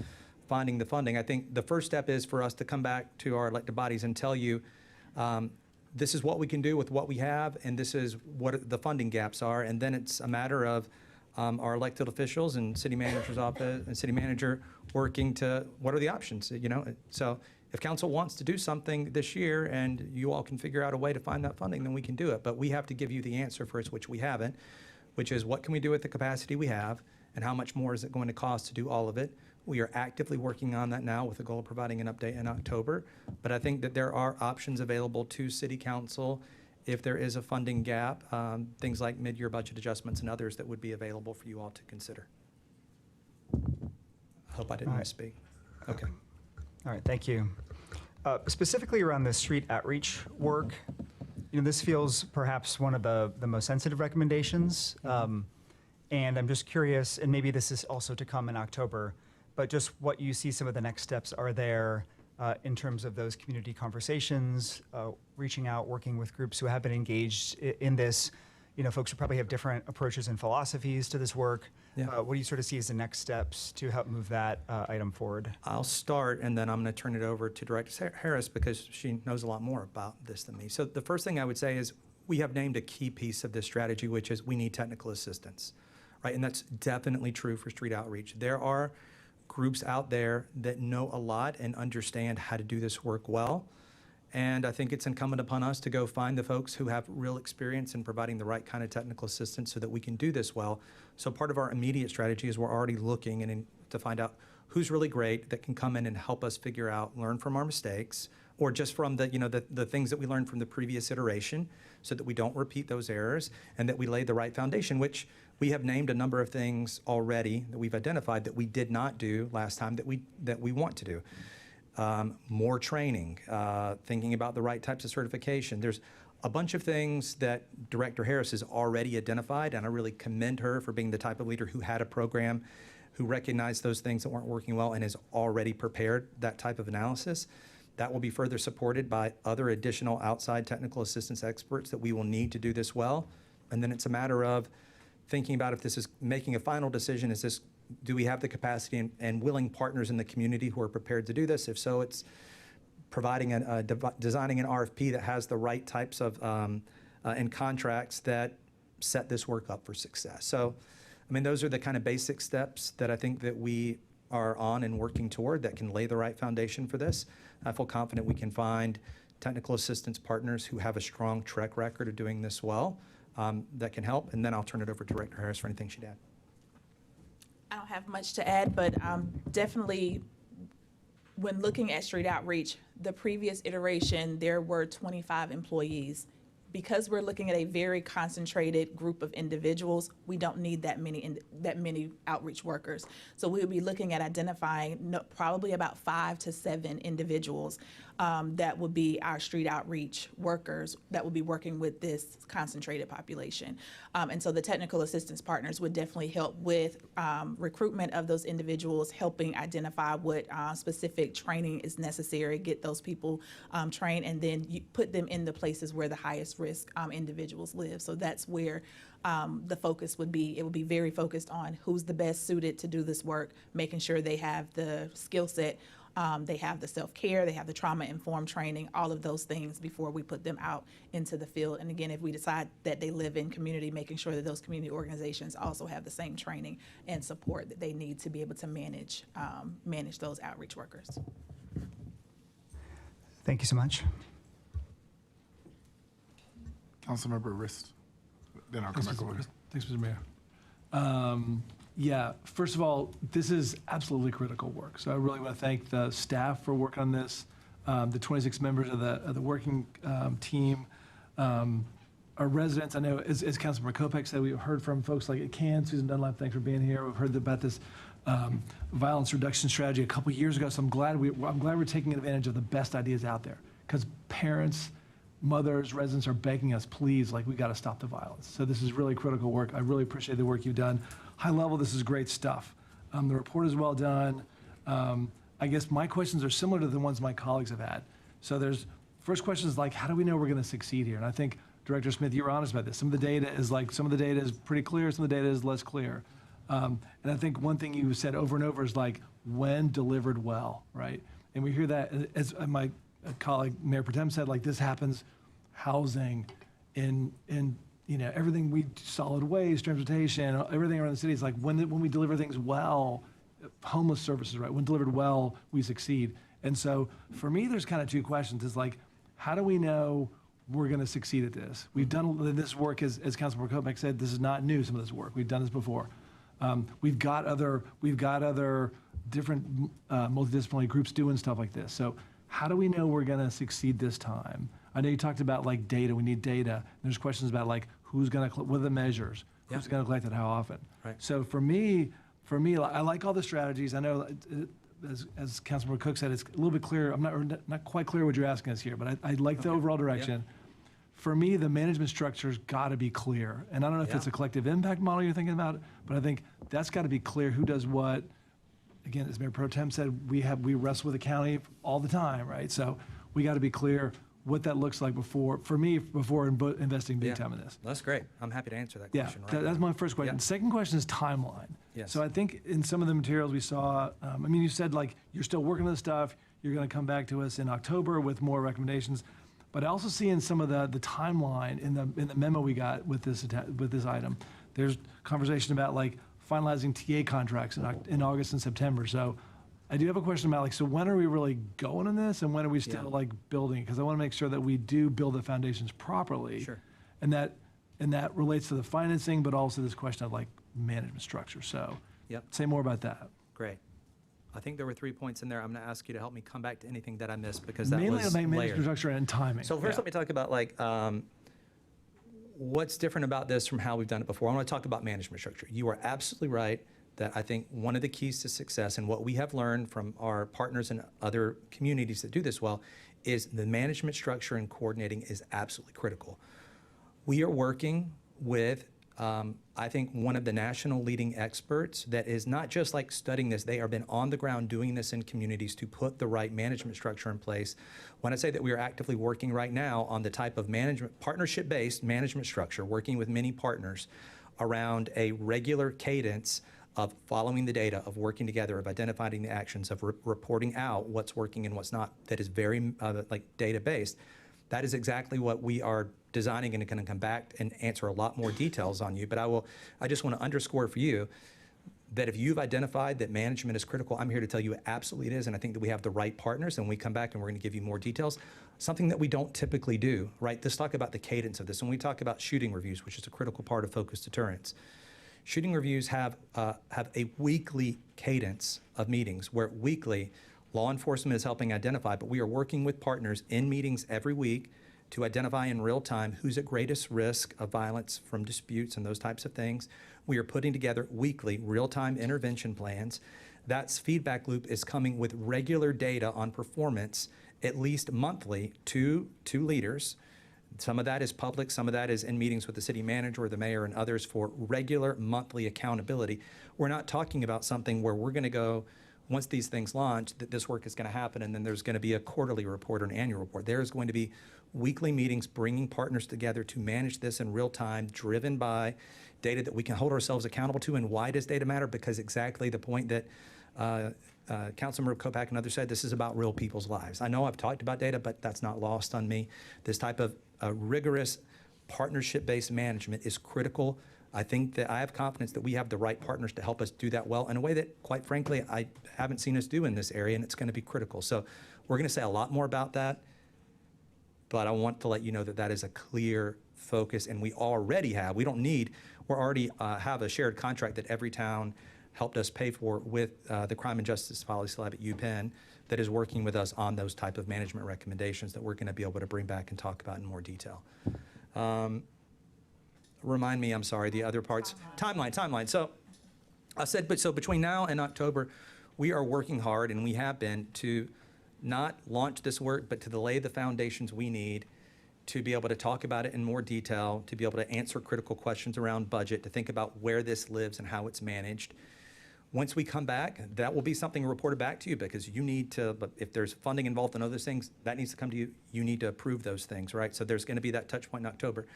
finding the funding. I think the first step is for us to come back to our elected bodies and tell you, this is what we can do with what we have, and this is what the funding gaps are. And then it's a matter of our elected officials and city manager's office and city manager working to what are the options, So if council wants to do something this year and you all can figure out a way to find that funding, then we can do it. But we have to give you the answer first, which we haven't, which is what can we do with the capacity we have, and how much more is it going to cost to do all of it. We are actively working on that now with the goal of providing an update in October. But I think that there are options available to City Council if there is a funding gap, things like mid-year budget adjustments and others that would be available for you all to consider. I hope I didn't misspeak. Okay. All right, thank you. Specifically around the street outreach work, this feels perhaps one of the most sensitive recommendations. And I'm just curious, and maybe this is also to come in October, but just what you see some of the next steps are there in terms of those community conversations, reaching out, working with groups who have been engaged in this, folks who probably have different approaches and philosophies to this work. Yeah. What do you sort of see as the next steps to help move that item forward? I'll start, and then I'm going to turn it over to Director Harris because she knows a lot more about this than me. So the first thing I would say is we have named a key piece of this strategy, which is we need technical assistance, right? And that's definitely true for street outreach. There are groups out there that know a lot and understand how to do this work well. And I think it's incumbent upon us to go find the folks who have real experience in providing the right kind of technical assistance so that we can do this well. So part of our immediate strategy is we're already looking to find out who's really great that can come in and help us figure out, learn from our mistakes, or just from the things that we learned from the previous iteration so that we don't repeat those errors and that we lay the right foundation, which we have named a number of things already that we've identified that we did not do last time that we want to do. More training, thinking about the right types of certification. There's a bunch of things that Director Harris has already identified, and I really commend her for being the type of leader who had a program, who recognized those things that weren't working well and has already prepared that type of analysis. That will be further supported by other additional outside technical assistance experts that we will need to do this well. And then it's a matter of thinking about if this is making a final decision, do we have the capacity and willing partners in the community who are prepared to do this? If so, it's providing designing an RFP that has the right types of and contracts that set this work up for success. So, I mean, those are the kind of basic steps that I think that we are on and working toward that can lay the right foundation for this. I feel confident we can find technical assistance partners who have a strong track record of doing this well that can help. And then I'll turn it over to Director Harris for anything she'd add. I don't have much to add, but definitely when looking at street outreach, the previous iteration, there were 25 employees. Because we're looking at a very concentrated group of individuals, we don't need that many outreach workers. So we'll be looking at identifying probably about 5 to 7 individuals that would be our street outreach workers that will be working with this concentrated population. And so the technical assistance partners would definitely help with recruitment of those individuals, helping identify what specific training is necessary, get those people trained, and then you put them in the places where the highest risk individuals live. So that's where the focus would be. It would be very focused on who's the best suited to do this work, making sure they have the skill set, they have the self-care, they have the trauma-informed training, all of those things before we put them out into the field. And again, if we decide that they live in community, making sure that those community organizations also have the same training and support that they need to be able to manage those outreach workers. Thank you so much. Councilmember Rist. Then I'll come back over. Thanks, Mr. Mayor. Yeah, first of all, this is absolutely critical work. So I really want to thank the staff for work on this, the 26 members of the working team, our residents. I know, as Councilmember Kopech said, we've heard from folks like at CAN, Susan Dunlap, thanks for being here. We've heard about this violence reduction strategy a couple years ago. So I'm glad we're taking advantage of the best ideas out there, because parents, mothers, residents are begging us, please, like, we got to stop the violence. So this is really critical work. I really appreciate the work you've done. High level, this is great stuff. The report is well done. I guess my questions are similar to the ones my colleagues have had. So first question is like, how do we know we're going to succeed here? And I think, Director Smith, you were honest about this. Some of the data is pretty clear, some of the data is less clear. And I think one thing you said over and over is like, when delivered well, right? And we hear that, as my colleague Mayor Pro Tem said, like, this happens, housing, in everything, solid waste, transportation, everything around the city is like, when we deliver things well, homeless services, right? When delivered well, we succeed. And so for me, there's kind of two questions. It's like, how do we know we're going to succeed at this? We've done this work, as Councilmember Kopech said, this is not new, some of this work. We've done this before. We've got other different multidisciplinary groups doing stuff like this. So how do we know we're going to succeed this time? I know you talked about like data. We need data. There's questions about like who's going to, what are the measures? Yeah. Who's going to collect it? How often? Right. So for me, I like all the strategies. I know, as Councilmember Cook said, it's a little bit clear. I'm not quite clear what you're asking us here, but I like the overall direction. Yeah. For me, the management structure's got to be clear. And I don't know if it's a collective impact model you're thinking about, but I think that's got to be clear who does what. Again, as Mayor Pro Tem said, we wrestle with the county all the time, right? So we got to be clear what that looks like before investing big time in this. That's great. I'm happy to answer that Yeah, question. Right that's now. my first question. Yeah. Second question is timeline. Yes. So I think in some of the materials we saw, you said like you're still working on this stuff. You're going to come back to us in October with more recommendations. But I also see in some of the timeline in the memo we got with this item, there's conversation about like finalizing TA contracts in August and September. So I do have a question about so when are we really going on this, and when are we still like building? Because I want to make sure that we do build the foundations properly. Sure. And that relates to the financing, but also this question of like management structure. So say more about that. Great. I think there were 3 points in there. I'm going to ask you to help me come back to anything that I missed because that Mainly was on management layered. structure and timing. So first, let me talk about like what's different about this from how we've done it before. I want to talk about management structure. You are absolutely right that I think one of the keys to success and what we have learned from our partners and other communities that do this well is the management structure and coordinating is absolutely critical. We are working with I think one of the national leading experts that is not just like studying this, they have been on the ground doing this in communities to put the right management structure in place. When I say that we are actively working right now on the type of partnership-based management structure, working with many partners around a regular cadence of following the data, of working together, of identifying the actions, of reporting out what's working and what's not, that is very data-based. That is exactly what we are designing and going to come back and answer a lot more details on you. But I just want to underscore for you that if you've identified that management is critical, I'm here to tell you absolutely it is. And I think that we have the right partners, and we come back and we're going to give you more details. Something that we don't typically do, right? Let's talk about the cadence of this. When we talk about shooting reviews, which is a critical part of focused deterrence, shooting reviews have a weekly cadence of meetings where weekly law enforcement is helping identify, but we are working with partners in meetings every week to identify in real time who's at greatest risk of violence from disputes and those types of things. We are putting together weekly real-time intervention plans. That feedback loop is coming with regular data on performance, at least monthly, to leaders. Some of that is public, some of that is in meetings with the city manager or the mayor and others for regular monthly accountability. We're not talking about something where we're going to go, once these things launch, that this work is going to happen and then there's going to be a quarterly report or an annual report. There is going to be weekly meetings bringing partners together to manage this in real time, driven by data that we can hold ourselves accountable to. And why does data matter? Because exactly the point that Councilmember Kopak and others said, this is about real people's lives. I know I've talked about data, but that's not lost on me. This type of rigorous partnership-based management is critical. I think that I have confidence that we have the right partners to help us do that well in a way that, quite frankly, I haven't seen us do in this area, and it's going to be critical. So we're going to say a lot more about that, but I want to let you know that that is a clear focus, and we already have. We already have a shared contract that every town helped us pay for with the Crime and Justice Policy Lab at UPenn that is working with us on those type of management recommendations that we're going to be able to bring back and talk about in more detail. Remind me, I'm sorry, the other parts. Timeline. So I said, so between now and October, we are working hard, and we have been, to not launch this work, but to lay the foundations we need to be able to talk about it in more detail, to be able to answer critical questions around budget, to think about where this lives and how it's managed. Once we come back, that will be something reported back to you, because you need to, but if there's funding involved in other things, that needs to come to you. You need to approve those things, right? So there's going to be that touch point in October.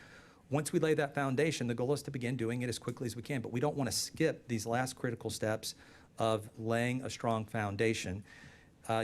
Once we lay that foundation, the goal is to begin doing it as quickly as we can, but we don't want to skip these last critical steps of laying a strong foundation.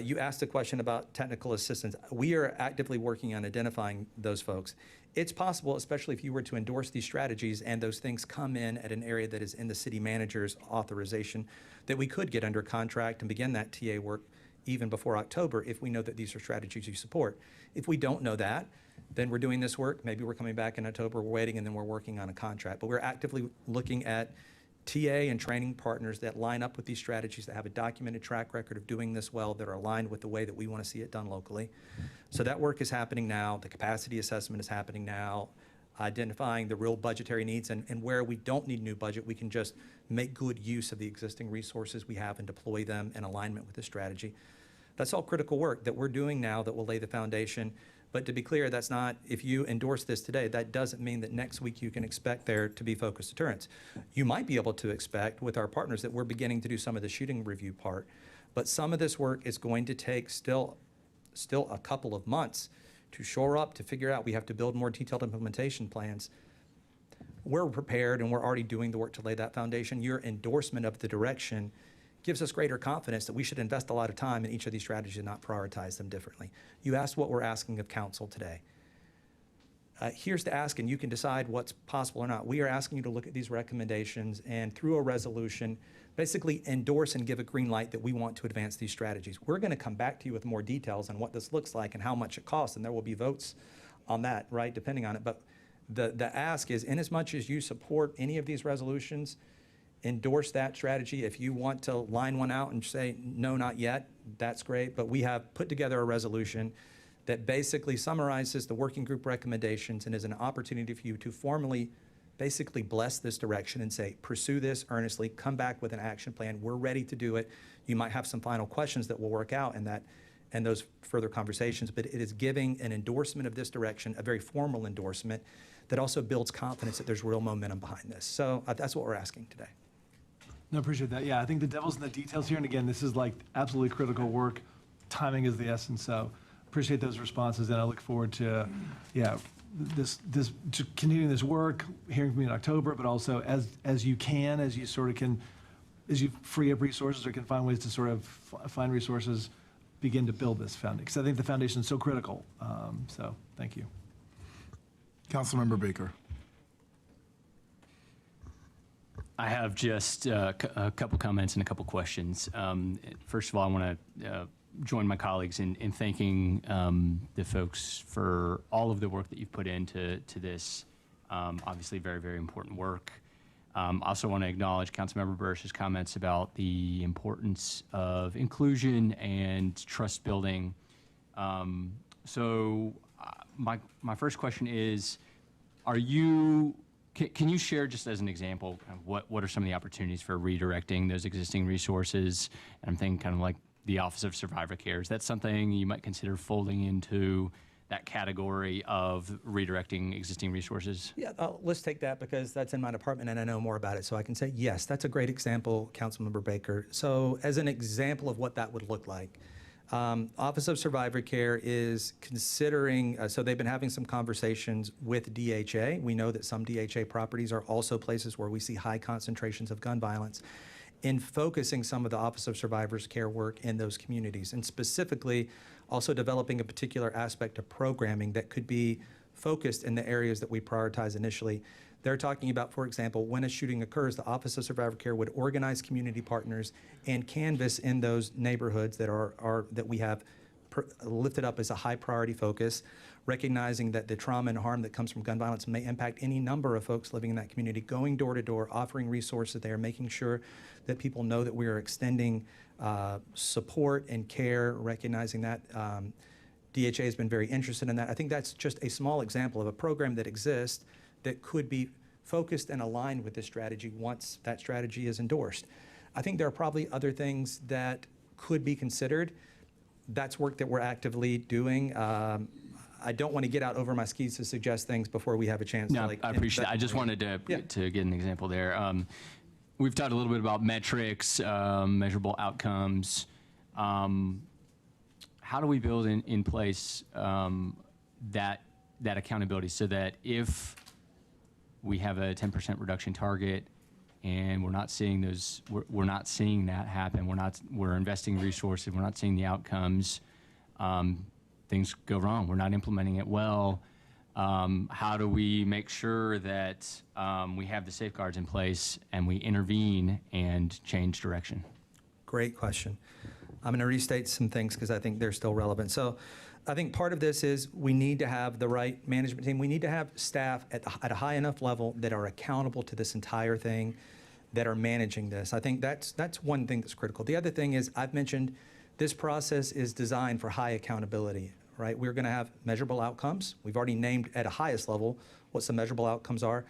You asked a question about technical assistance. We are actively working on identifying those folks. It's possible, especially if you were to endorse these strategies and those things come in at an area that is in the city manager's authorization, that we could get under contract and begin that TA work even before October if we know that these are strategies you support. If we don't know that, then we're doing this work. Maybe we're coming back in October, we're waiting, and then we're working on a contract. But we're actively looking at TA and training partners that line up with these strategies, that have a documented track record of doing this well, that are aligned with the way that we want to see it done locally. So that work is happening now. The capacity assessment is happening now, identifying the real budgetary needs, and where we don't need new budget, we can just make good use of the existing resources we have and deploy them in alignment with the strategy. That's all critical work that we're doing now that will lay the foundation. But to be clear, that's not, if you endorse this today, that doesn't mean that next week you can expect there to be focused deterrence. You might be able to expect with our partners that we're beginning to do some of the shooting review part, but some of this work is going to take still a couple of months to shore up, to figure out. We have to build more detailed implementation plans. We're prepared and we're already doing the work to lay that foundation. Your endorsement of the direction gives us greater confidence that we should invest a lot of time in each of these strategies and not prioritize them differently. You asked what we're asking of council today. Here's the ask, and you can decide what's possible or not. We are asking you to look at these recommendations and through a resolution, basically endorse and give a green light that we want to advance these strategies. We're going to come back to you with more details on what this looks like and how much it costs, and there will be votes on that, right, depending on it. But the ask is, in as much as you support any of these resolutions, endorse that strategy. If you want to line one out and say, no, not yet, that's great. But we have put together a resolution that basically summarizes the working group recommendations and is an opportunity for you to formally basically bless this direction and say, pursue this earnestly, come back with an action plan. We're ready to do it. You might have some final questions that will work out in that and those further conversations, but it is giving an endorsement of this direction, a very formal endorsement that also builds confidence that there's real momentum behind this. So that's what we're asking today. No, appreciate that. Yeah, I think the devil's in the details here. And again, this is like absolutely critical work. Timing is the essence. So appreciate those responses. And I look forward to, to continuing this work, hearing from you in October, but also as you sort of can, as you free up resources or can find ways to sort of find resources, begin to build this foundation. Because I think the foundation is so critical. So thank you. Councilmember Baker. I have just a couple comments and a couple questions. First of all, I want to join my colleagues in thanking the folks for all of the work that you've put into this. Obviously, very, very important work. I also want to acknowledge Councilmember Bursch's comments about the importance of inclusion and trust building. So my first question is, can you share, just as an example, kind of what are some of the opportunities for redirecting those existing resources? And I'm thinking kind of like the Office of Survivor Care. Is that something you might consider folding into that category of redirecting existing resources? Yeah, let's take that because that's in my department and I know more about it. So I can say, yes, that's a great example, Councilmember Baker. So as an example of what that would look like, Office of Survivor Care is considering, so they've been having some conversations with DHA. We know that some DHA properties are also places where we see high concentrations of gun violence, in focusing some of the Office of Survivors Care work in those communities, and specifically also developing a particular aspect of programming that could be focused in the areas that we prioritize initially. They're talking about, for example, when a shooting occurs, the Office of Survivor Care would organize community partners and canvass in those neighborhoods that we have lifted up as a high priority focus, recognizing that the trauma and harm that comes from gun violence may impact any number of folks living in that community, going door to door, offering resources there, making sure that people know that we are extending support and care, recognizing that. DHA has been very interested in that. I think that's just a small example of a program that exists that could be focused and aligned with this strategy once that strategy is endorsed. I think there are probably other things that could be considered. That's work that we're actively doing. I don't want to get out over my skis to suggest things before we have a chance to I appreciate that. I just wanted to get an example there. We've talked a little bit about metrics, measurable outcomes. How do we build in place that accountability so that if we have a 10% reduction target and we're not seeing that happen, we're investing resources, we're not seeing the outcomes, things go wrong, we're not implementing it well. How do we make sure that we have the safeguards in place and we intervene and change direction? Great question. I'm going to restate some things because I think they're still relevant. So I think part of this is we need to have the right management team. We need to have staff at a high enough level that are accountable to this entire thing, that are managing this. I think that's one thing that's critical. The other thing is, I've mentioned this process is designed for high accountability, right? We're going to have measurable outcomes. We've already named at a highest level what some measurable outcomes are.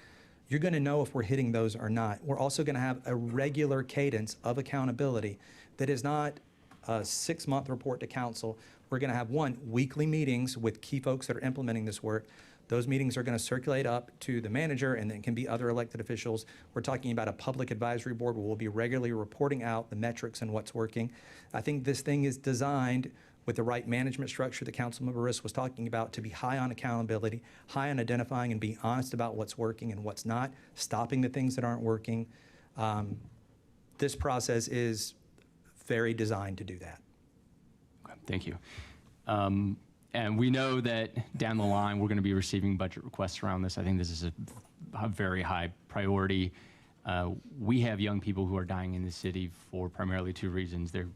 You're going to know if we're hitting those or not. We're also going to have a regular cadence of accountability that is not a 6-month report to council. We're going to have weekly meetings with key folks that are implementing this work. Those meetings are going to circulate up to the manager, and then can be other elected officials. We're talking about a public advisory board where we'll be regularly reporting out the metrics and what's working. I think this thing is designed with the right management structure that Councilmember Riss was talking about, to be high on accountability, high on identifying and being honest about what's working and what's not, stopping the things that aren't working. This process is very designed to do that. Okay, thank you. And we know that down the line, we're going to be receiving budget requests around this. I think this is a very high priority. We have young people who are dying in the city for primarily 2 reasons. They're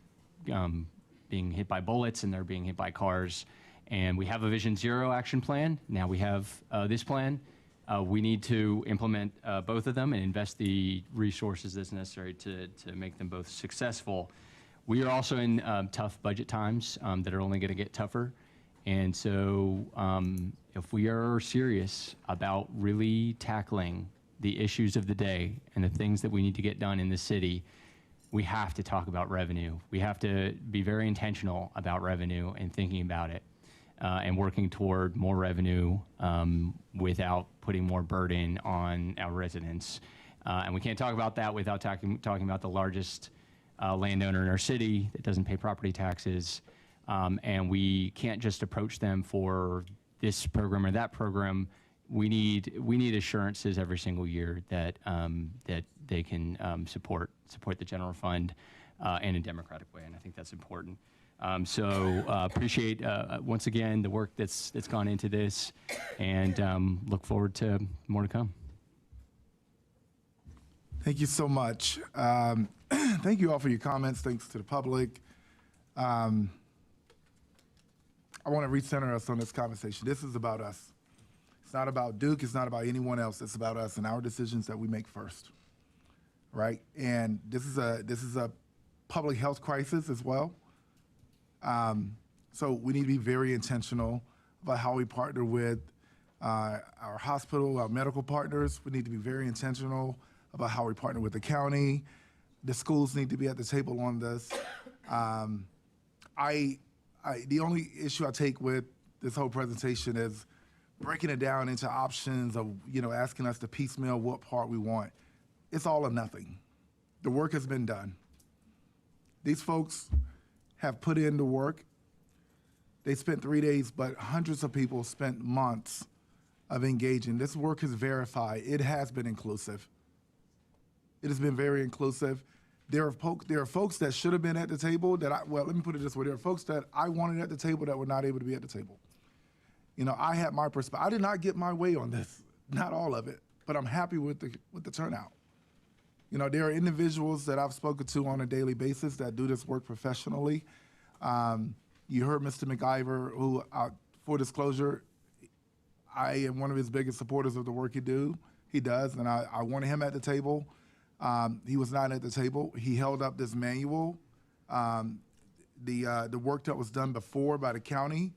being hit by bullets and they're being hit by cars. And we have a Vision Zero action plan. Now we have this plan. We need to implement both of them and invest the resources that's necessary to make them both successful. We are also in tough budget times that are only going to get tougher. And so if we are serious about really tackling the issues of the day and the things that we need to get done in the city, we have to talk about revenue. We have to be very intentional about revenue and thinking about it and working toward more revenue without putting more burden on our residents. And we can't talk about that without talking about the largest landowner in our city that doesn't pay property taxes. And we can't just approach them for this program or that program. We need assurances every single year that that they can support the general fund in a democratic way, and I think that's important. So appreciate once again the work that's gone into this, and look forward to more to come. Thank you so much. Thank you all for your comments. Thanks to the public. I want to recenter us on this conversation. This is about us. It's not about Duke. It's not about anyone else. It's about us and our decisions that we make first, right? And this is a public health crisis as well. So we need to be very intentional about how we partner with our hospital, our medical partners. We need to be very intentional about how we partner with the county. The schools need to be at the table on this. The only issue I take with this whole presentation is breaking it down into options of, asking us to piecemeal what part we want. It's all or nothing. The work has been done. These folks have put in the work. They spent 3 days, but hundreds of people spent months of engaging. This work is verified. It has been inclusive. It has been very inclusive. There are folks that should have been at the table let me put it this way. There are folks that I wanted at the table that were not able to be at the table. I had my perspective. I did not get my way on this, not all of it, but I'm happy with the turnout. There are individuals that I've spoken to on a daily basis that do this work professionally. You heard Mr. McIver, who, for disclosure, I am one of his biggest supporters of the work he does, and I wanted him at the table. He was not at the table. He held up this manual, the work that was done before by the county.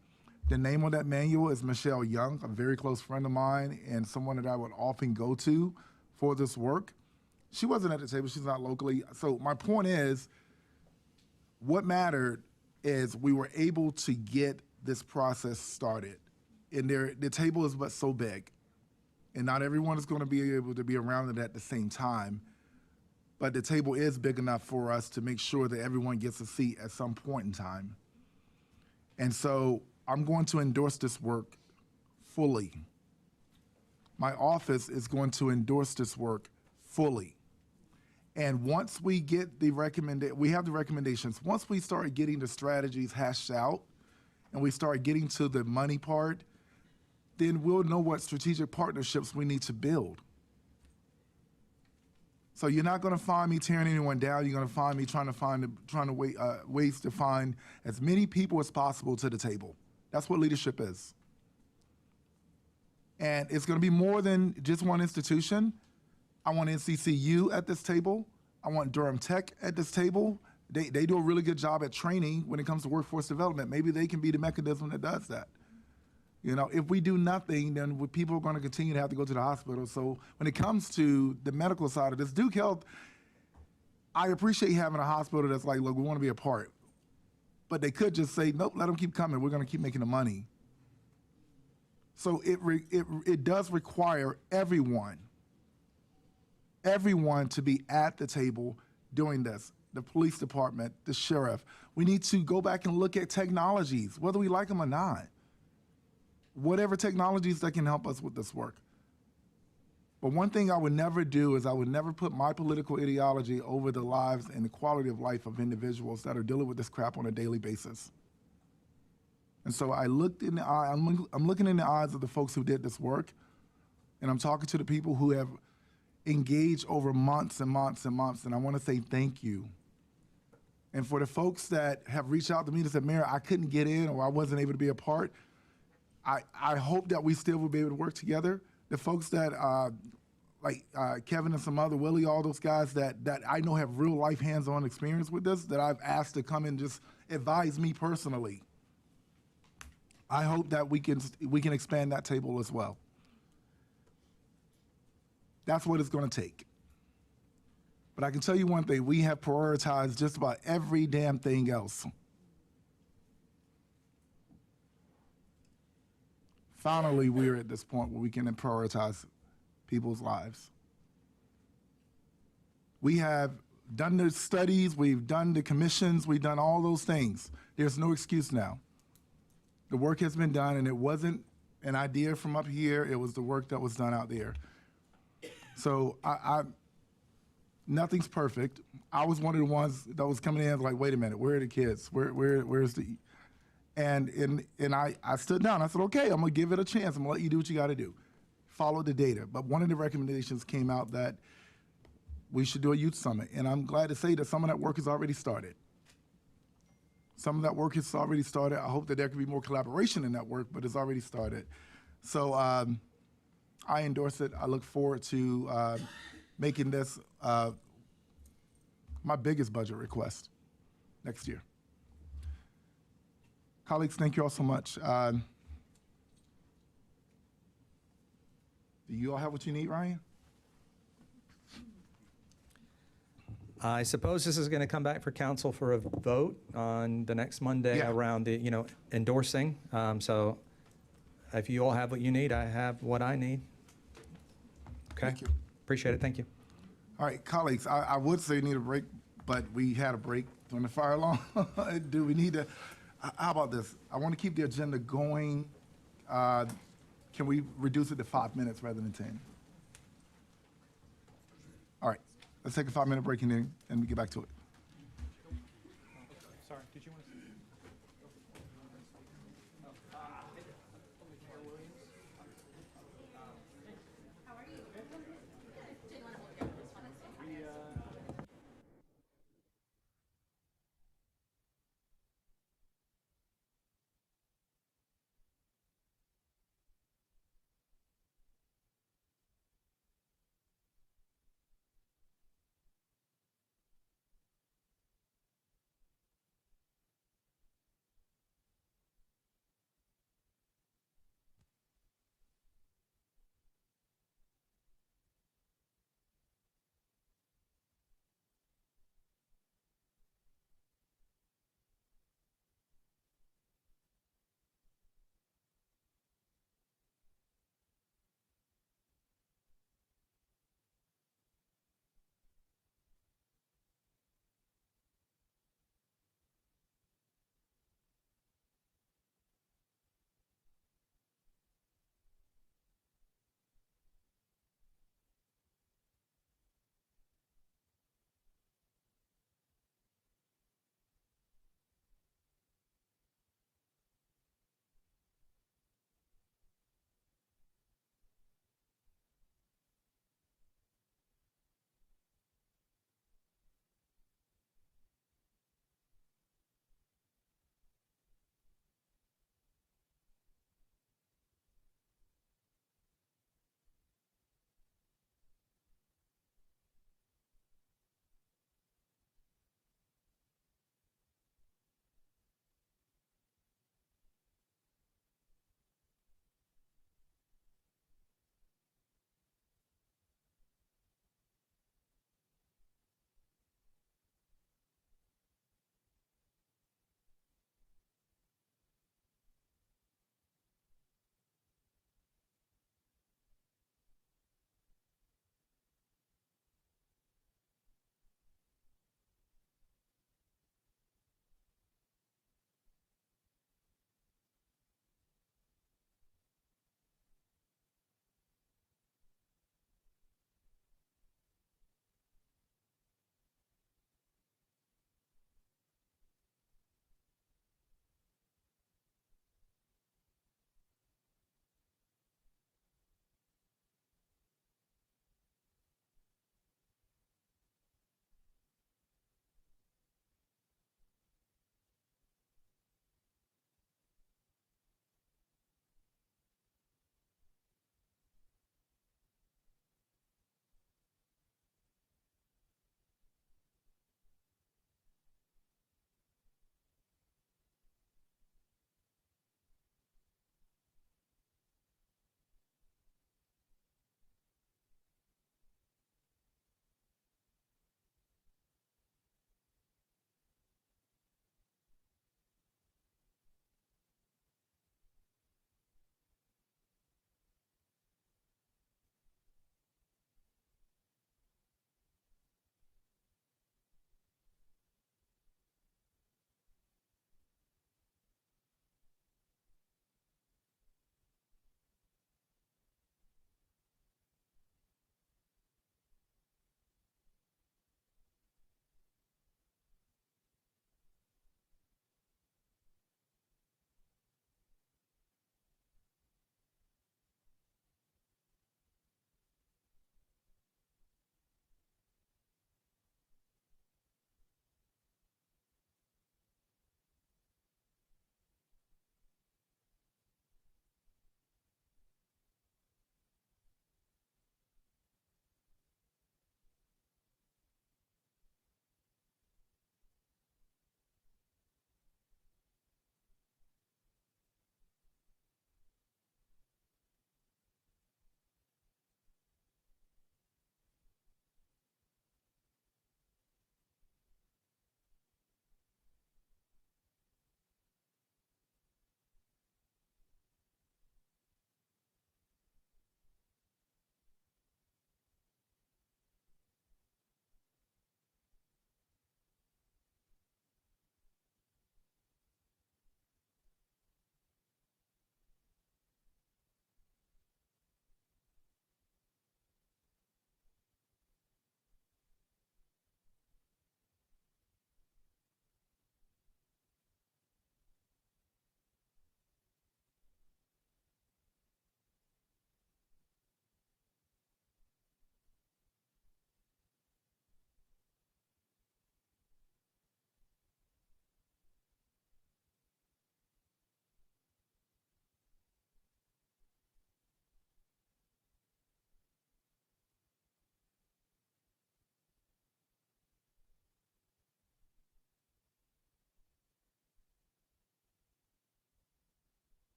The name of that manual is Michelle Young, a very close friend of mine and someone that I would often go to for this work. She wasn't at the table. She's not locally. So my point is, what mattered is we were able to get this process started. And the table is but so big. And not everyone is going to be able to be around it at the same time. But the table is big enough for us to make sure that everyone gets a seat at some point in time. And so I'm going to endorse this work fully. My office is going to endorse this work fully. And once we get we have the recommendations. Once we start getting the strategies hashed out and we start getting to the money part, then we'll know what strategic partnerships we need to build. So you're not going to find me tearing anyone down. You're going to find me trying to ways to find as many people as possible to the table. That's what leadership is. And it's going to be more than just one institution. I want NCCU at this table. I want Durham Tech at this table. They do a really good job at training when it comes to workforce development. Maybe they can be the mechanism that does that. You know, if we do nothing, then people are going to continue to have to go to the hospital. So when it comes to the medical side of this, Duke Health, I appreciate having a hospital that's like, look, we want to be a part. But they could just say, nope, let them keep coming. We're going to keep making the money. So it does require everyone to be at the table doing this. The police department, the sheriff. We need to go back and look at technologies, whether we like them or not. Whatever technologies that can help us with this work. But one thing I would never do is I would never put my political ideology over the lives and the quality of life of individuals that are dealing with this crap on a daily basis. And so I looked in the eye, I'm looking in the eyes of the folks who did this work, and I'm talking to the people who have engaged over months and months and months, and I want to say thank you. And for the folks that have reached out to me and said, Mayor, I couldn't get in or I wasn't able to be a part, I hope that we still will be able to work together. The folks that, like Kevin and some other, Willie, all those guys that I know have real life hands-on experience with this, that I've asked to come and just advise me personally. I hope that we can expand that table as well. That's what it's going to take. But I can tell you one thing, we have prioritized just about every damn thing else. Finally, we're at this point where we can prioritize people's lives. We have done the studies, we've done the commissions, we've done all those things. There's no excuse now. The work has been done, and it wasn't an idea from up here, it was the work that was done out there. So nothing's perfect. I was one of the ones that was coming in like, wait a minute, where are the kids? Where's the... And I stood down. I said, okay, I'm going to give it a chance. I'm going to let you do what you got to do. Follow the data. But one of the recommendations came out that we should do a youth summit. And I'm glad to say that some of that work has already started. Some of that work has already started. I hope that there can be more collaboration in that work, but it's already started. So I endorse it. I look forward to making this my biggest budget request next year. Colleagues, thank you all so much. Do you all have what you need, Ryan? I suppose this is going to come back for council for a vote on the next Monday around the, endorsing. So if you all have what you need, I have what I need. Okay. Thank you. Appreciate it. Thank you. All right, colleagues, I would say we need a break, but we had a break during the fire alarm. Do we need to? How about this? I want to keep the agenda going. Can we reduce it to 5 minutes rather than 10? All right, let's take a 5-minute break and then we get back to it. Sorry, did you want to?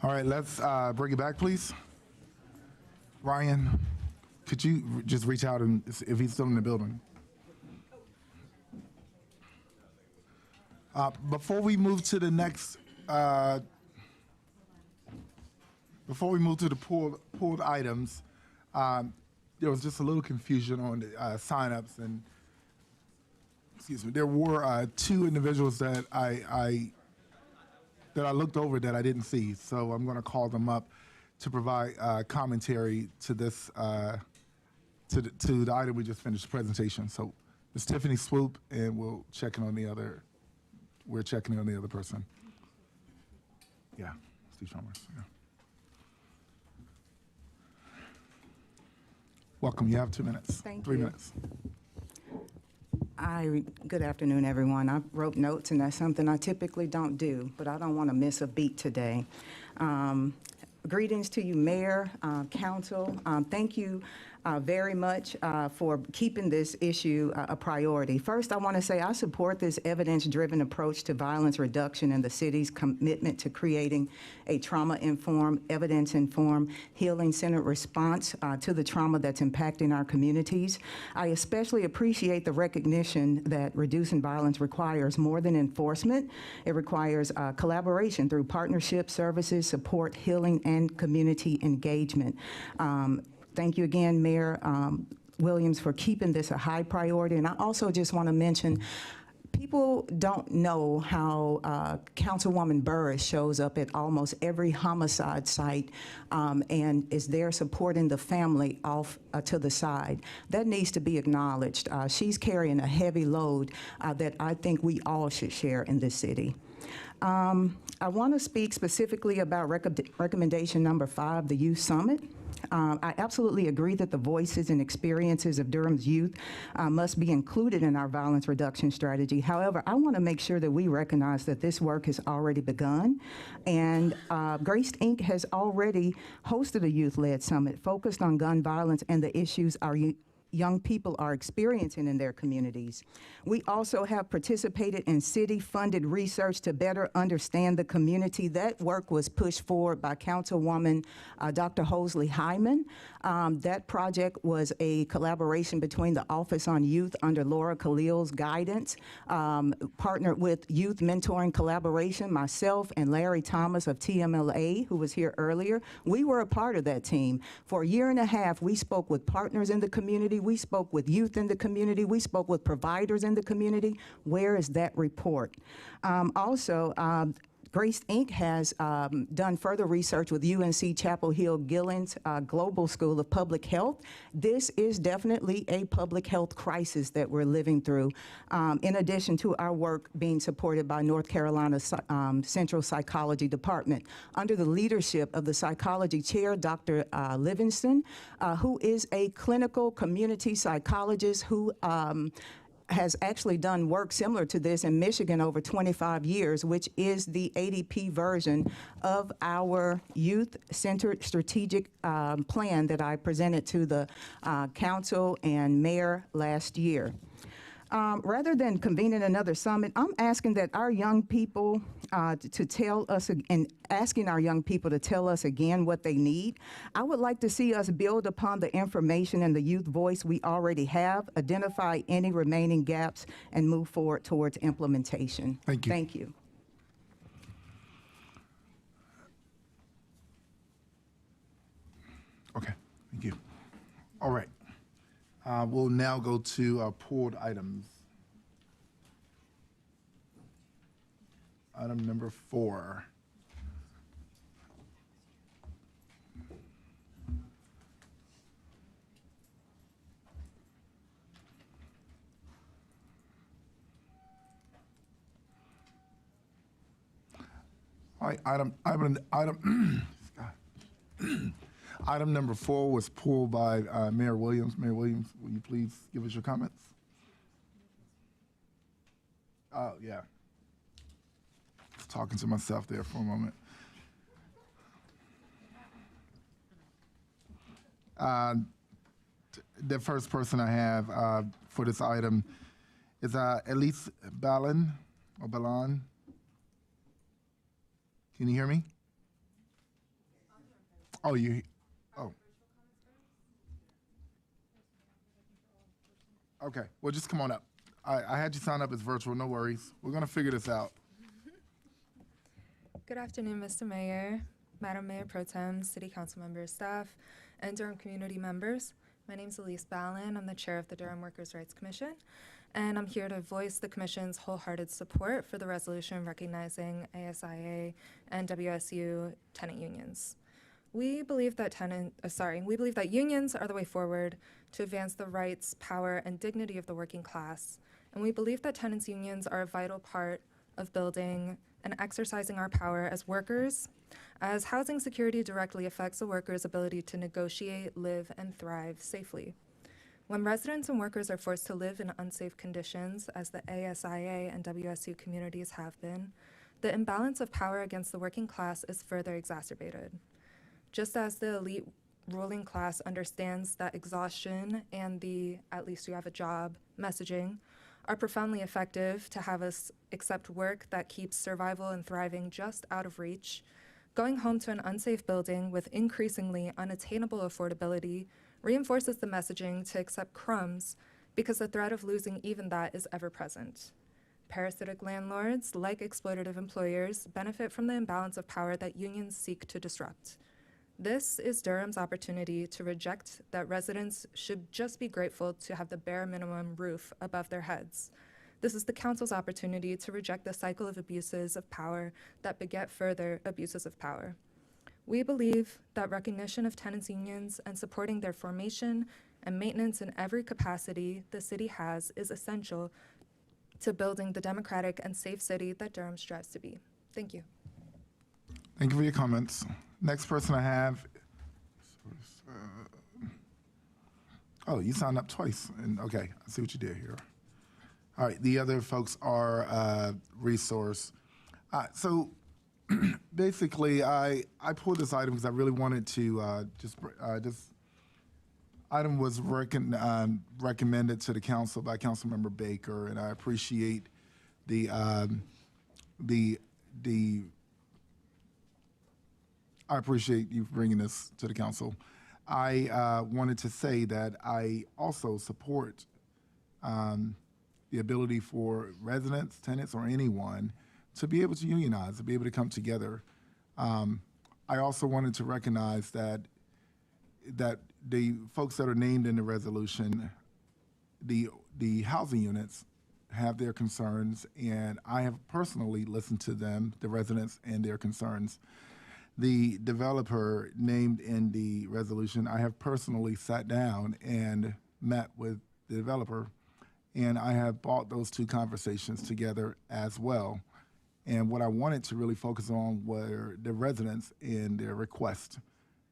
All right, let's bring it back, please. Ryan, could you just reach out and if he's still in the building? Before we move to the next, before we move to the pulled items, there was just a little confusion on the signups, and excuse me, there were two individuals that I looked over that I didn't see, so I'm going to call them up to provide commentary to this to the item we just finished the presentation. So, Ms. Tiffany Swoop, and we'll check in on the other. We're checking in on the other person. Yeah, Steve Chalmers. Yeah. Welcome. You have 2 minutes. Thank 3 you. minutes. Good afternoon, everyone. I wrote notes, and that's something I typically don't do, but I don't want to miss a beat today. Greetings to you, Mayor, Council. Thank you very much for keeping this issue a priority. First, I want to say I support this evidence-driven approach to violence reduction and the city's commitment to creating a trauma-informed, evidence-informed, healing-centered response to the trauma that's impacting our communities. I especially appreciate the recognition that reducing violence requires more than enforcement. It requires collaboration through partnership, services, support, healing, and community engagement. Thank you again, Mayor Williams, for keeping this a high priority. And I also just want to mention, people don't know how Councilwoman Burris shows up at almost every homicide site and is there supporting the family off to the side. That needs to be acknowledged. She's carrying a heavy load that I think we all should share in this city. I want to speak specifically about recommendation number 5, the Youth Summit. I absolutely agree that the voices and experiences of Durham's youth must be included in our violence reduction strategy. However, I want to make sure that we recognize that this work has already begun, and Grace Inc. has already hosted a youth-led summit focused on gun violence and the issues our young people are experiencing in their communities. We also have participated in city-funded research to better understand the community. That work was pushed forward by Councilwoman Dr. Hosley Hyman. That project was a collaboration between the Office on Youth under Laura Khalil's guidance, partnered with Youth Mentoring Collaboration, myself and Larry Thomas of TMLA, who was here earlier. We were a part of that team. For a year and a half, we spoke with partners in the community. We spoke with youth in the community. We spoke with providers in the community. Where is that report? Grace Inc. has done further research with UNC Chapel Hill Gillens Global School of Public Health. This is definitely a public health crisis that we're living through, in addition to our work being supported by North Carolina Central Psychology Department under the leadership of the psychology chair, Dr. Livingston, who is a clinical community psychologist who has actually done work similar to this in Michigan over 25 years, which is the ADP version of our youth-centered strategic plan that I presented to the council and mayor last year. Rather than convening another summit, I'm asking that our young people to tell us, and asking our young people to tell us again what they need. I would like to see us build upon the information and the youth voice we already have, identify any remaining gaps, and move forward towards implementation. Thank you. Thank you. Okay, thank you. All right. We'll now go to pulled items. Item number 4. All right, Item number 4 was pulled by Mayor Williams. Mayor Williams, will you please give us your comments? Oh, yeah. I was talking to myself there for a moment. The first person I have for this item is Elise Ballon, or Ballon. Can you hear me? Oh, oh. Okay, well, just come on up. I had you sign up as virtual, no worries. We're gonna figure this out. Good afternoon, Mr. Mayor, Madam Mayor Pro Tem, City Council members, staff, and Durham community members. My name is Elise Ballin. I'm the chair of the Durham Workers' Rights Commission, and I'm here to voice the Commission's wholehearted support for the resolution recognizing ASIA and WSU tenant unions. We believe that unions are the way forward to advance the rights, power, and dignity of the working class, and we believe that tenants' unions are a vital part of building and exercising our power as workers, as housing security directly affects the workers' ability to negotiate, live, and thrive safely. When residents and workers are forced to live in unsafe conditions, as the ASIA and WSU communities have been, the imbalance of power against the working class is further exacerbated. Just as the elite ruling class understands that exhaustion and the "at least you have a job" messaging are profoundly effective to have us accept work that keeps survival and thriving just out of reach, going home to an unsafe building with increasingly unattainable affordability reinforces the messaging to accept crumbs because the threat of losing even that is ever present. Parasitic landlords, like exploitative employers, benefit from the imbalance of power that unions seek to disrupt. This is Durham's opportunity to reject that residents should just be grateful to have the bare minimum roof above their heads. This is the council's opportunity to reject the cycle of abuses of power that beget further abuses of power. We believe that recognition of tenants' unions and supporting their formation and maintenance in every capacity the city has is essential to building the democratic and safe city that Durham strives to be. Thank you. Thank you for your comments. Next person I have, oh, you signed up twice, and okay, I see what you did here. All right, the other folks are resource. So basically, I pulled this item because I really wanted to this item was recommended to the council by Councilmember Baker, and I appreciate I appreciate you bringing this to the council. I wanted to say that I also support the ability for residents, tenants, or anyone to be able to unionize, to be able to come together. I also wanted to recognize that the folks that are named in the resolution, the housing units, have their concerns, and I have personally listened to them, the residents, and their concerns. The developer named in the resolution, I have personally sat down and met with the developer, and I have brought those two conversations together as well. And what I wanted to really focus on were the residents and their request.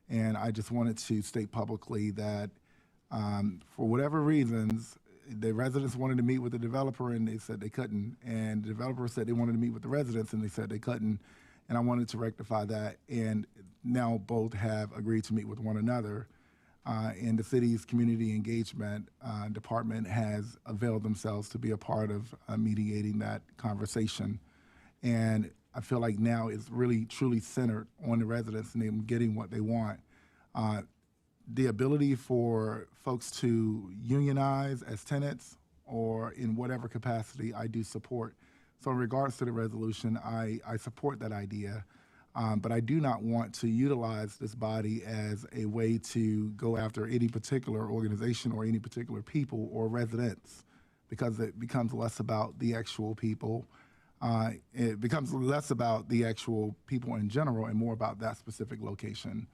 And I just wanted to state publicly that for whatever reasons, the residents wanted to meet with the developer and they said they couldn't. And the developer said they wanted to meet with the residents and they said they couldn't. And I wanted to rectify that. And now both have agreed to meet with one another. And the city's community engagement department has availed themselves to be a part of mediating that conversation. And I feel like now it's really truly centered on the residents and them getting what they want. The ability for folks to unionize as tenants or in whatever capacity, I do support. So in regards to the resolution, I support that idea, but I do not want to utilize this body as a way to go after any particular organization or any particular people or residents, because it becomes less about the actual people. It becomes less about the actual people in general and more about that specific location.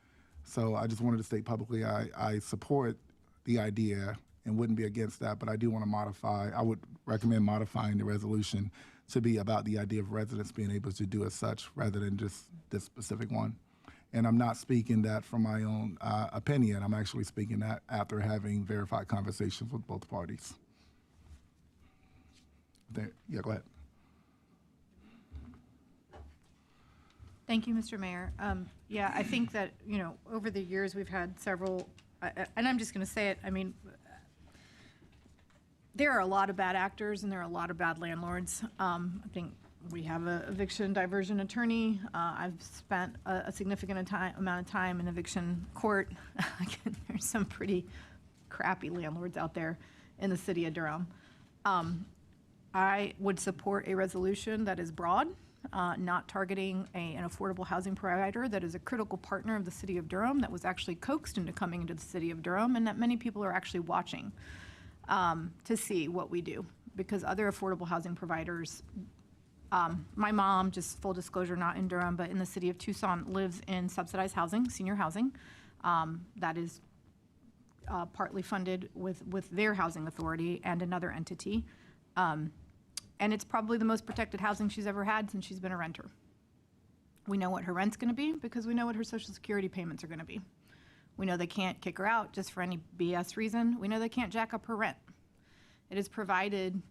So I just wanted to state publicly I support the idea and wouldn't be against that, but I do want to modify. I would recommend modifying the resolution to be about the idea of residents being able to do as such rather than just this specific one. And I'm not speaking that from my own opinion. I'm actually speaking that after having verified conversations with both parties. Yeah, go ahead. Thank you, Mr. Mayor. Yeah, I think that, over the years, we've had several, and I'm just going to say it, I mean, there are a lot of bad actors and there are a lot of bad landlords. I think We have an eviction diversion attorney. I've spent a significant amount of time in eviction court. Again, there's some pretty crappy landlords out there in the city of Durham. I would support a resolution that is broad, not targeting an affordable housing provider that is a critical partner of the city of Durham, that was actually coaxed into coming into the city of Durham, and that many people are actually watching to see what we do, because other affordable housing providers, my mom, just full disclosure, not in Durham, but in the city of Tucson, lives in subsidized housing, senior housing, that is partly funded with their housing authority and another entity. And it's probably the most protected housing she's ever had since she's been a renter. We know what her rent's gonna be because we know what her Social Security payments are gonna be. We know they can't kick her out just for any BS reason. We know they can't jack up her rent. It has provided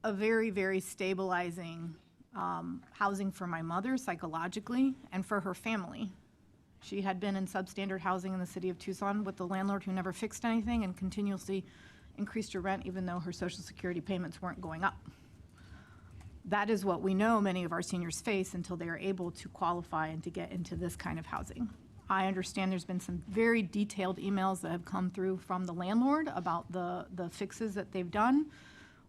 a very, very stabilizing housing for my mother psychologically and for her family. She had been in substandard housing in the city of Tucson with the landlord who never fixed anything and continuously increased her rent even though her Social Security payments weren't going up. That is what we know many of our seniors face until they are able to qualify and to get into this kind of housing. I understand there's been some very detailed emails that have come through from the landlord about the fixes that they've done.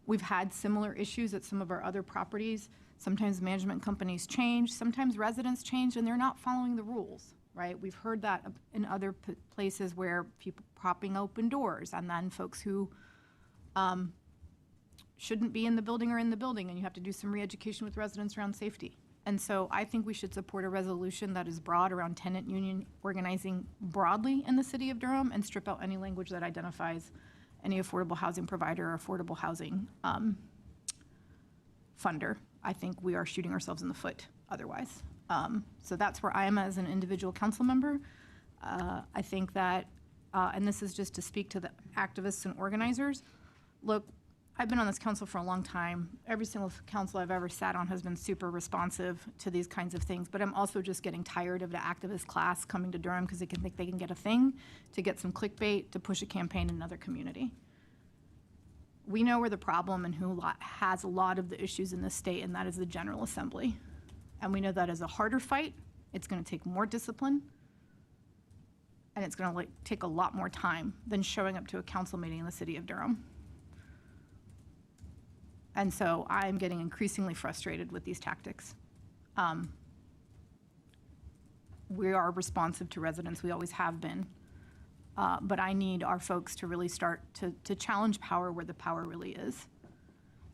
We've had similar issues at some of our other properties. Sometimes management companies change, sometimes residents change, and they're not following the rules, right? We've heard that in other places where people propping open doors, and then folks who shouldn't be in the building are in the building, and you have to do some re-education with residents around safety. And so I think we should support a resolution that is broad around tenant union organizing broadly in the city of Durham and strip out any language that identifies any affordable housing provider or affordable housing funder. I think we are shooting ourselves in the foot otherwise. So that's where I am as an individual council member. I think that, and this is just to speak to the activists and organizers, look, I've been on this council for a long time. Every single council I've ever sat on has been super responsive to these kinds of things, but I'm also just getting tired of the activist class coming to Durham because they can think they can get a thing to get some clickbait to push a campaign in another community. We know where the problem and who has a lot of the issues in this state, and that is the General Assembly. And we know that is a harder fight. It's going to take more discipline, and it's going to take a lot more time than showing up to a council meeting in the city of Durham. And so I'm getting increasingly frustrated with these tactics. We are responsive to residents, we always have been. But I need our folks to really start to challenge power where the power really is.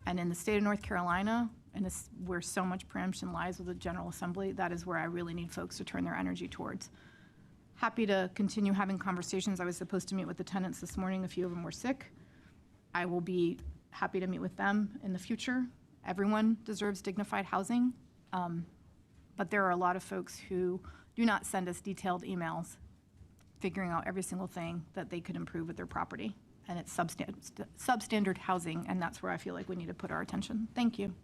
And in the state of North Carolina, and where so much preemption lies with the General Assembly, that is where I really need folks to turn their energy towards. Happy to continue having conversations. I was supposed to meet with the tenants this morning. A few of them were sick. I will be happy to meet with them in the future. Everyone deserves dignified housing, but there are a lot of folks who do not send us detailed emails figuring out every single thing that they could improve with their property. And it's substandard housing, and that's where I feel like we need to put our attention. Thank you.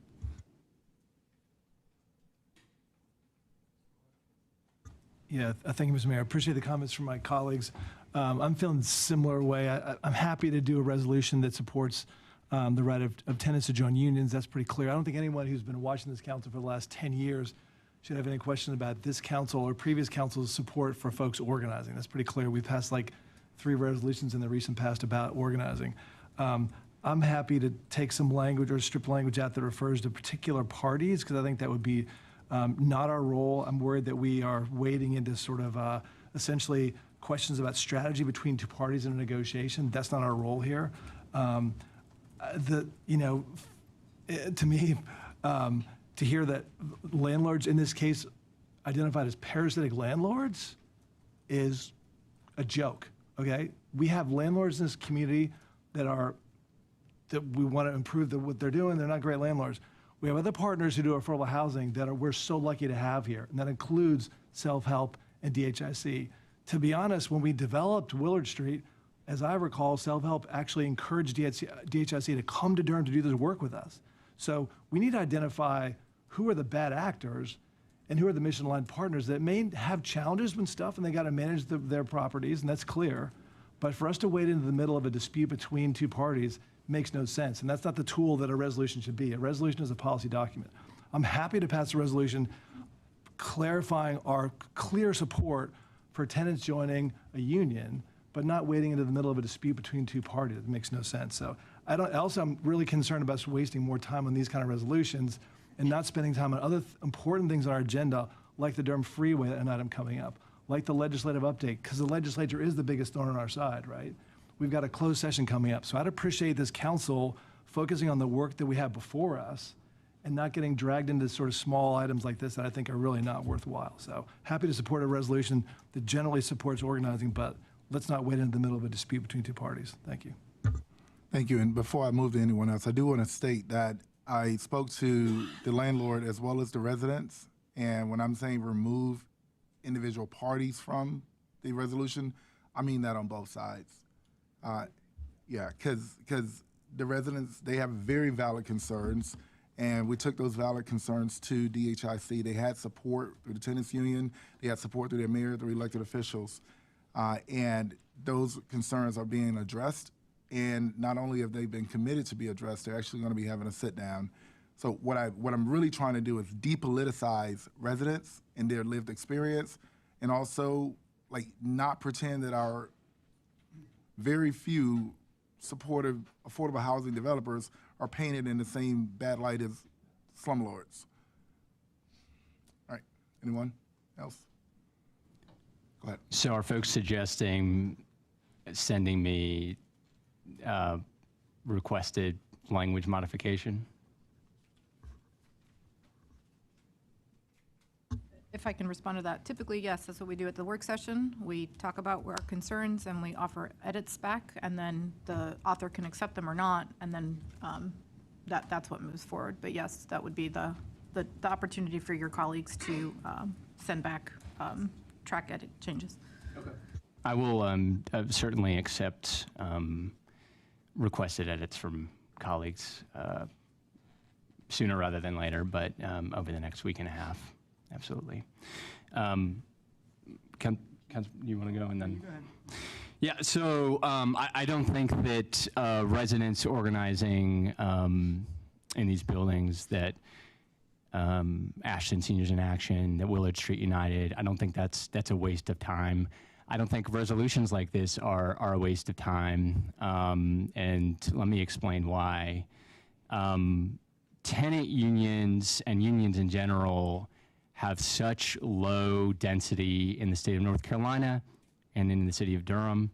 Yeah, thank you, Mr. Mayor. I appreciate the comments from my colleagues. I'm feeling a similar way. I'm happy to do a resolution that supports the right of tenants to join unions. That's pretty clear. I don't think anyone who's been watching this council for the last 10 years should have any question about this council or previous council's support for folks organizing. That's pretty clear. We've passed like 3 resolutions in the recent past about organizing. I'm happy to take some language or strip language out that refers to particular parties, because I think that would be not our role. I'm worried that we are wading into sort of essentially questions about strategy between 2 parties in a negotiation. That's not our role here. To me, to hear that landlords in this case identified as parasitic landlords is a joke, okay? We have landlords in this community that we want to improve what they're doing. They're not great landlords. We have other partners who do affordable housing that we're so lucky to have here, and that includes Self-Help and DHIC. To be honest, when we developed Willard Street, as I recall, Self-Help actually encouraged DHIC to come to Durham to do this work with us. So we need to identify who are the bad actors and who are the mission-aligned partners that may have challenges and stuff, and they got to manage their properties, and that's clear. But for us to wade into the middle of a dispute between 2 parties makes no sense. And that's not the tool that a resolution should be. A resolution is a policy document. I'm happy to pass a resolution clarifying our clear support for tenants joining a union, but not waiting into the middle of a dispute between two parties. It makes no sense. So I'm really concerned about us wasting more time on these kind of resolutions and not spending time on other important things on our agenda, like the Durham Freeway, an item coming up, like the legislative update, because the legislature is the biggest thorn on our side, right? We've got a closed session coming up. So I'd appreciate this council focusing on the work that we have before us and not getting dragged into sort of small items like this that I think are really not worthwhile. So happy to support a resolution that generally supports organizing, but let's not wait into the middle of a dispute between two parties. Thank you. Thank you. And before I move to anyone else, I do want to state that I spoke to the landlord as well as the residents. And when I'm saying remove individual parties from the resolution, I mean that on both sides. Because the residents, they have very valid concerns, and we took those valid concerns to DHIC. They had support through the tenants union, they had support through their mayor, through elected officials, and those concerns are being addressed. And not only have they been committed to be addressed, they're actually going to be having a sit down. So what I'm really trying to do is depoliticize residents and their lived experience, and also like not pretend that our very few supportive affordable housing developers are painted in the same bad light as slumlords. All right, anyone else? Go ahead. So are folks suggesting sending me requested language modification? If I can respond to that, typically, yes, that's what we do at the work session. We talk about our concerns and we offer edits back, and then the author can accept them or not, and then that's what moves forward. But yes, that would be the opportunity for your colleagues to send back track edit changes. Okay. I will certainly accept requested edits from colleagues sooner rather than later, but over the next week and a half. Absolutely. You want to go and then? Go ahead. Yeah, so I don't think that residents organizing in these buildings, that Ashton Seniors in Action, that Willard Street United, I don't think that's a waste of time. I don't think resolutions like this are a waste of time, and let me explain why. Tenant unions and unions in general have such low density in the state of North Carolina and in the city of Durham,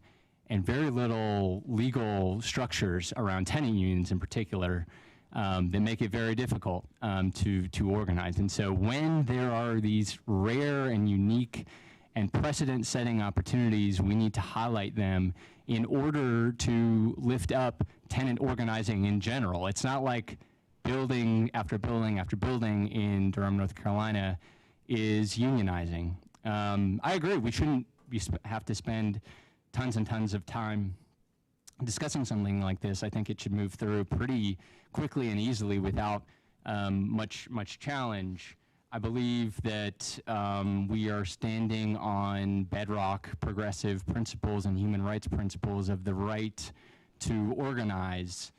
and very little legal structures around tenant unions in particular that make it very difficult to organize. And so when there are these rare and unique and precedent-setting opportunities, we need to highlight them in order to lift up tenant organizing in general. It's not like building after building after building in Durham, North Carolina is unionizing. I agree, we shouldn't have to spend tons and tons of time discussing something like this. I think it should move through pretty quickly and easily without much challenge. I believe that we are standing on bedrock progressive principles and human rights principles of the right to organize.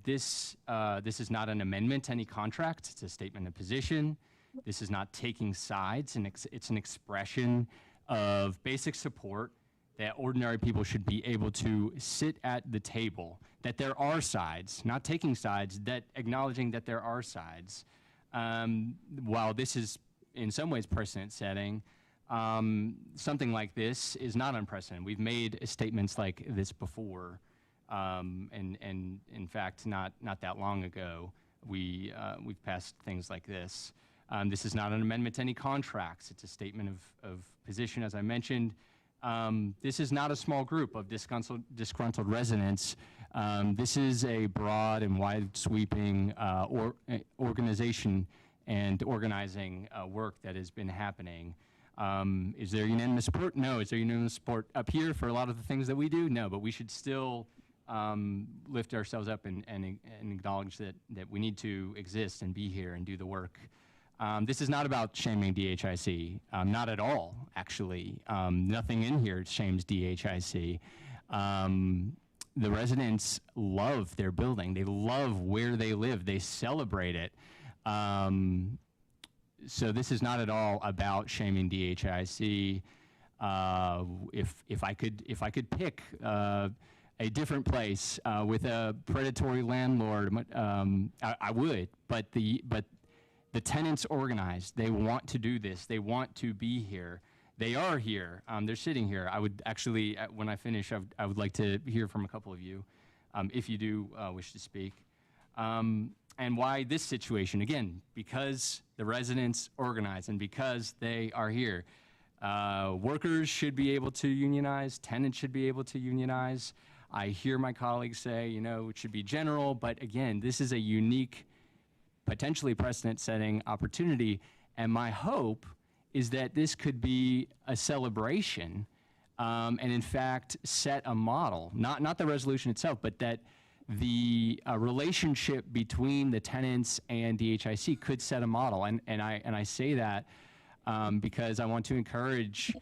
This is not an amendment to any contract. It's a statement of position. This is not taking sides, and it's an expression of basic support that ordinary people should be able to sit at the table, that there are sides, not taking sides, that acknowledging that there are sides. While this is in some ways precedent setting, something like this is not unprecedented. We've made statements like this before, and in fact, not that long ago, we've passed things like this. This is not an amendment to any contracts. It's a statement of position, as I mentioned. This is not a small group of disgruntled residents. This is a broad and wide-sweeping organization and organizing work that has been happening. Is there unanimous support? No. Is there unanimous support up here for a lot of the things that we do? No, but we should still lift ourselves up and acknowledge that we need to exist and be here and do the work. This is not about shaming DHIC, not at all, actually. Nothing in here shames DHIC. the residents love their building. They love where they live. They celebrate it. So this is not at all about shaming DHIC. If I could pick a different place with a predatory landlord, I would. But the tenants organized. They want to do this. They want to be here. They are here. They're sitting here. I would actually, when I finish, I would like to hear from a couple of you, if you do wish to speak. And why this situation? Again, because the residents organize and because they are here. Workers should be able to unionize. Tenants should be able to unionize. I hear my colleagues say, you know, it should be general, but again, this is a unique, potentially precedent-setting opportunity, and my hope is that this could be a celebration and in fact set a model, not the resolution itself, but that the relationship between the tenants and DHIC could set a model. And I say that because I want to encourage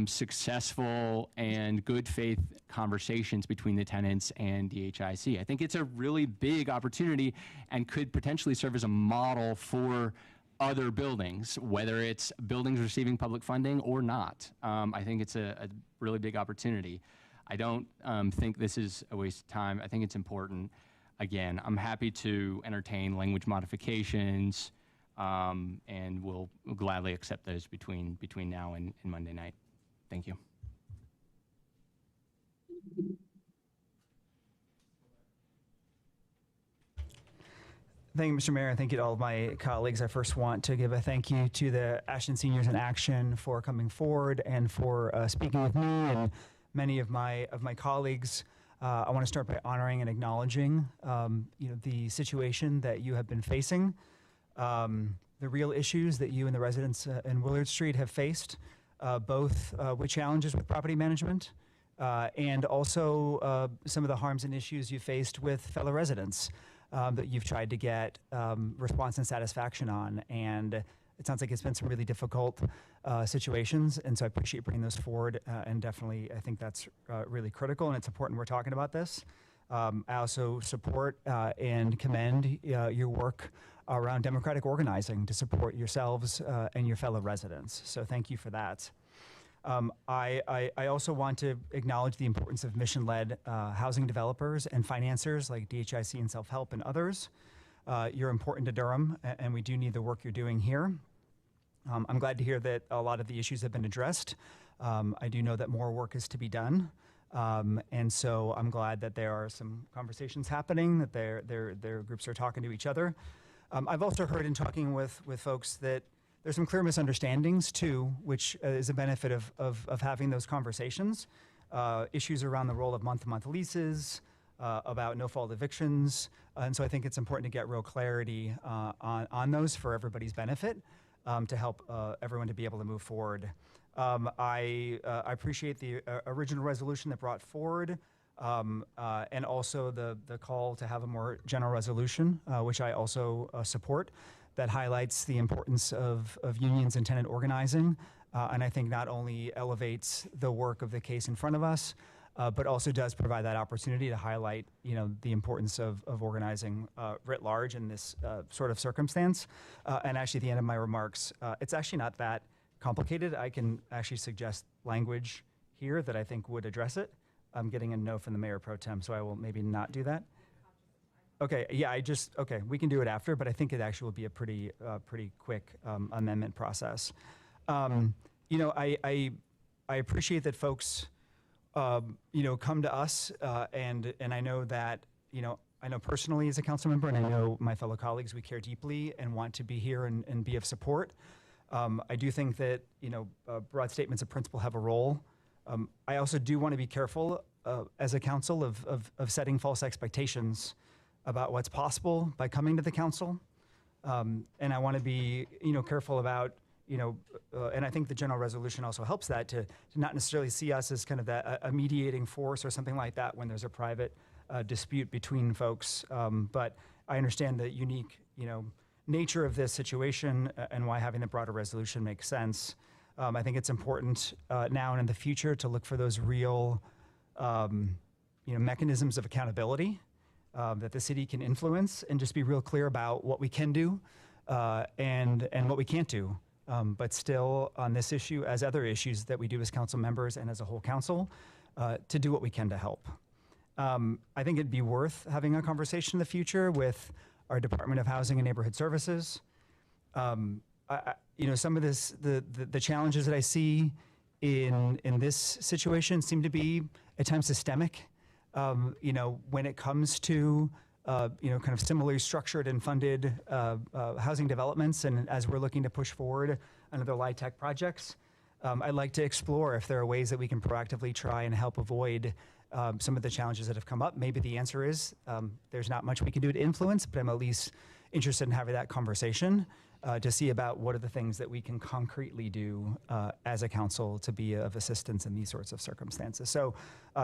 successful and good faith conversations between the tenants and DHIC. I think it's a really big opportunity and could potentially serve as a model for other buildings, whether it's buildings receiving public funding or not. I think it's a really big opportunity. I don't think this is a waste of time. I think it's important. Again, I'm happy to entertain language modifications, and we'll gladly accept those between now and Monday night. Thank you. Thank you, Mr. Mayor, and thank you to all of my colleagues. I first want to give a thank you to the Ashton Seniors in Action for coming forward and for speaking with me and many of my colleagues. I want to start by honoring and acknowledging the situation that you have been facing, the real issues that you and the residents in Willard Street have faced, both with challenges with property management and also some of the harms and issues you faced with fellow residents that you've tried to get response and satisfaction on. And it sounds like it's been some really difficult situations, and so I appreciate bringing those forward, and definitely I think that's really critical, and it's important we're talking about this. I also support and commend your work around democratic organizing to support yourselves and your fellow residents, so thank you for that. I also want to acknowledge the importance of mission-led housing developers and financiers like DHIC and Self-Help and others. You're important to Durham, and we do need the work you're doing here. I'm glad to hear that a lot of the issues have been addressed. I do know that more work is to be done, and so I'm glad that there are some conversations happening, that their groups are talking to each other. I've also heard in talking with folks that there's some clear misunderstandings too, which is a benefit of having those conversations. Issues around the role of month-to-month leases, about no-fault evictions, and so I think it's important to get real clarity on those for everybody's benefit, to help everyone to be able to move forward. I appreciate the original resolution that brought forward, and also the call to have a more general resolution, which I also support, that highlights the importance of unions and tenant organizing, and I think not only elevates the work of the case in front of us, but also does provide that opportunity to highlight, the importance of organizing writ large in this sort of circumstance. And actually, at the end of my remarks, it's actually not that complicated. I can actually suggest language here that I think would address it. I'm getting a no from the Mayor Pro Tem, so I will maybe not do that. Okay, yeah, okay, we can do it after, but I think it actually will be a pretty quick amendment process. I appreciate that folks, come to us, and I know that, I know personally as a council member, and I know my fellow colleagues, we care deeply and want to be here and be of support. I do think that, broad statements of principle have a role. I also do want to be careful as a council of setting false expectations about what's possible by coming to the council. And I want to be, careful about, and I think the general resolution also helps that, to not necessarily see us as kind of a mediating force or something like that when there's a private dispute between folks. But I understand the unique, nature of this situation and why having the broader resolution makes sense. I think it's important now and in the future to look for those real mechanisms of accountability that the city can influence, and just be real clear about what we can do and what we can't do. But still, on this issue, as other issues that we do as council members and as a whole council, to do what we can to help. I think it'd be worth having a conversation in the future with our Department of Housing and Neighborhood Services. Some of the challenges that I see in this situation seem to be at times systemic. When it comes to kind of similarly structured and funded housing developments, and as we're looking to push forward on other LIHTC projects, I'd like to explore if there are ways that we can proactively try and help avoid some of the challenges that have come up. Maybe the answer is there's not much we can do to influence, but I'm at least interested in having that conversation to see about what are the things that we can concretely do as a council to be of assistance in these sorts of circumstances. So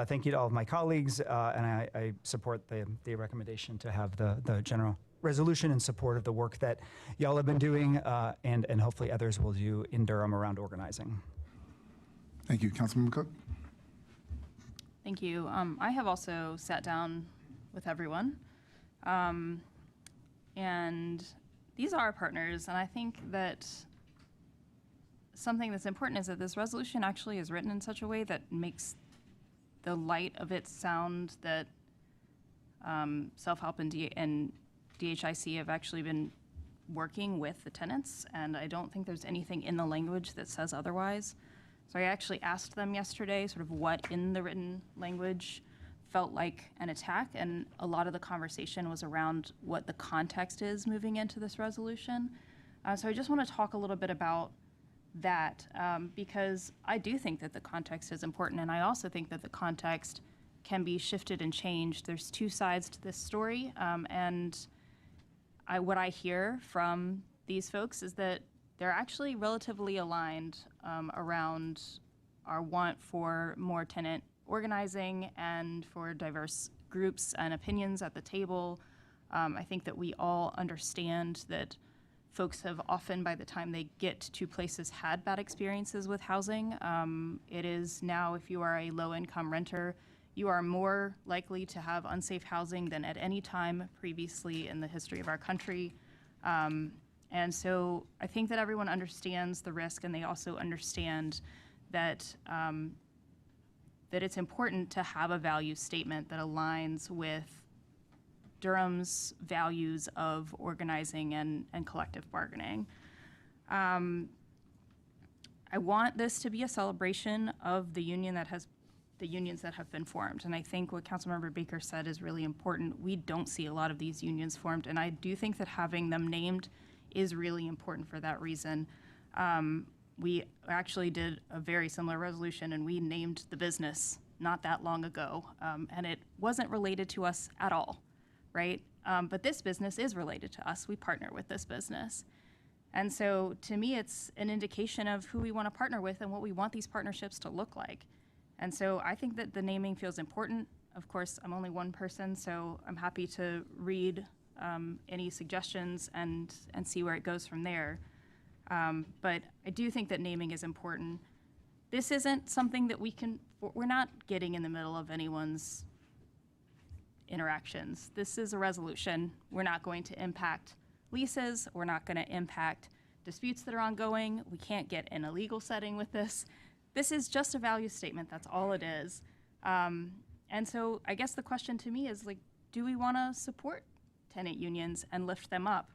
thank you to all of my colleagues, and I support the recommendation to have the general resolution in support of the work that y'all have been doing, and hopefully others will do in Durham around organizing. Thank you. Councilmember Cook? Thank you. I have also sat down with everyone, and these are our partners, and I think that something that's important is that this resolution actually is written in such a way that makes the light of it sound that self-help and DHIC have actually been working with the tenants, and I don't think there's anything in the language that says otherwise. So I actually asked them yesterday sort of what in the written language felt like an attack, and a lot of the conversation was around what the context is moving into this resolution. So I just want to talk a little bit about that, because I do think that the context is important, and I also think that the context can be shifted and changed. There's two sides to this story, and what I hear from these folks is that they're actually relatively aligned around our want for more tenant organizing and for diverse groups and opinions at the table. I think that we all understand that folks have often, by the time they get to places, had bad experiences with housing. It is now, if you are a low-income renter, you are more likely to have unsafe housing than at any time previously in the history of our country. And so I think that everyone understands the risk, and they also understand that that it's important to have a value statement that aligns with Durham's values of organizing and collective bargaining. I want this to be a celebration of the unions that have been formed. And I think what Councilmember Baker said is really important. We don't see a lot of these unions formed, and I do think that having them named is really important for that reason. We actually did a very similar resolution, and we named the business not that long ago, and it wasn't related to us at all, right? But this business is related to us. We partner with this business. And so to me, it's an indication of who we want to partner with and what we want these partnerships to look like. And so I think that the naming feels important. Of course, I'm only one person, so I'm happy to read any suggestions and see where it goes from there. But I do think that naming is important. This isn't something that we're not getting in the middle of anyone's interactions. This is a resolution. We're not going to impact leases. We're not going to impact disputes that are ongoing. We can't get in a legal setting with this. This is just a value statement. That's all it is. And so I guess the question to me is, like, do we want to support tenant unions and lift them up?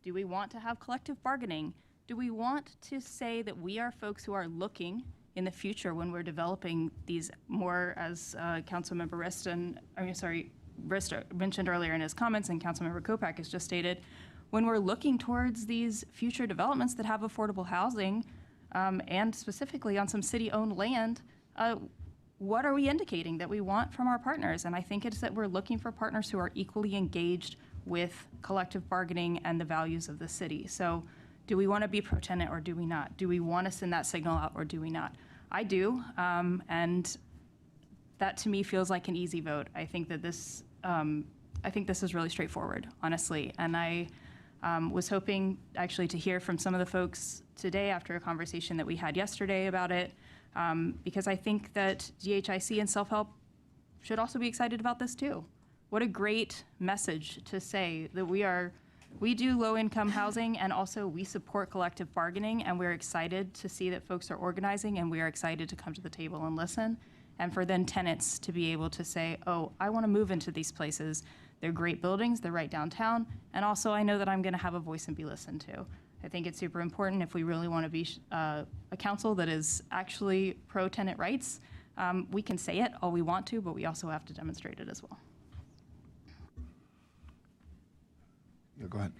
Do we want to have collective bargaining? Do we want to say that we are folks who are looking in the future when we're developing these more, as Councilmember Rista mentioned earlier in his comments, and Councilmember Kopak has just stated, when we're looking towards these future developments that have affordable housing, and specifically on some city-owned land, what are we indicating that we want from our partners? And I think it's that we're looking for partners who are equally engaged with collective bargaining and the values of the city. So do we want to be pro-tenant or do we not? Do we want to send that signal out or do we not? I do, and that to me feels like an easy vote. I think that this is really straightforward, honestly. And I was hoping actually to hear from some of the folks today after a conversation that we had yesterday about it, because I think that DHIC and self-help should also be excited about this too. What a great message to say that we do low-income housing, and also we support collective bargaining, and we're excited to see that folks are organizing, and we are excited to come to the table and listen. And for then tenants to be able to say, oh, I want to move into these places. They're great buildings, they're right downtown, and also I know that I'm going to have a voice and be listened to. I think it's super important if we really want to be a council that is actually pro-tenant rights. We can say it all we want to, but we also have to demonstrate it as well. Yeah, go ahead.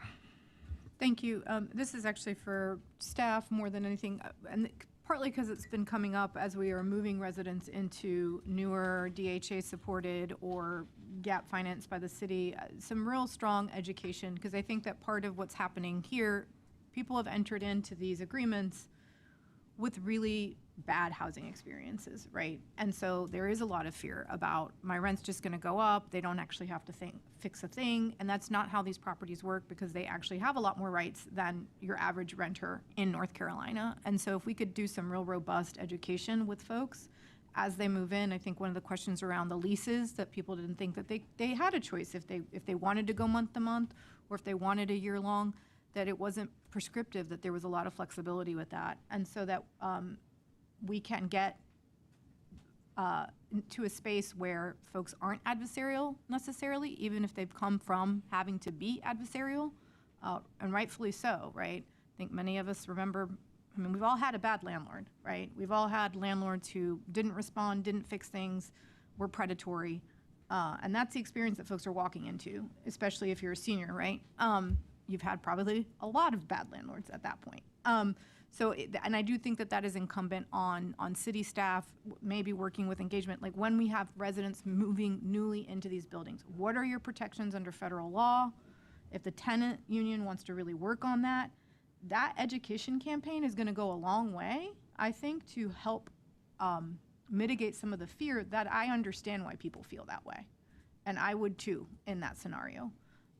Thank you. This is actually for staff more than anything, and partly because it's been coming up as we are moving residents into newer DHA-supported or gap financed by the city, some real strong education, because I think that part of what's happening here, people have entered into these agreements with really bad housing experiences, right? And so there is a lot of fear about my rent's just going to go up. They don't actually have to fix a thing. And that's not how these properties work, because they actually have a lot more rights than your average renter in North Carolina. And so if we could do some real robust education with folks as they move in, I think one of the questions around the leases that people didn't think that they had a choice if they wanted to go month to month or if they wanted a year long, that it wasn't prescriptive, that there was a lot of flexibility with that. And so that we can get to a space where folks aren't adversarial necessarily, even if they've come from having to be adversarial, and rightfully so, right? I think many of us remember, I mean, we've all had a bad landlord, right? We've all had landlords who didn't respond, didn't fix things, were predatory, and that's the experience that folks are walking into, especially if you're a senior, right? You've had probably a lot of bad landlords at that point. And I do think that that is incumbent on city staff, maybe working with engagement. Like when we have residents moving newly into these buildings, what are your protections under federal law? If the tenant union wants to really work on that, that education campaign is going to go a long way, I think, to help mitigate some of the fear that I understand why people feel that way. And I would too in that scenario.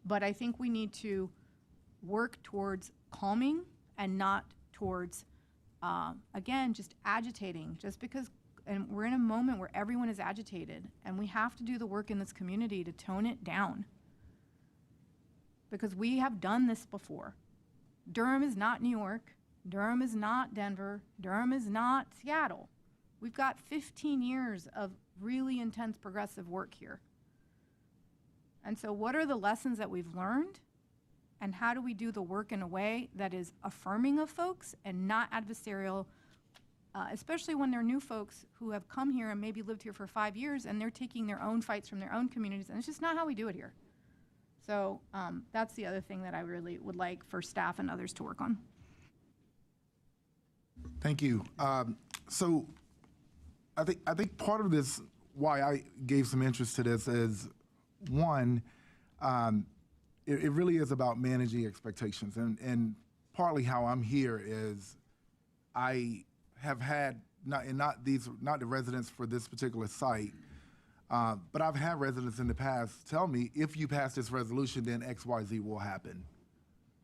But I think we need to work towards calming and not towards, again, just agitating, just because, and we're in a moment where everyone is agitated, and we have to do the work in this community to tone it down. Because we have done this before. Durham is not New York. Durham is not Denver. Durham is not Seattle. We've got 15 years of really intense progressive work here. And so what are the lessons that we've learned? And how do we do the work in a way that is affirming of folks and not adversarial, especially when they're new folks who have come here and maybe lived here for 5 years and they're taking their own fights from their own communities, and it's just not how we do it here. So that's the other thing that I really would like for staff and others to work on. Thank you. So I think part of this, why I gave some interest to this, is one, it really is about managing expectations. And partly how I'm here is I have had, not the residents for this particular site, but I've had residents in the past tell me, if you pass this resolution, then X, Y, Z will happen.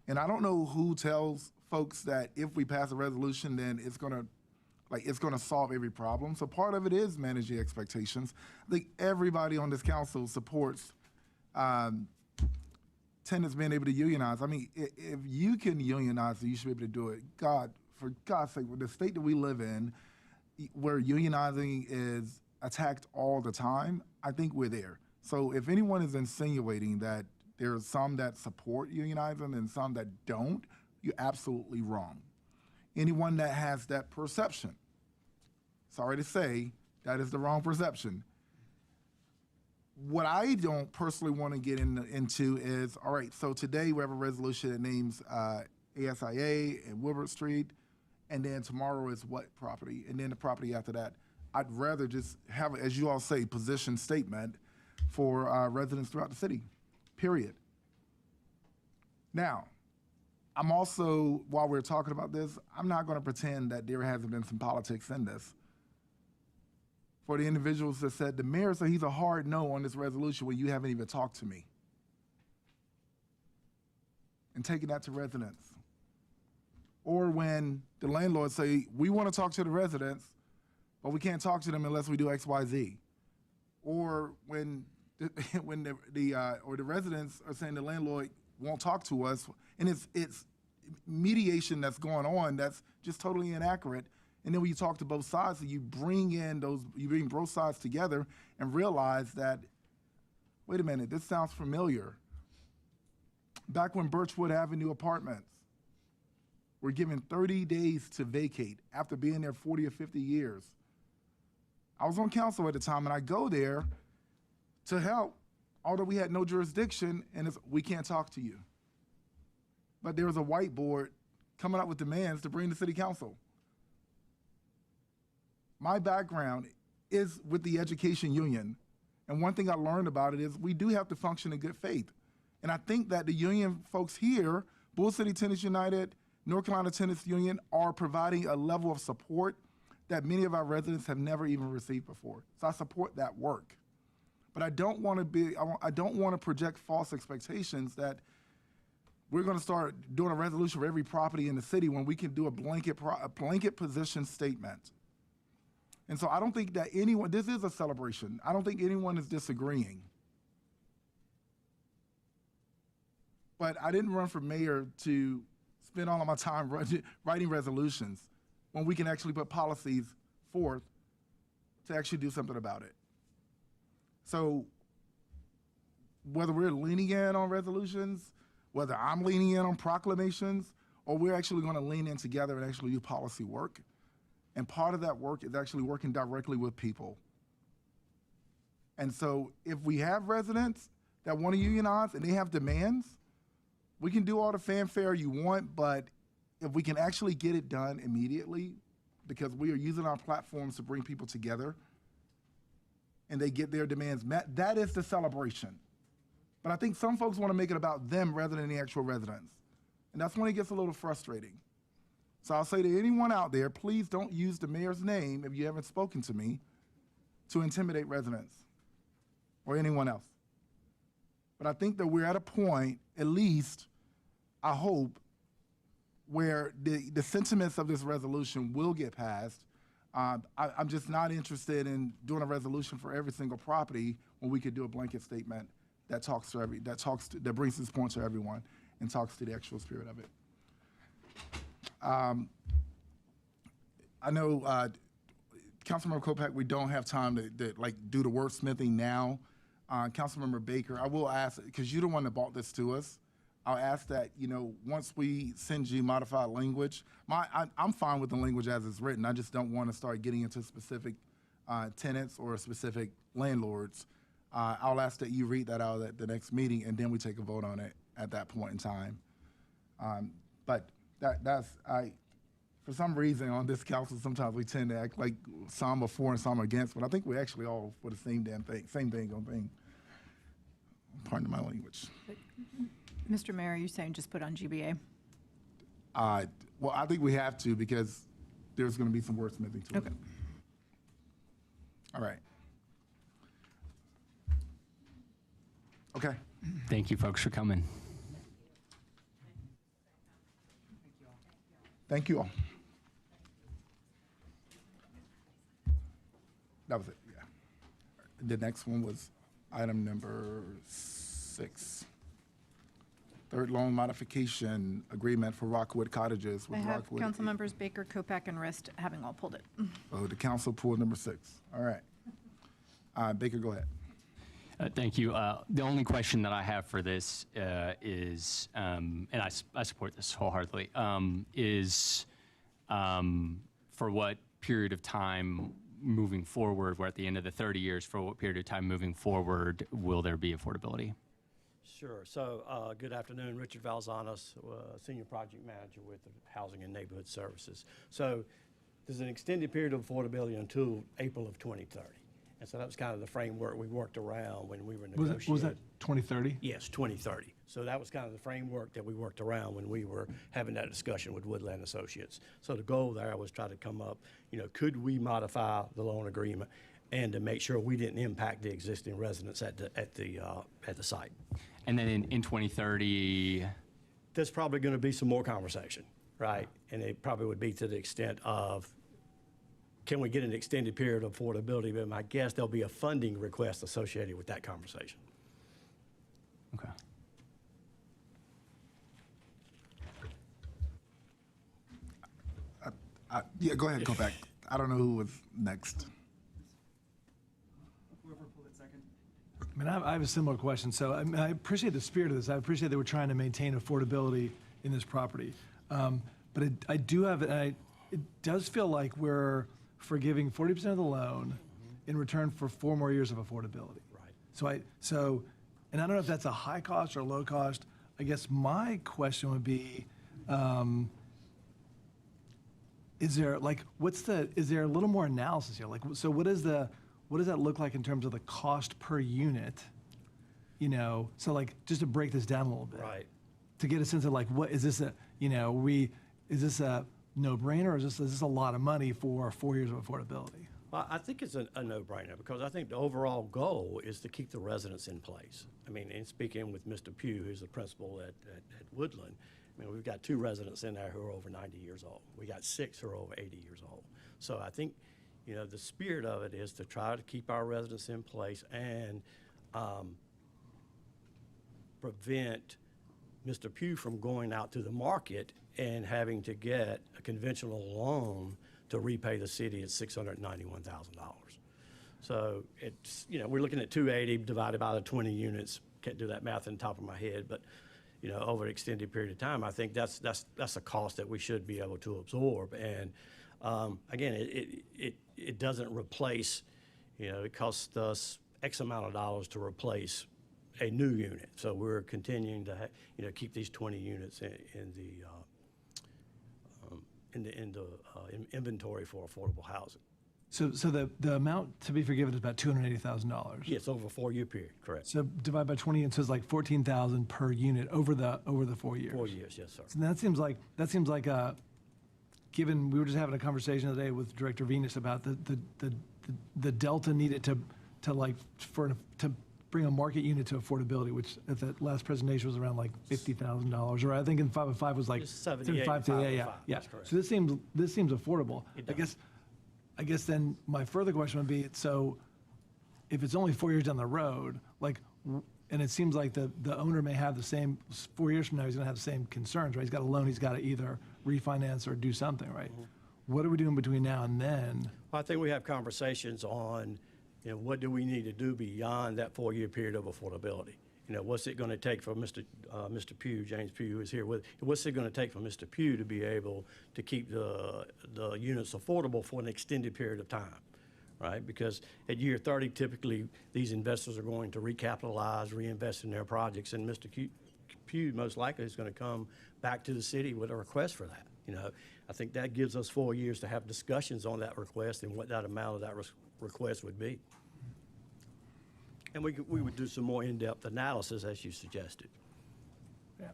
And I don't know who tells folks that if we pass a resolution, then it's gonna solve every problem. So part of it is managing expectations. I think everybody on this council supports tenants being able to unionize. I mean, if you can unionize, you should be able to do it. For God's sake, with the state that we live in, where unionizing is attacked all the time, I think we're there. So if anyone is insinuating that there are some that support unionizing and some that don't, you're absolutely wrong. Anyone that has that perception, sorry to say, that is the wrong perception. What I don't personally want to get into is, all right, so today we have a resolution that names ASIA and Willard Street, and then tomorrow is what property? And then the property after that. I'd rather just have, as you all say, position statement for residents throughout the city, period. Now, I'm also, while we're talking about this, I'm not going to pretend that there hasn't been some politics in this. For the individuals that said, the mayor said he's a hard no on this resolution when you haven't even talked to me. And taking that to residents. Or when the landlords say, we want to talk to the residents, but we can't talk to them unless we do X, Y, Z. or when when the residents are saying the landlord won't talk to us, and it's mediation that's going on that's just totally inaccurate. And then when you talk to both sides, you bring both sides together and realize that, wait a minute, this sounds familiar. Back when Birchwood Avenue Apartments were given 30 days to vacate after being there 40 or 50 years. I was on council at the time, and I go there to help, although we had no jurisdiction, and we can't talk to you. But there was a whiteboard coming up with demands to bring to city council. My background is with the education union, and one thing I learned about it is we do have to function in good faith. And I think that the union folks here, Bull City Tenants United, North Carolina Tenants Union, are providing a level of support that many of our residents have never even received before. So I support that work. But I don't want to project false expectations that we're going to start doing a resolution for every property in the city when we can do a blanket position statement. And so I don't think that this is a celebration. I don't think anyone is disagreeing. But I didn't run for mayor to spend all of my time writing resolutions when we can actually put policies forth to actually do something about it. So whether we're leaning in on resolutions, whether I'm leaning in on proclamations, or we're actually going to lean in together and actually do policy work. And part of that work is actually working directly with people. And so if we have residents that want to unionize and they have demands, we can do all the fanfare you want, but if we can actually get it done immediately, because we are using our platforms to bring people together and they get their demands met, that is the celebration. But I think some folks want to make it about them rather than the actual residents. And that's when it gets a little frustrating. So I'll say to anyone out there, please don't use the mayor's name, if you haven't spoken to me, to intimidate residents or anyone else. But I think that we're at a point, at least, I hope, where the sentiments of this resolution will get passed. I'm just not interested in doing a resolution for every single property when we could do a blanket statement that that brings this point to everyone and talks to the actual spirit of it. I know, Councilmember Kopak, we don't have time to do the wordsmithing now. Councilmember Baker, I will ask, because you're the one that brought this to us, I'll ask that, once we send you modified language, I'm fine with the language as it's written. I just don't want to start getting into specific tenants or specific landlords. I'll ask that you read that out at the next meeting, and then we take a vote on it at that point in time. But for some reason on this council, sometimes we tend to act like some are for and some are against, but I think we're actually all for the same damn thing, same thing on thing. Pardon my language. Mr. Mayor, you're saying just put on GBA? Well, I think we have to, because there's going to be some wordsmithing to it. All right. Okay. Thank you, folks, for coming. Thank you all. That was it, yeah. The next one was item number 6. Third loan modification agreement for Rockwood Cottages I with have Rockwood. council members Baker, Kopak, and Rist having all pulled it. Oh, the council pulled number 6. All right. Baker, go ahead. Thank you. The only question that I have for this is, and I support this wholeheartedly, is for what period of time moving forward, we're at the end of the 30 years, for what period of time moving forward will there be affordability? Sure. So good afternoon, Richard Valzanos, Senior Project Manager with Housing and Neighborhood Services. So there's an extended period of affordability until April of 2030. And so that was kind of the framework we worked around when we were negotiating. Was that 2030? Yes, 2030. So that was kind of the framework that we worked around when we were having that discussion with Woodland Associates. So the goal there was try to come up, could we modify the loan agreement and to make sure we didn't impact the existing residents at the site. And then in 2030? There's probably going to be some more conversation, right? And it probably would be to the extent of can we get an extended period of affordability? But my guess there'll be a funding request associated with that conversation. Okay. Yeah, go ahead, go back. I don't know who was next. I mean, I have a similar question. So I mean, I appreciate the spirit of this. I appreciate that we're trying to maintain affordability in this property. But I do have, it does feel like we're forgiving 40% of the loan in return for 4 more years of affordability. Right. And I don't know if that's a high cost or low cost. I guess my question would be, is there a little more analysis here? Like, so what does that look like in terms of the cost per unit? You know, so like, just to break this down a little bit. Right. To get a sense of like, what is this is this a no-brainer, or is this a lot of money for 4 years of affordability? Well, I think it's a no-brainer, because I think the overall goal is to keep the residents in place. I mean, in speaking with Mr. Pugh, who's the principal at Woodland, I mean, we've got 2 residents in there who are over 90 years old. We got 6 who are over 80 years old. So I think, you know, the spirit of it is to try to keep our residents in place and prevent Mr. Pugh from going out to the market and having to get a conventional loan to repay the city at $691,000. So it's, you know, we're looking at 280 divided by the 20 units. Can't do that math on top of my head, but, you know, over an extended period of time, I think that's a cost that we should be able to absorb. And again, it doesn't replace, you know, it costs us X amount of dollars to replace a new unit. So we're continuing to, you know, keep these 20 units in the inventory for affordable housing. So the amount to be forgiven is about $280,000. Yes, over a 4-year period, correct. So divide by 20, and so it's like $14,000 per unit over the 4 years. 4 years, yes, sir. So that seems like given we were just having a conversation the other day with Director Venus about the delta needed to bring a market unit to affordability, which at that last presentation was around like $50,000, or I think in 505 was like 75 to, yeah. That's correct. So this seems affordable. It does. I guess then my further question would be, so if it's only 4 years down the road, like, and it seems like the owner may have the same, 4 years from now, he's gonna have the same concerns, right? He's got a loan, he's gotta either refinance or do something, right? What are we doing between now and then? Well, I think we have conversations on, you know, what do we need to do beyond that 4-year period of affordability? You know, what's it going to take for Mr. Pugh, James Pugh, who is here with, what's it going to take for Mr. Pugh to be able to keep the units affordable for an extended period of time, right? Because at year 30, typically, these investors are going to recapitalize, reinvest in their projects, and Mr. Pugh most likely is going to come back to the city with a request for that. You know, I think that gives us 4 years to have discussions on that request and what that amount of that request would be. And we would do some more in-depth analysis, as you suggested. Yeah.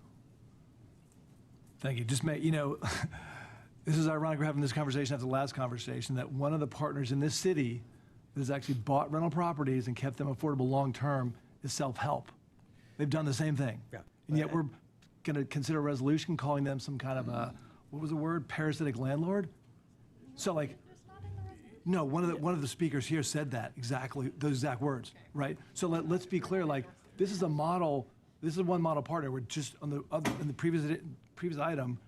Thank you. Just you know, this is ironic we're having this conversation after the last conversation, that one of the partners in this city that has actually bought rental properties and kept them affordable long-term is self-help. They've done the same thing. Yeah. And yet we're going to consider a resolution calling them some kind of a, what was the word, parasitic landlord? So like, no, one of the speakers here said that exactly, those exact words, right? So let's be clear, like, this is a model, this is one model partner. We're just in the previous item,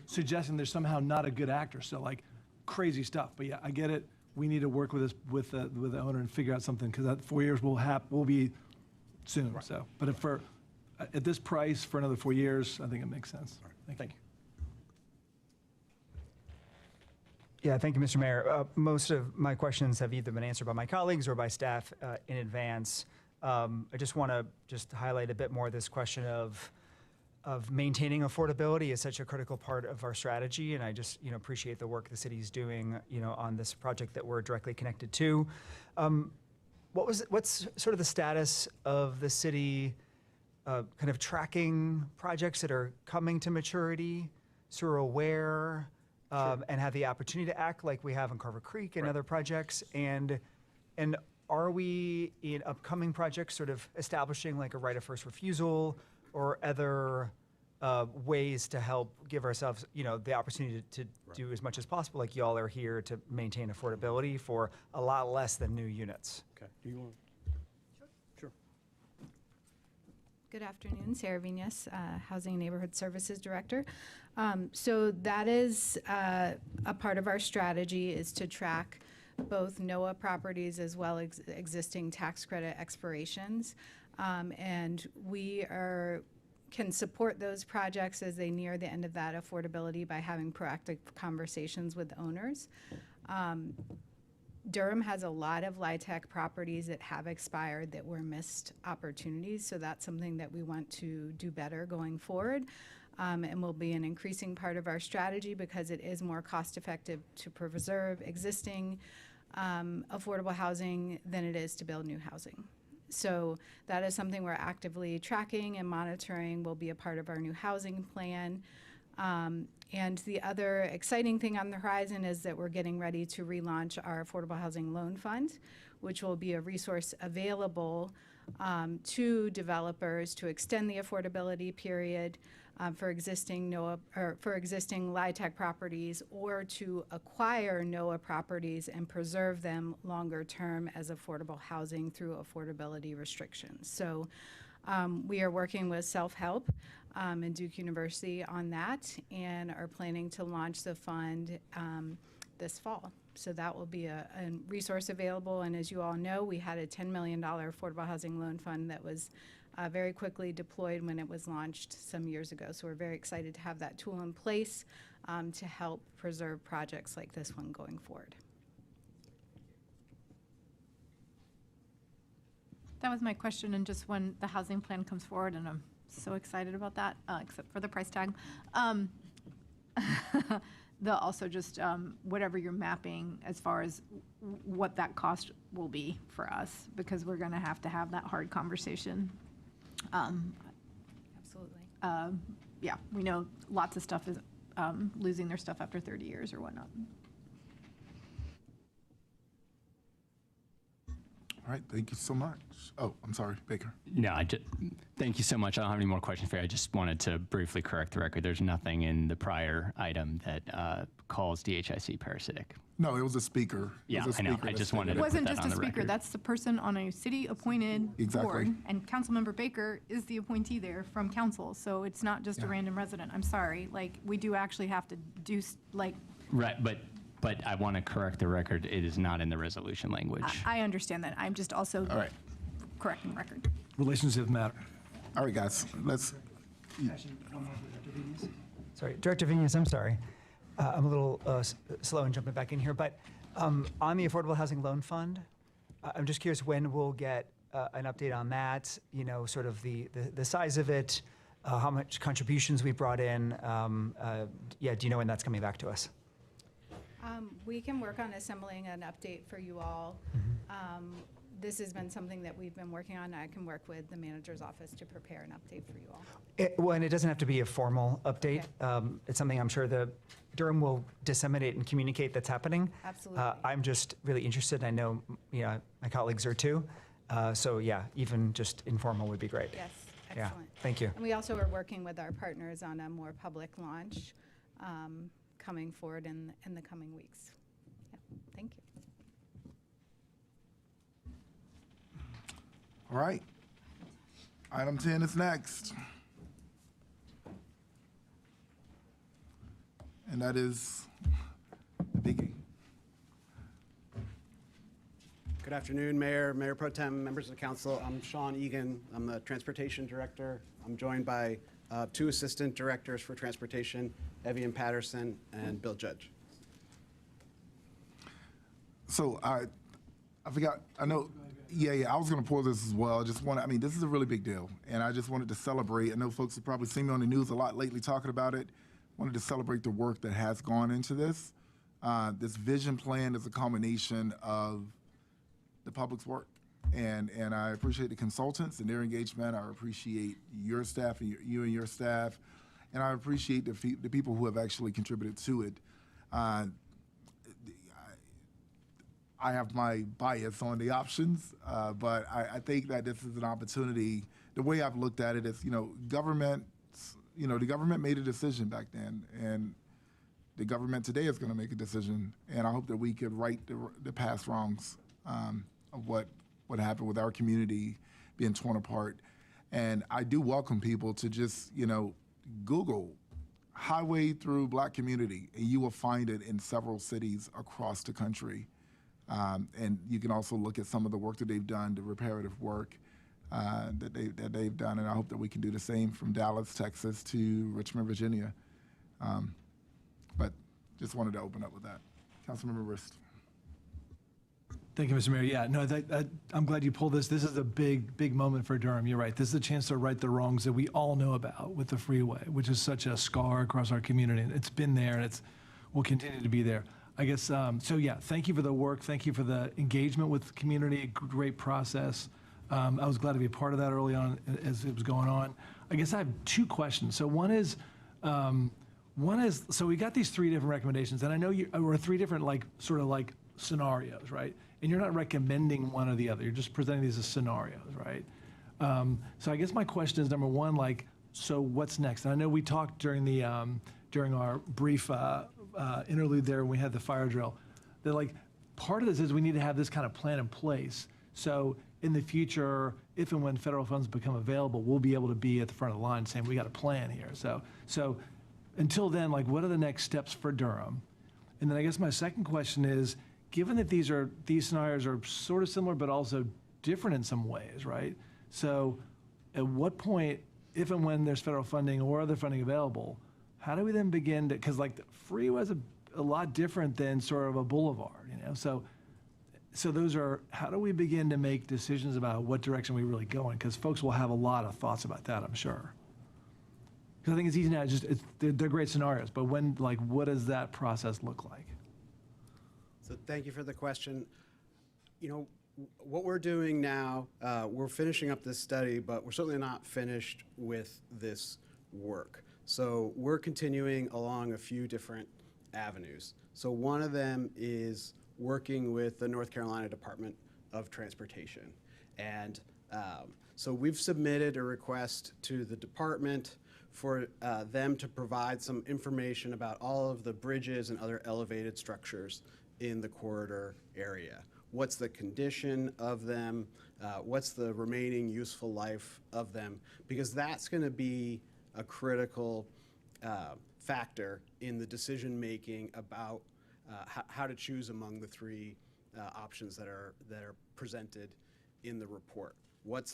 suggesting there's somehow not a good actor. So like, crazy stuff. But yeah, I get it. We need to work with the owner and figure out something, because that 4 years will be soon. Right. So, but at this price for another 4 years, I think it makes sense. Right. Thank you. Yeah, thank you, Mr. Mayor. Most of my questions have either been answered by my colleagues or by staff in advance. I just want to highlight a bit more this question of maintaining affordability is such a critical part of our strategy, and I just appreciate the work the city's doing on this project that we're directly connected to. What's sort of the status of the city kind of tracking projects that are coming to maturity, so we're aware? And have the opportunity to act like we have in Carver Creek and other projects, and are we in upcoming projects sort of establishing like a right of first refusal or other ways to help give ourselves, the opportunity to do as much as possible, like y'all are here to maintain affordability for a lot less than new units. Okay. Do you want? Sure. Good afternoon, Sarah Vinas, Housing and Neighborhood Services Director. So that is a part of our strategy is to track both NOAA properties as well as existing tax credit expirations. And we can support those projects as they near the end of that affordability by having proactive conversations with owners. Durham has a lot of LIHTC properties that have expired that were missed opportunities, so that's something that we want to do better going forward, and will be an increasing part of our strategy because it is more cost effective to preserve existing affordable housing than it is to build new housing. So that is something we're actively tracking and monitoring, will be a part of our new housing plan. And the other exciting thing on the horizon is that we're getting ready to relaunch our Affordable Housing Loan Fund, which will be a resource available to developers to extend the affordability period for existing LIHTC properties, or to acquire NOAA properties and preserve them longer term as affordable housing through affordability restrictions. So we are working with Self-Help and Duke University on that, and are planning to launch the fund this fall. So that will be a resource available. And as you all know, we had a $10 million affordable housing loan fund that was very quickly deployed when it was launched some years ago. So we're very excited to have that tool in place to help preserve projects like this one going forward. That was my question, and just when the housing plan comes forward, and I'm so excited about that, except for the price tag. They'll also just, whatever you're mapping as far as what that cost will be for us, because we're gonna have to have that hard conversation. Absolutely. Yeah, we know lots of stuff is losing their stuff after 30 years or whatnot. All right, thank you so much. Oh, I'm sorry, Baker. No, thank you so much. I don't have any more questions for you. I just wanted to briefly correct the record. There's nothing in the prior item that calls DHIC parasitic. No, it was a speaker. Yeah, I know. I just wanted It to wasn't put that just on a the speaker, record. that's the person on a city-appointed Exactly. board, and Councilmember Baker is the appointee there from council, so it's not just a random resident. I'm sorry, like, we do actually have to do, Right, but I want to correct the record. It is not in the resolution language. I understand that, I'm just also All right. correcting the record. Relationships matter. All right, guys, let's. Sorry, Director Vinas, I'm sorry. I'm a little slow in jumping back in here, but on the Affordable Housing Loan Fund, I'm just curious when we'll get an update on that, sort of the size of it, how much contributions we brought in. Yeah, do you know when that's coming back to us? We can work on assembling an update for you all. This has been something that we've been working on. I can work with the manager's office to prepare an update for you all. And it doesn't have to be a formal update. It's something I'm sure the Durham will disseminate and communicate that's happening. Absolutely. I'm just really interested. I know my colleagues are too. So yeah, even just informal would be great. Yes, Yeah, excellent. thank you. And we also are working with our partners on a more public launch coming forward in the coming weeks. Yeah, thank you. All right. Item 10 is next. And that is the biggie. Good afternoon, Mayor Pro Tem, members of the council. I'm Sean Egan. I'm the Transportation Director. I'm joined by two Assistant Directors for Transportation, Evian Patterson and Bill Judge. So I forgot, I know, I was gonna pull this as well. This is a really big deal. And I just wanted to celebrate. I know folks have probably seen me on the news a lot lately talking about it. Wanted to celebrate the work that has gone into this. This vision plan is a culmination of the public's work. And I appreciate the consultants and their engagement. I appreciate your staff and you and your staff. And I appreciate the people who have actually contributed to it. I have my bias on the options, but I think that this is an opportunity. The way I've looked at it is, governments, the government made a decision back then, and the government today is going to make a decision. And I hope that we could right the past wrongs of what happened with our community being torn apart. And I do welcome people to just, Google highway through Black community, and you will find it in several cities across the country. And you can also look at some of the work that they've done, the reparative work that they've done. And I hope that we can do the same from Dallas, Texas to Richmond, Virginia. But just wanted to open up with that. Councilmember Rist. Thank you, Mr. Mayor. Yeah, no, I'm glad you pulled this. This is a big moment for Durham. You're right. This is a chance to right the wrongs that we all know about with the freeway, which is such a scar across our community. It's been there, and will continue to be there. I guess, so yeah, thank you for the work. Thank you for the engagement with the community. Great process. I was glad to be a part of that early on as it was going on. I guess I have two questions. So one is, so we got these three different recommendations, and I know or three different sort of scenarios, right? And you're not recommending one or the other. You're just presenting these as scenarios, right? So I guess my question is, number one, so what's next? And I know we talked during our brief interlude there when we had the fire drill, that part of this is we need to have this kind of plan in place. So in the future, if and when federal funds become available, we'll be able to be at the front of the line saying we got a plan here. So until then, what are the next steps for Durham? And then I guess my second question is, given that these scenarios are sort of similar but also different in some ways, right? So at what point, if and when there's federal funding or other funding available, how do we then begin to, because the freeway is a lot different than sort of a boulevard, So those are, how do we begin to make decisions about what direction we really go in? Because folks will have a lot of thoughts about that, I'm sure. Because I think it's easy now, they're great scenarios, but when, what does that process look like? So thank you for the question. What we're doing now, we're finishing up this study, but we're certainly not finished with this work. So we're continuing along a few different avenues. So one of them is working with the North Carolina Department of Transportation. And so we've submitted a request to the department for them to provide some information about all of the bridges and other elevated structures in the corridor area. What's the condition of them? What's the remaining useful life of them? Because that's going to be a critical factor in the decision making about how to choose among the three options that are presented in the report. What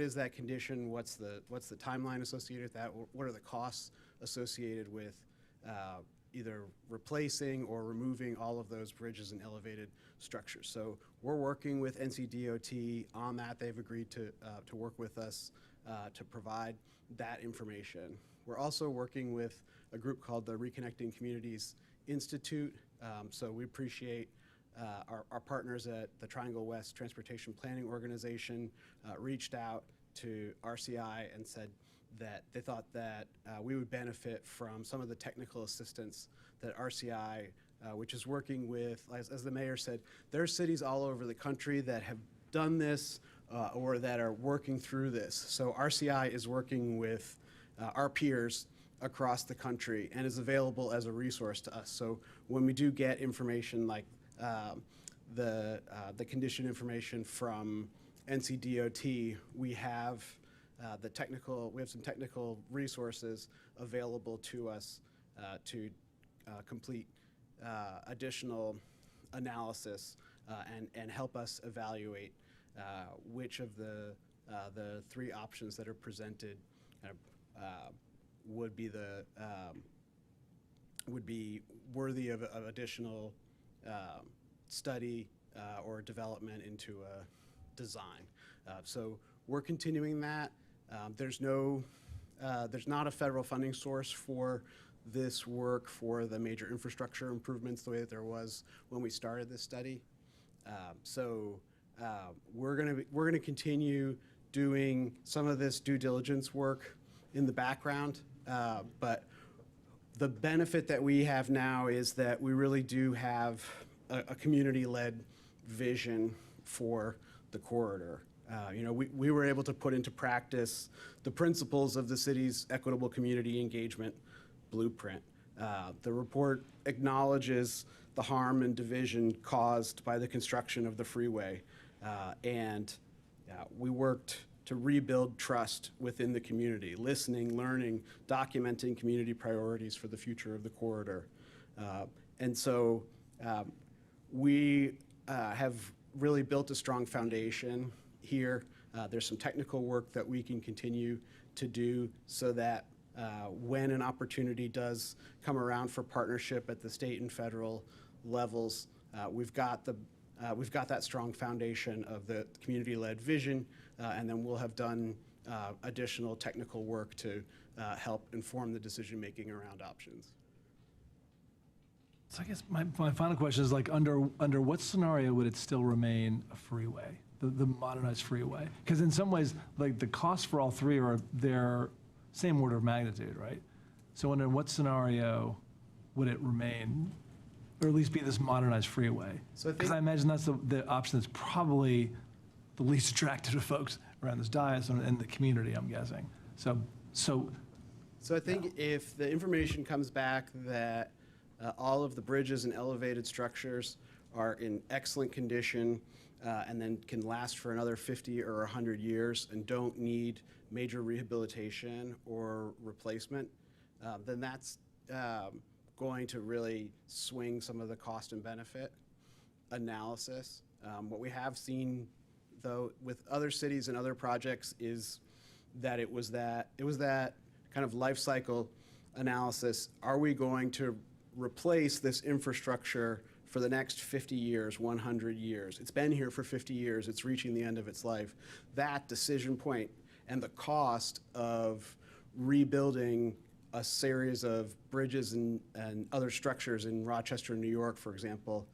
is that condition? What's the timeline associated with that? What are the costs associated with either replacing or removing all of those bridges and elevated structures? So we're working with NCDOT on that. They've agreed to work with us to provide that information. We're also working with a group called the Reconnecting Communities Institute. So we appreciate our partners at the Triangle West Transportation Planning Organization reached out to RCI and said that they thought that we would benefit from some of the technical assistance that RCI, which is working with, as the mayor said, there are cities all over the country that have done this or that are working through this. So RCI is working with our peers across the country and is available as a resource to us. So when we do get information like the condition information from NCDOT, we have some technical resources available to us to complete additional analysis and help us evaluate which of the three options that are presented would be worthy of additional study or development into a design. So we're continuing that. There's not a federal funding source for this work for the major infrastructure improvements the way that there was when we started this study. So we're gonna continue doing some of this due diligence work in the background, but the benefit that we have now is that we really do have a community-led vision for the corridor. We were able to put into practice the principles of the city's equitable community engagement blueprint. The report acknowledges the harm and division caused by the construction of the freeway, and we worked to rebuild trust within the community, listening, learning, documenting community priorities for the future of the corridor. And so we have really built a strong foundation here. There's some technical work that we can continue to do so that when an opportunity does come around for partnership at the state and federal levels, we've got that strong foundation of the community-led vision, and then we'll have done additional technical work to help inform the decision-making around options. So I guess my final question is, like, under what scenario would it still remain a freeway, the modernized freeway? Because in some ways, like, the costs for all three are their same order of magnitude, right? So under what scenario would it remain, or at least be this modernized freeway? Because I imagine that's the option that's probably the least attractive to folks around this dais and the community, I'm guessing. So I think if the information comes back that all of the bridges and elevated structures are in excellent condition and then can last for another 50 or 100 years and don't need major rehabilitation or replacement, then that's going to really swing some of the cost and benefit analysis. What we have seen, though, with other cities and other projects is that it was that kind of life cycle analysis. Are we going to replace this infrastructure for the next 50 years, 100 years? It's been here for 50 years. It's reaching the end of its life. That decision point and the cost of rebuilding a series of bridges and other structures in Rochester, New York, for example,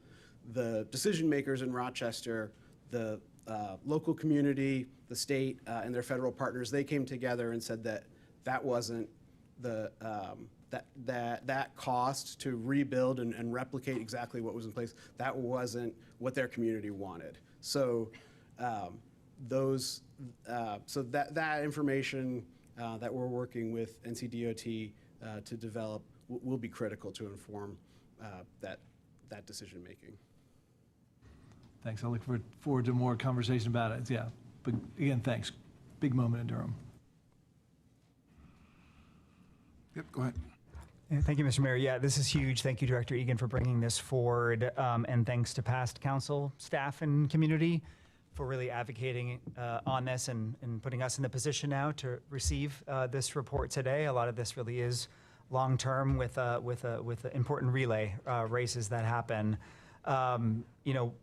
the decision makers in Rochester, the local community, the state, and their federal partners, they came together and said that wasn't the that cost to rebuild and replicate exactly what was in place, that wasn't what their community wanted. So that information that we're working with NCDOT to develop will be critical to inform that decision making. thanks. I look forward to more conversation about it. Yeah, but again, thanks. Big moment in Durham. Yep, go ahead. Yeah, thank you, Mr. Mayor. Yeah, this is huge. Thank you, Director Egan, for bringing this forward. And thanks to past council, staff, and community for really advocating on this and putting us in the position now to receive this report today. A lot of this really is long-term with important relay races that happen. You know,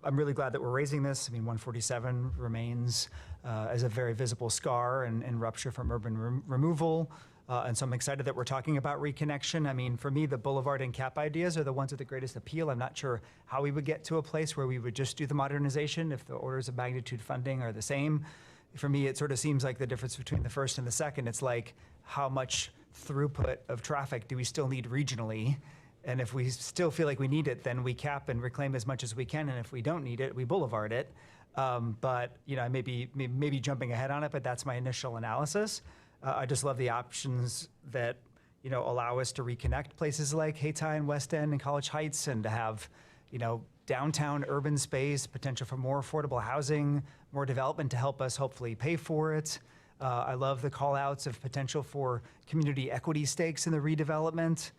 I'm really glad that we're raising this. I mean, 147 remains as a very visible scar and rupture from urban removal. And so I'm excited that we're talking about reconnection. I mean, for me, the boulevard and cap ideas are the ones with the greatest appeal. I'm not sure how we would get to a place where we would just do the modernization if the orders of magnitude funding are the same. For me, it sort of seems like the difference between the first and the second. It's like, how much throughput of traffic do we still need regionally? And if we still feel like we need it, then we cap and reclaim as much as we can. And if we don't need it, we boulevard it. But you know, I may be jumping ahead on it, but that's my initial analysis. I just love the options that, you know, allow us to reconnect places like Hayti and West End and College Heights, and to have, you know, downtown urban space, potential for more affordable housing, more development to help us hopefully pay for it. I love the call outs of potential for community equity stakes in the redevelopment,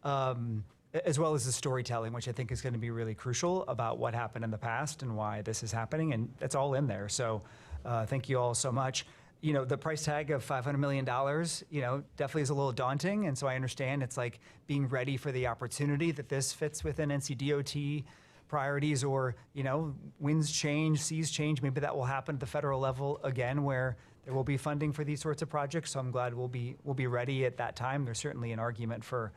as well as the storytelling, which I think is going to be really crucial about what happened in the past and why this is happening. And that's all in there. So thank you all so much. You know, the price tag of $500 million, you know, definitely is a little daunting. And so I understand it's like being ready for the opportunity that this fits within NCDOT priorities, or, you know, winds change, seas change. Maybe that will happen at the federal level again, where there will be funding for these sorts of projects. So I'm glad we'll be ready at that time. There's certainly an argument for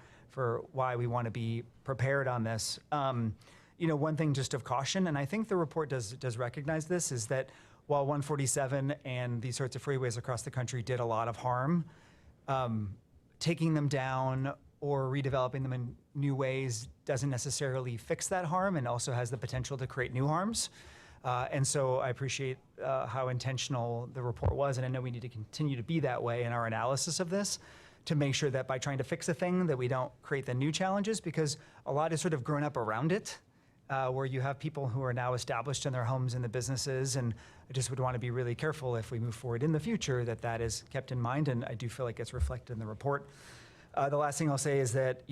why we want to be prepared on this. You know, one thing just of caution, and I think the report does recognize this, is that while 147 and these sorts of freeways across the country did a lot of harm, taking them down or redeveloping them in new ways doesn't necessarily fix that harm, and also has the potential to create new harms. And so I appreciate how intentional the report was, and I know we need to continue to be that way in our analysis of this to make sure that by trying to fix a thing that we don't create the new challenges, because a lot is sort of grown up around it, where you have people who are now established in their homes and the businesses, and I just would want to be really careful if we move forward in the future that that is kept in mind, and I do feel like it's reflected in the report. The last thing I'll say is that,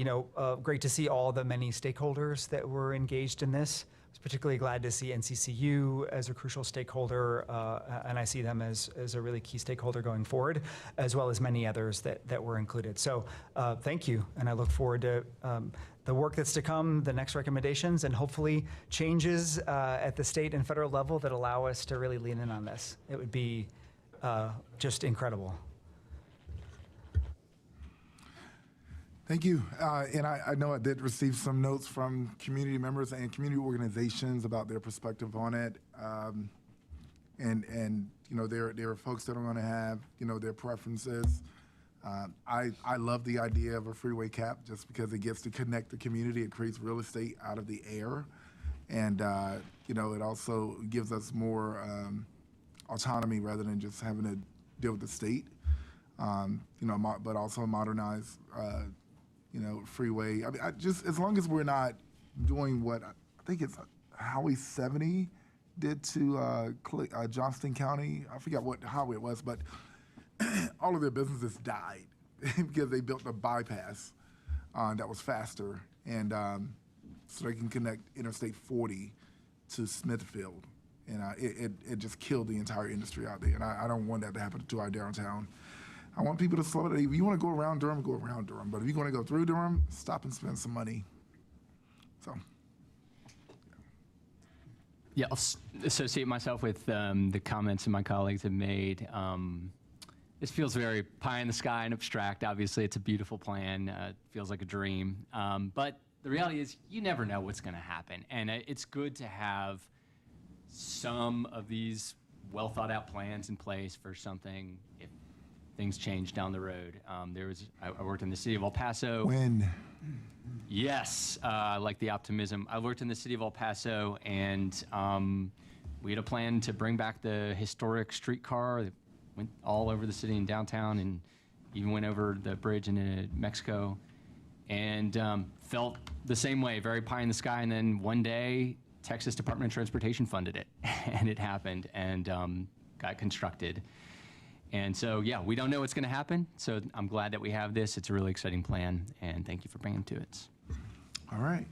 great to see all the many stakeholders that were engaged in this. I was particularly glad to see NCCU as a crucial stakeholder, and I see them as a really key stakeholder going forward, as well as many others that were included. So thank you, and I look forward to the work that's to come, the next recommendations, and hopefully changes at the state and federal level that allow us to really lean in on this. It would be just incredible. Thank you. And I know I did receive some notes from community members and community organizations about their perspective on it. And there are folks that are going to have, their preferences. I love the idea of a freeway cap just because it gets to connect the community. It creates real estate out of the air. And, it also gives us more autonomy rather than just having to deal with the state, but also modernize freeway. I mean, as long as we're not doing what I think it's Highway 70 did to Johnston County. I forget what highway it was, but all of their businesses died because they built a bypass that was faster, and so they can connect Interstate 40 to Smithfield. And it just killed the entire industry out there. And I don't want that to happen to our downtown. I want people to slow it. If you want to go around Durham, go around Durham. But if you want to go through Durham, stop and spend some money. So. Yeah, I'll associate myself with the comments that my colleagues have made. This feels very pie in the sky and abstract. Obviously, it's a beautiful plan. It feels like a dream. But the reality is you never know what's going to happen. And it's good to have some of these well thought out plans in place for something if things change down the road. I worked in the city of El Paso. When? Yes, I like the optimism. I worked in the city of El Paso, and we had a plan to bring back the historic streetcar that went all over the city and downtown, and even went over the bridge into Mexico, and felt the same way, very pie in the sky. And then one day, Texas Department of Transportation funded it, and it happened, and got constructed. And so, yeah, we don't know what's going to happen. So I'm glad that we have this. It's a really exciting plan, and thank you for bringing it to us. All right.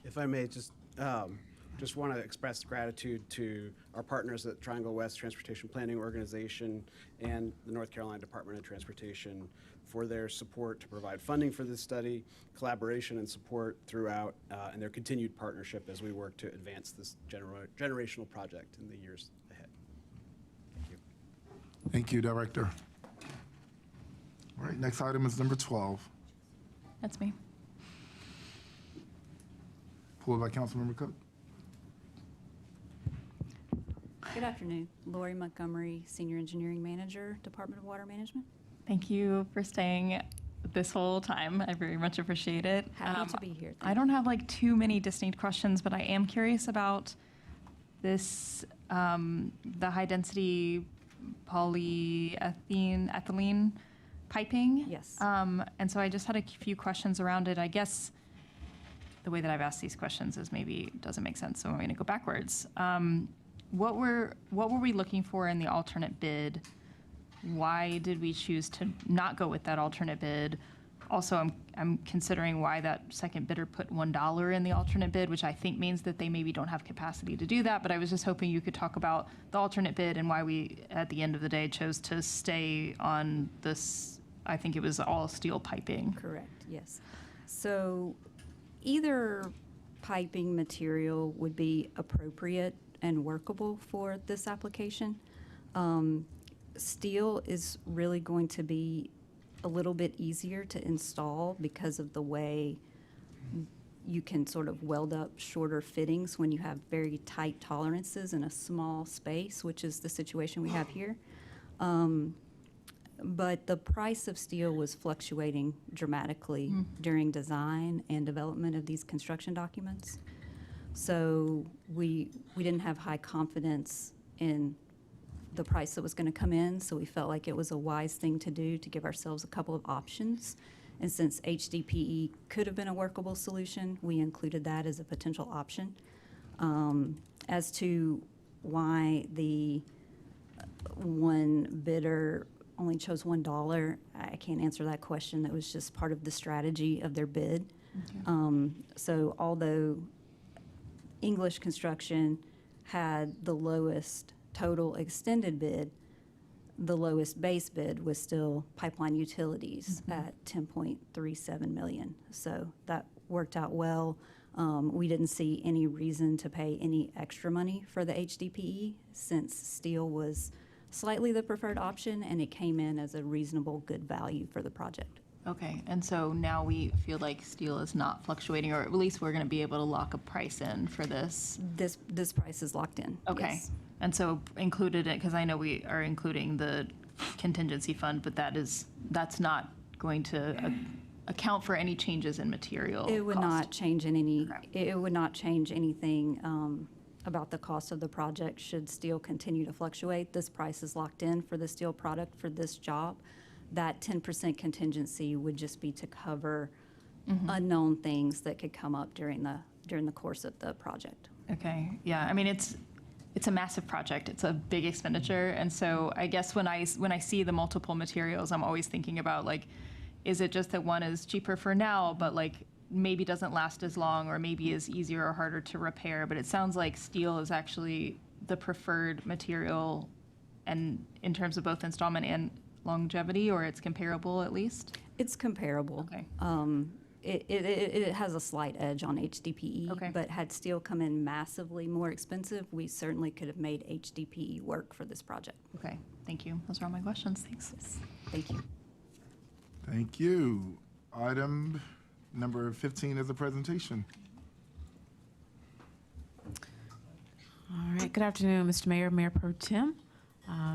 If I may, just want to express gratitude to our partners at Triangle West Transportation Planning Organization and the North Carolina Department of Transportation for their support to provide funding for this study, collaboration and support throughout, and their continued partnership as we work to advance this generational project in the years ahead. Thank you, Director. All right, next item is number 12. That's me. Pulled by Councilmember Cook. Good afternoon. Lori Montgomery, Senior Engineering Manager, Department of Water Management. Thank you for staying this whole time. I very much appreciate it. Happy to be here. I don't have like too many distinct questions, but I am curious about this, the high density polyethylene piping. Yes. And so I just had a few questions around it. I guess the way that I've asked these questions is maybe doesn't make sense, so I'm going to go backwards. What were we looking for in the alternate bid? Why did we choose to not go with that alternate bid? Also, I'm considering why that second bidder put $1 in the alternate bid, which I think means that they maybe don't have capacity to do that. But I was just hoping you could talk about the alternate bid and why we, at the end of the day, chose to stay on this. I think it was all steel piping. Correct, yes. So either piping material would be appropriate and workable for this application. Steel is really going to be a little bit easier to install because of the way you can sort of weld up shorter fittings when you have very tight tolerances in a small space, which is the situation we have here. But the price of steel was fluctuating dramatically during design and development of these construction documents. So we didn't have high confidence in the price that was going to come in, so we felt like it was a wise thing to do to give ourselves a couple of options. And since HDPE could have been a workable solution, we included that as a potential option. As to why the one bidder only chose $1, I can't answer that question. That was just part of the strategy of their bid. Okay. So although English Construction had the lowest total extended bid, the lowest base bid was still Pipeline Utilities at $10.37 million. So that worked out well. We didn't see any reason to pay any extra money for the HDPE since steel was slightly the preferred option, and it came in as a reasonable, good value for the project. Okay, and so now we feel like steel is not fluctuating, or at least we're going to be able to lock a price in for this. This price is locked in. Okay, yes. and so included it, because I know we are including the contingency fund, but that's not going to account for any changes in material It would cost. not change in any. It would not change anything about the cost of the project should steel continue to fluctuate. This price is locked in for the steel product for this job. That 10% contingency would just be to cover unknown things that could come up during the course of the project. Okay, yeah, I mean, it's a massive project. It's a big expenditure, and so I guess when I see the multiple materials, I'm always thinking about, like, is it just that one is cheaper for now, but like maybe doesn't last as long, or maybe is easier or harder to repair? But it sounds like steel is actually the preferred material, and in terms of both installment and longevity, or it's comparable at least? It's comparable. Okay. It has a slight edge on HDPE, but had steel come in massively more expensive, we certainly could have made HDPE work for this project. Okay, thank you. Those are all my questions. Thanks. Thank you. Thank you. Item number 15 is a presentation. All right, good afternoon, Mr. Mayor, Mayor Pro Tem,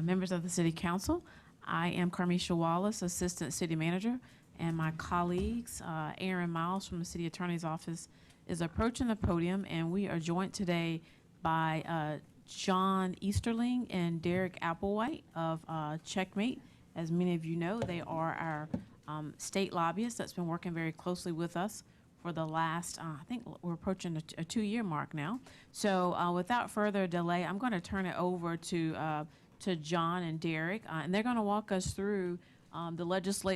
members of the City Council. I am Carmisha Wallace, Assistant City Manager, and my colleagues, Aaron Miles from the City Attorney's Office, is approaching the podium, and we are joined today by John Easterling and Derek Applewhite of Checkmate. As many of you know, they are our state lobbyists that's been working very closely with us for the last, I think we're approaching a 2-year mark now. So without further delay, I'm going to turn it over to John and Derek, and they're going to walk us through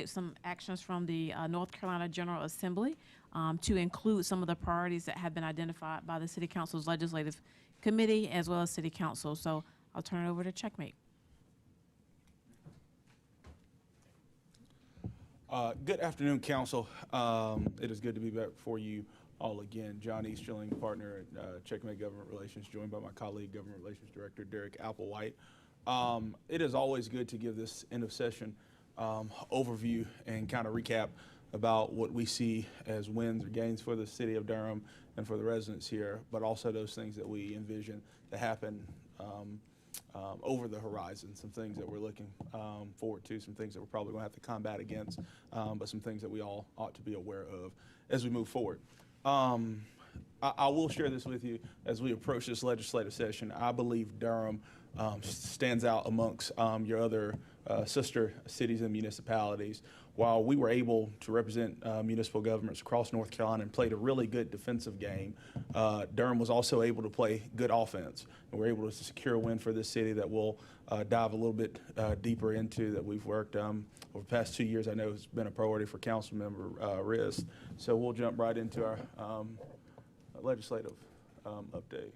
some actions from the North Carolina General Assembly to include some of the priorities that have been identified by the City Council's Legislative Committee as well as City Council. So I'll turn it over to Checkmate. Good afternoon, Council. It is good to be back before you all again. John Easterling, partner at Checkmate Government Relations, joined by my colleague, Government Relations Director Derek Applewhite. It is always good to give this end of session overview and kind of recap about what we see as wins or gains for the city of Durham and for the residents here, but also those things that we envision to happen over the horizon, some things that we're looking forward to, some things that we're probably going to have to combat against, but some things that we all ought to be aware of as we move forward. I will share this with you as we approach this legislative session. I believe Durham stands out amongst your other sister cities and municipalities. While we were able to represent municipal governments across North Carolina and played a really good defensive game, Durham was also able to play good offense. And we're able to secure a win for this city that we'll dive a little bit deeper into, that we've worked over the past 2 years. I know it's been a priority for Councilmember Riss. So we'll jump right into our legislative update.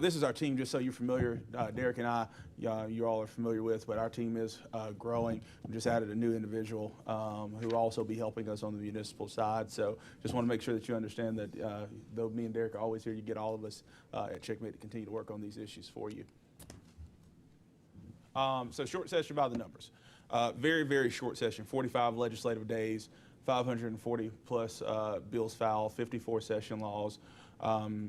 This is our team, just so you're familiar. Derek and I, you all are familiar with, but our team is growing. We just added a new individual who will also be helping us on the municipal side. So just want to make sure that you understand that though me and Derek are always here, you get all of us at Checkmate to continue to work on these issues for you. So short session by the numbers. Very, very short session, 45 legislative days, 540 plus bills filed, 54 session laws.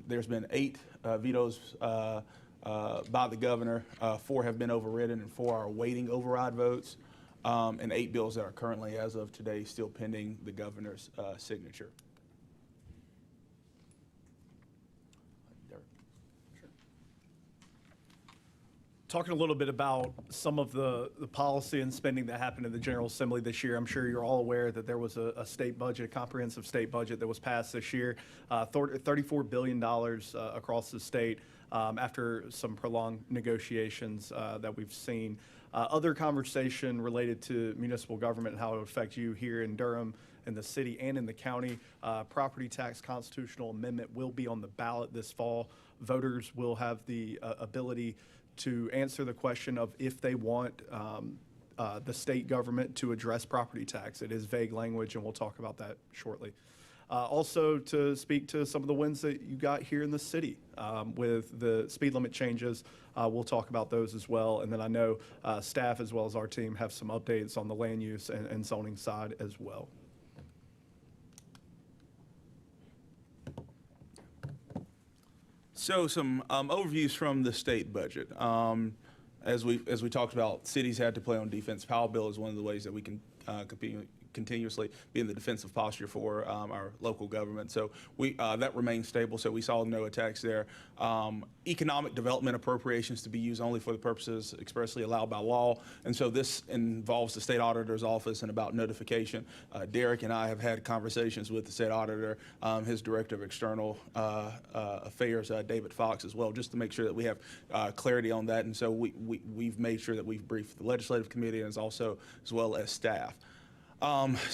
There's been 8 vetoes by the governor. 4 have been overridden and 4 are awaiting override votes, and 8 bills that are currently, as of today, still pending the governor's signature. talking a little bit about some of the policy and spending that happened in the General Assembly this year. I'm sure you're all aware that there was a state budget, a comprehensive state budget that was passed this year, $34 billion across the state after some prolonged negotiations that we've seen. Other conversation related to municipal government and how it would affect you here in Durham, in the city and in the county. Property tax constitutional amendment will be on the ballot this fall. Voters will have the ability to answer the question of if they want the state government to address property tax. It is vague language, and we'll talk about that shortly. Also, to speak to some of the wins that you got here in the city with the speed limit changes, we'll talk about those as well. And then I know staff as well as our team have some updates on the land use and zoning side as well. So some overviews from the state budget. As we talked about, cities had to play on defense. Powell bill is one of the ways that we can continuously be in the defensive posture for our local government. So that remains stable. So we saw no attacks there. Economic development appropriations to be used only for the purposes expressly allowed by law. And so this involves the state auditor's office and about notification. Derek and I have had conversations with the state auditor, his director of external affairs, David Fox, as well, just to make sure that we have clarity on that. And so we've made sure that we've briefed the legislative committee as well as staff.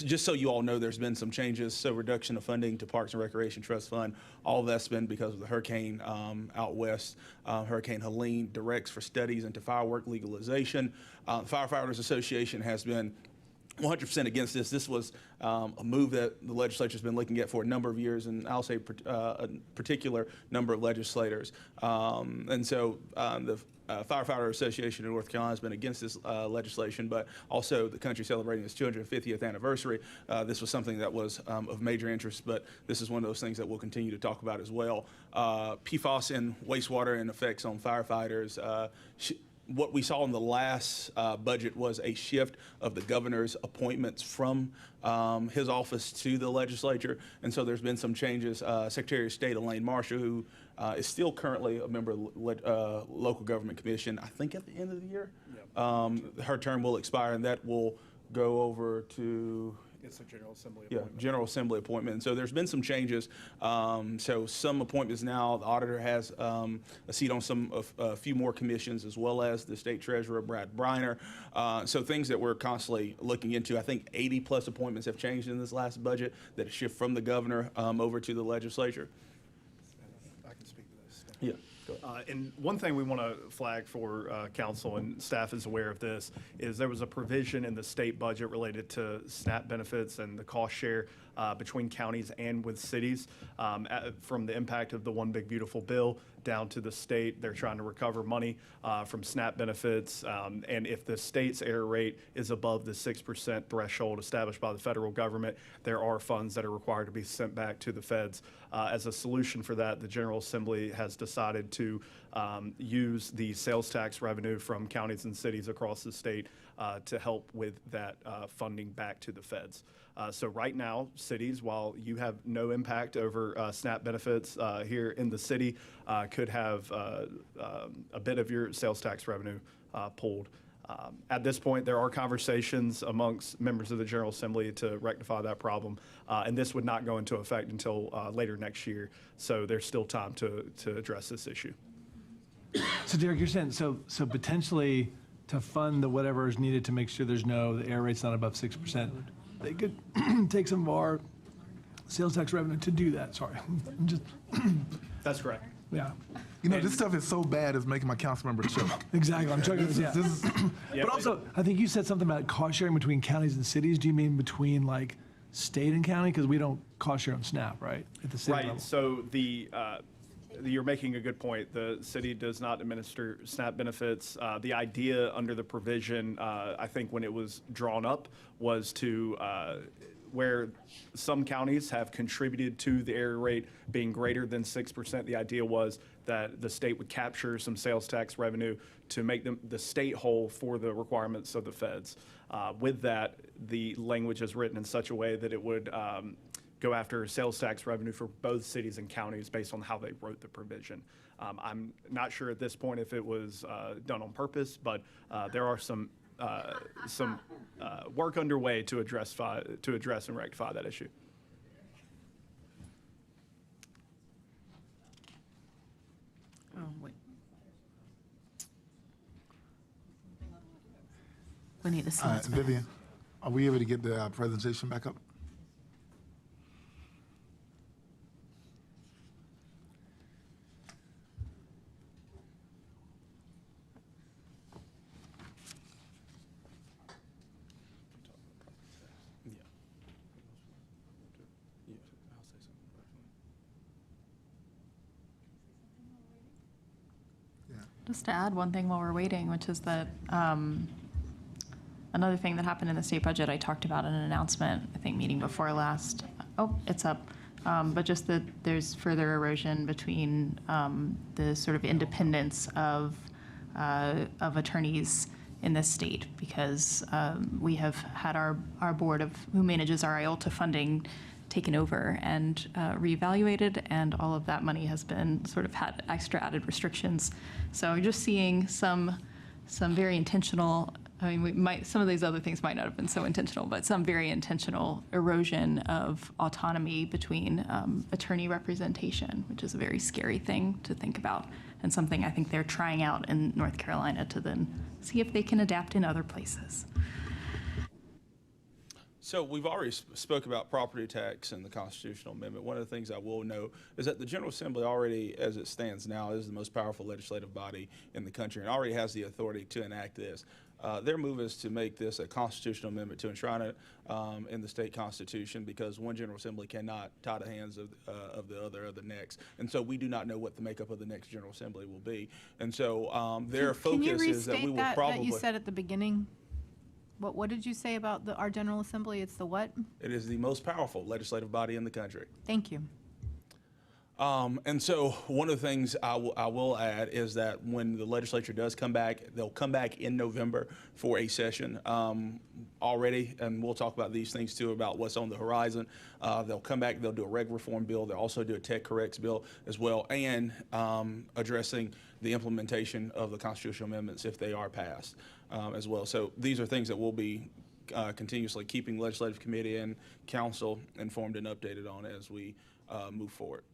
Just so you all know, there's been some changes. So reduction of funding to Parks and Recreation Trust Fund. All of that's been because of the hurricane out west. Hurricane Helene directs for studies into firework legalization. Firefighters Association has been 100% against this. This was a move that the legislature's been looking at for a number of years, and I'll say a particular number of legislators. And so the Firefighter Association in North Carolina has been against this legislation, but also the country celebrating its 250th anniversary. This was something that was of major interest, but this is one of those things that we'll continue to talk about as well. PFAS in wastewater and effects on firefighters. What we saw in the last budget was a shift of the governor's appointments from his office to the legislature, and so there's been some changes. Secretary of State Elaine Marshall, who is still currently a member of the Local Government Commission, I think at the end of the year, her term will expire, and that will go over to... It's a General Assembly appointment. Yeah, General Assembly appointment. And so there's been some changes. So some appointments now, the auditor has a seat on a few more commissions, as well as the state treasurer, Brad Briner. So things that we're constantly looking into. I think 80 plus appointments have changed in this last budget that shift from the governor over to the legislature. I can speak to this. Yeah. And one thing we want to flag for council, and staff is aware of this, is there was a provision in the state budget related to SNAP benefits and the cost share between counties and with cities from the impact of the One Big Beautiful Bill down to the state. They're trying to recover money from SNAP benefits. And if the state's error rate is above the 6% threshold established by the federal government, there are funds that are required to be sent back to the feds. As a solution for that, the General Assembly has decided to use the sales tax revenue from counties and cities across the state to help with that funding back to the feds. So right now, cities, while you have no impact over SNAP benefits here in the city, could have a bit of your sales tax revenue pulled. At this point, there are conversations amongst members of the General Assembly to rectify that problem, and this would not go into effect until later next year. So there's still time to address this issue. So Derek, you're saying, so potentially to fund the whatever is needed to make sure the error rate's not above 6%, they could take some of our sales tax revenue to do that. Sorry. That's correct. Yeah. You know, this stuff is so bad it's making my council member choke. Exactly. I'm choking. This is Yeah, but also, I think you said something about cost sharing between counties and cities. Do you mean between like state and county? Because we don't cost share on SNAP, right? At the city Right. level. So you're making a good point. The city does not administer SNAP benefits. The idea under the provision, I think when it was drawn up, was to where some counties have contributed to the error rate being greater than 6%. The idea was that the state would capture some sales tax revenue to make the state whole for the requirements of the feds. With that, the language is written in such a way that it would go after sales tax revenue for both cities and counties based on how they wrote the provision. I'm not sure at this point if it was done on purpose, but there are some work underway to address and rectify that issue. Oh, wait. We need the slides back. Vivian, are we able to get the presentation back up? Just to add one thing while we're waiting, which is that another thing that happened in the state budget, I talked about in an announcement, I think meeting before last. Oh, it's up. But just that there's further erosion between the sort of independence of attorneys in this state, because we have had our board of who manages our IOLTA funding taken over and reevaluated, and all of that money has been sort of had extra added restrictions. So you're just seeing some very intentional, I mean, some of these other things might not have been so intentional, but some very intentional erosion of autonomy between attorney representation, which is a very scary thing to think about, and something I think they're trying out in North Carolina to then see if they can adapt in other places. So we've already spoke about property tax and the constitutional amendment. One of the things I will note is that the General Assembly already, as it stands now, is the most powerful legislative body in the country and already has the authority to enact this. Their move is to make this a constitutional amendment to enshrine it in the state constitution, because one General Assembly cannot tie the hands of the other or the next. And so we do not know what the makeup of the next General Assembly will be. And so their focus is that we will probably... That you said at the beginning? What did you say about our General Assembly? It's the what? It is the most powerful legislative body in the country. Thank you. And so one of the things I will add is that when the legislature does come back, they'll come back in November for a session already, and we'll talk about these things too, about what's on the horizon. They'll come back, they'll do a reg reform bill, they'll also do a tech corrects bill as well, and addressing the implementation of the constitutional amendments if they are passed as well. So these are things that we'll be continuously keeping legislative committee and council informed and updated on as we move forward.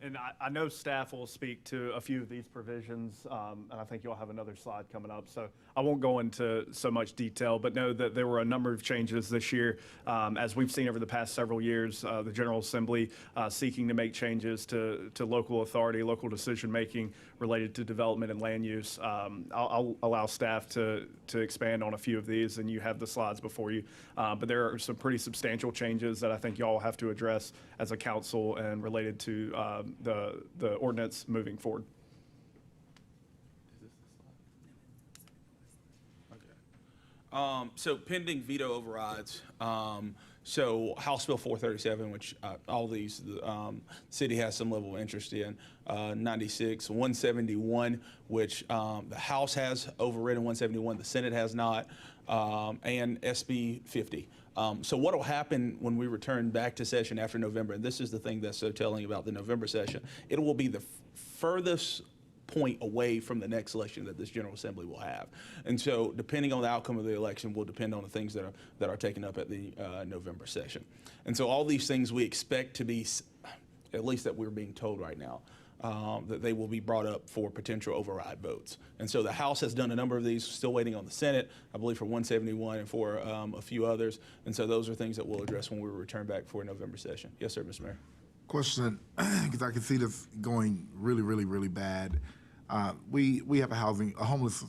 And I know staff will speak to a few of these provisions, and I think you'll have another slide coming up. So I won't go into so much detail, but know that there were a number of changes this year. As we've seen over the past several years, the General Assembly seeking to make changes to local authority, local decision-making related to development and land use. I'll allow staff to expand on a few of these, and you have the slides before you. But there are some pretty substantial changes that I think y'all have to address as a council and related to the ordinance moving forward. So pending veto overrides. So House Bill 437, which all these the city has some level of interest in, 96, 171, which the House has overridden 171, the Senate has not, and SB 50. So what will happen when we return back to session after November, and this is the thing that's so telling about the November session, it will be the furthest point away from the next election that this General Assembly will have. And so depending on the outcome of the election will depend on the things that are taken up at the November session. And so all these things we expect to be, at least that we're being told right now, that they will be brought up for potential override votes. And so the House has done a number of these, still waiting on the Senate, I believe for 171 and for a few others. And so those are things that we'll address when we return back for a November session. Yes, sir, Mr. Mayor. Question, because I can see this going really, really, really bad. We have a homeless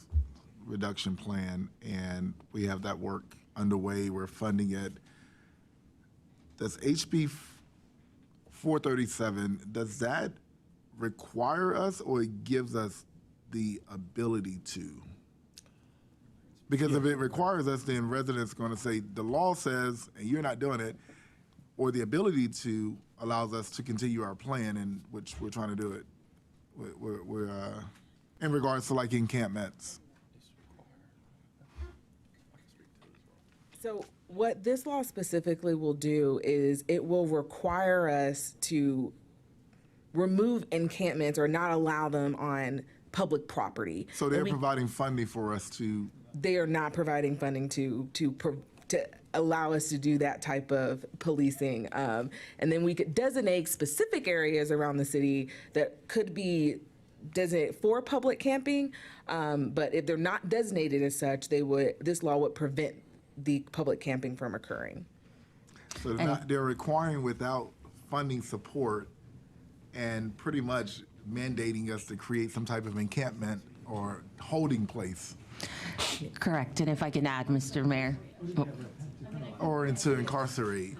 reduction plan, and we have that work underway. We're funding it. Does HB 437, does that require us, or it gives us the ability to? Because if it requires us, then residents are going to say, the law says, and you're not doing it, or the ability to allows us to continue our plan, in which we're trying to do it. We're in regards to like encampments. So what this law specifically will do is it will require us to remove encampments or not allow them on public property. So they're providing funding for us to. They are not providing funding to allow us to do that type of policing. And then we could designate specific areas around the city that could be designated for public camping. But if they're not designated as such, this law would prevent the public camping from occurring. So they're requiring without funding support and pretty much mandating us to create some type of encampment or holding place. Correct, and if I can add, Mr. Mayor. Or to incarcerate.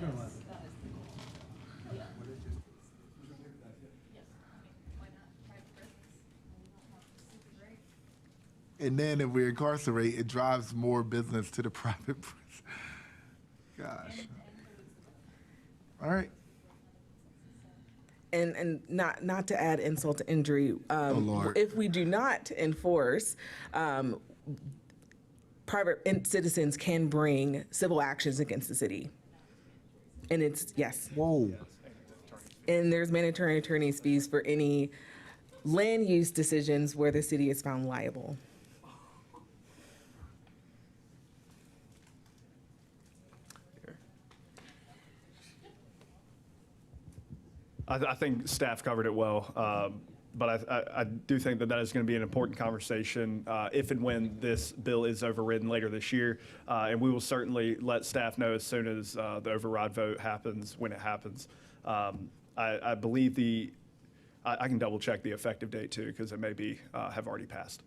And then if we incarcerate, it drives more business to the private prison. Gosh. All right. And not to add insult to injury, Lord. if we do not enforce, private citizens can bring civil actions against the city. And it's, yes. Whoa. And there's mandatory attorney's fees for any land use decisions where the city is found liable. I think staff covered it well, but I do think that is going to be an important conversation if and when this bill is overridden later this year, and we will certainly let staff know as soon as the override vote happens, when it happens. I believe I can double check the effective date too, because it may be have already passed.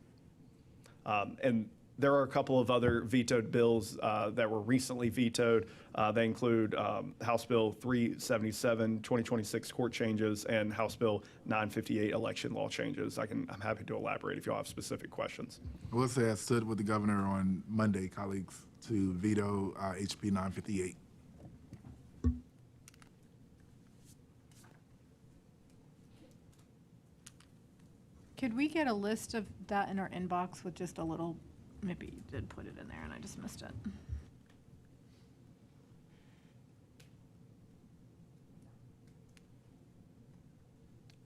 And there are a couple of other vetoed bills that were recently vetoed. They include House Bill 377, 2026 court changes, and House Bill 958 election law changes. I'm happy to elaborate if you all have specific questions. I will say I stood with the governor on Monday, colleagues, to veto HB 958. Could we get a list of that in our inbox with just a little, maybe you did put it in there and I just missed it.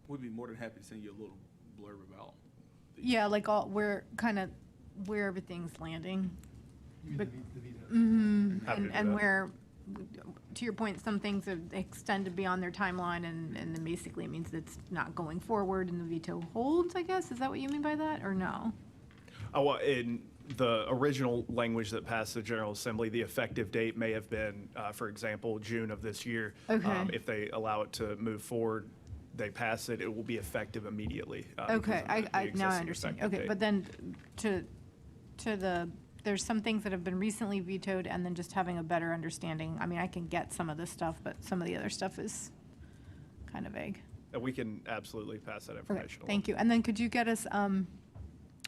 We'd be more than happy to send you a little blurb about. Yeah, like where everything's landing. But, and where, to your point, some things have extended beyond their timeline and then basically it means that it's not going forward and the veto holds, I guess. Is that what you mean by that or no? Oh, well, in the original language that passed the General Assembly, the effective date may have been, for example, June of this year. Okay. If they allow it to move forward, they pass it, it will be effective immediately. Okay, now I understand. Okay, date. but then there's some things that have been recently vetoed and then just having a better understanding. I mean, I can get some of this stuff, but some of the other stuff is kind of vague. We can absolutely pass that information along. Thank you. And then could you get us,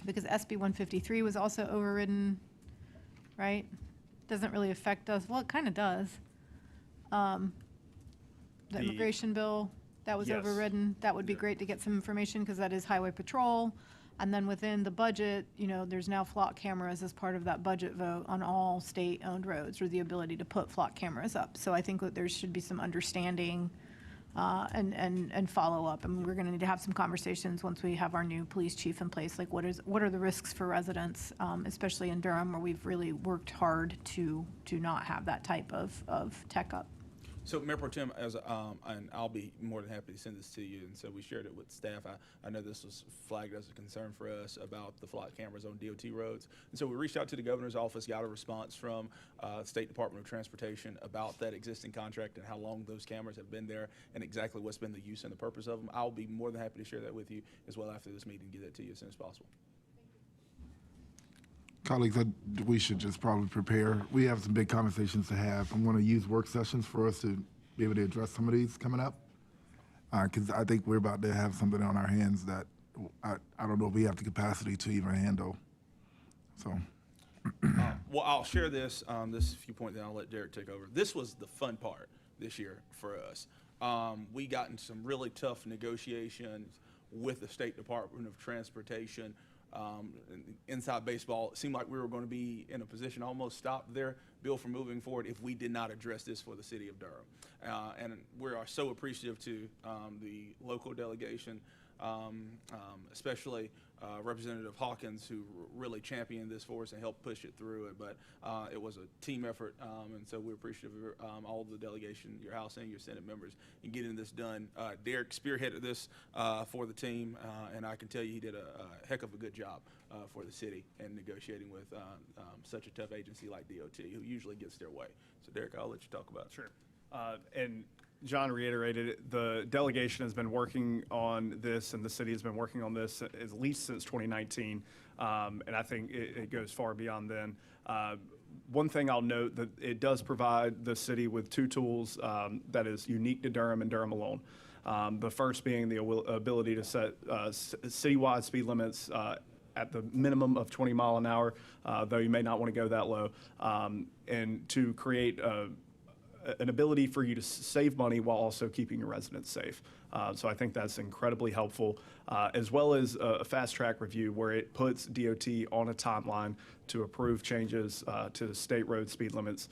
because SB 153 was also overridden, right? Doesn't really affect us. Well, it kind of does. The immigration bill, that was Yes. overridden. That would be great to get some information because that is highway patrol. And then within the budget, there's now flock cameras as part of that budget vote on all state-owned roads, or the ability to put flock cameras up. So I think that there should be some understanding and follow-up. And we're going to need to have some conversations once we have our new police chief in place. Like, what are the risks for residents, especially in Durham, where we've really worked hard to not have that type of tech up. So Mayor Pro Tem, and I'll be more than happy to send this to you, and so we shared it with staff. I know this was flagged as a concern for us about the flock cameras on DOT roads, and so we reached out to the governor's office, got a response from State Department of Transportation about that existing contract and how long those cameras have been there and exactly what's been the use and the purpose of them. I'll be more than happy to share that with you as well after this meeting, get that to you as soon as possible. Colleagues, we should just probably prepare. We have some big conversations to have. I'm going to use work sessions for us to be able to address some of these coming up, because I think we're about to have something on our hands that I don't know if we have the capacity to even handle. So. Well, I'll share this few points, then I'll let Derek take over. This was the fun part this year for us. We got in some really tough negotiations with the State Department of Transportation inside baseball, it seemed like we were going to be in a position to almost stop their bill from moving forward if we did not address this for the city of Durham. And we are so appreciative to the local delegation, especially Representative Hawkins, who really championed this for us and helped push it through it. But it was a team effort, and so we're appreciative of all of the delegation, your House and your Senate members, in getting this done. Derek spearheaded this for the team, and I can tell you he did a heck of a good job for the city in negotiating with such a tough agency like DOT, who usually gets their way. So Derek, I'll let you talk about it. Sure. And John reiterated it, the delegation has been working on this, and the city has been working on this at least since 2019, and I think it goes far beyond then. One thing I'll note, that it does provide the city with two tools that is unique to Durham and Durham alone. The first being the ability to set citywide speed limits at the minimum of 20 mile an hour, though you may not want to go that low, and to create an ability for you to save money while also keeping your residents safe. So I think that's incredibly helpful, as well as a fast track review where it puts DOT on a timeline to approve changes to the state road speed limits,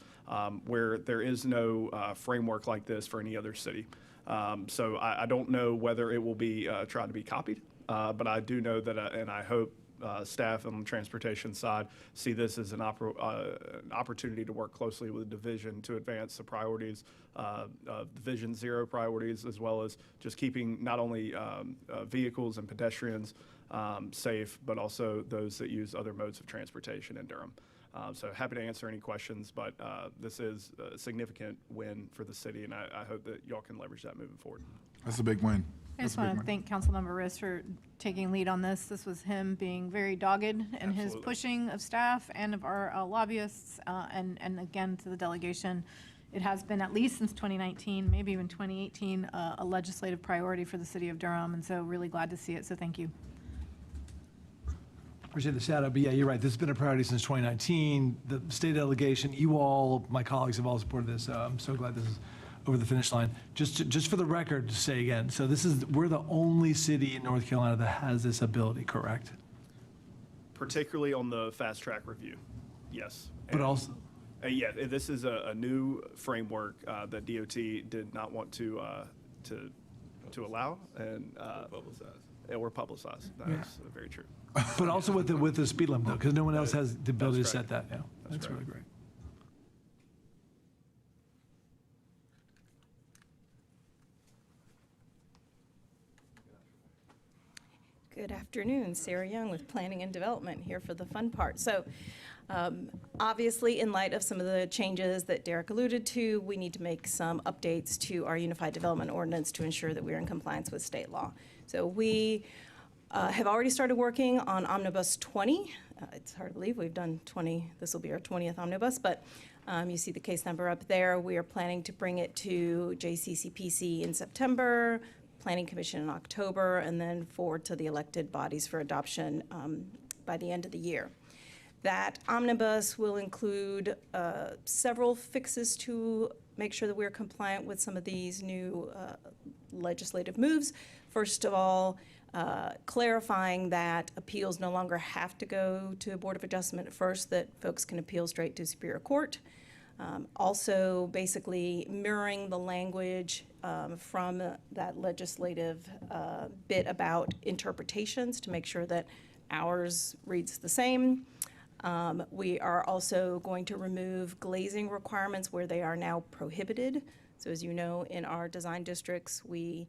where there is no framework like this for any other city. So I don't know whether it will be tried to be copied, but I do know that, and I hope staff on the transportation side see this as an opportunity to work closely with the division to advance the priorities, Division 0 priorities, as well as just keeping not only vehicles and pedestrians safe, but also those that use other modes of transportation in Durham. So happy to answer any questions, but this is a significant win for the city, and I hope that y'all can leverage that moving forward. That's a big win. I just want to thank Councilmember Riss for taking lead on this. This was him being very dogged in his pushing of staff and of our lobbyists, and again to the delegation. It has been, at least since 2019, maybe even 2018, a legislative priority for the city of Durham, and so really glad to see it, so thank you. Appreciate the shout out, but yeah, you're right. This has been a priority since 2019. The state delegation, you all, my colleagues have all supported this. I'm so glad this is over the finish line. Just for the record, to say again, so we're the only city in North Carolina that has this ability, correct? Particularly on the fast track review, yes. But also, yeah, this is a new framework that DOT did not want to allow, and we're publicized. That's very true. But also with the speed limit though, because no one else has the ability to set that. Yeah, that's right. really great. Good afternoon, Sarah Young with Planning and Development here for the fun part. So obviously, in light of some of the changes that Derek alluded to, we need to make some updates to our Unified Development Ordinance to ensure that we're in compliance with state law. So we have already started working on Omnibus 20. It's hard to believe we've done 20. This will be our 20th Omnibus, but you see the case number up there. We are planning to bring it to JCCPC in September, Planning Commission in October, and then forward to the elected bodies for adoption by the end of the year. That omnibus will include several fixes to make sure that we're compliant with some of these new legislative moves. First of all, clarifying that appeals no longer have to go to a Board of Adjustment first, that folks can appeal straight to Superior Court. Also, basically mirroring the language from that legislative bit about interpretations to make sure that ours reads the same. We are also going to remove glazing requirements where they are now prohibited. So as you know, in our design districts, we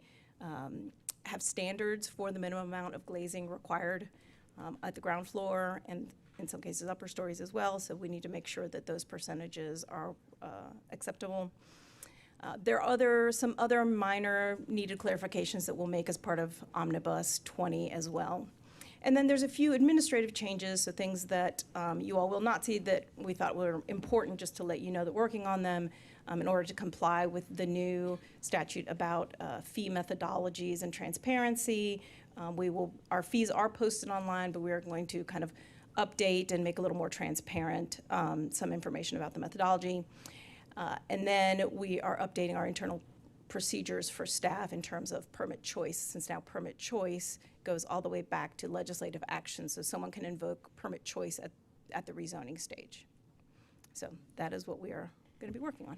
have standards for the minimum amount of glazing required at the ground floor and in some cases upper stories as well. So we need to make sure that those percentages are acceptable. There are some other minor needed clarifications that we'll make as part of Omnibus 20 as well. And then there's a few administrative changes, so things that you all will not see that we thought were important just to let you know that we're working on them in order to comply with the new statute about fee methodologies and transparency. Our fees are posted online, but we are going to kind of update and make a little more transparent some information about the methodology. And then we are updating our internal procedures for staff in terms of permit choice, since now permit choice goes all the way back to legislative action, so someone can invoke permit choice at the rezoning stage. So that is what we are going to be working on.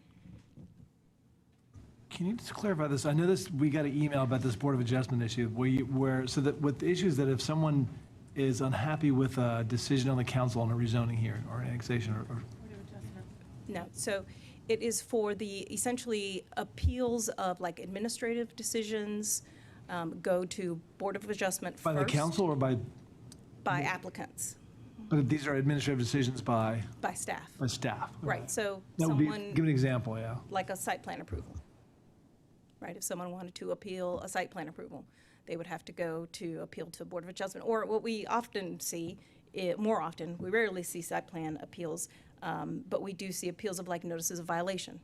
Can you just clarify this? I know this, we got an email about this Board of Adjustment issue, so that with the issues that if someone is unhappy with a decision on the council on a rezoning here, or annexation, or No, so it is for the essentially appeals of like administrative decisions, go to Board of Adjustment by first. the council or by Applicants, but these are administrative decisions by by staff. staff. Right, so That would be, someone, give an example, yeah. like a site plan approval. Right, if someone wanted to appeal a site plan approval, they would have to go to appeal to Board of Adjustment. Or what we often see, more often, we rarely see site plan appeals, but we do see appeals of like notices of violation,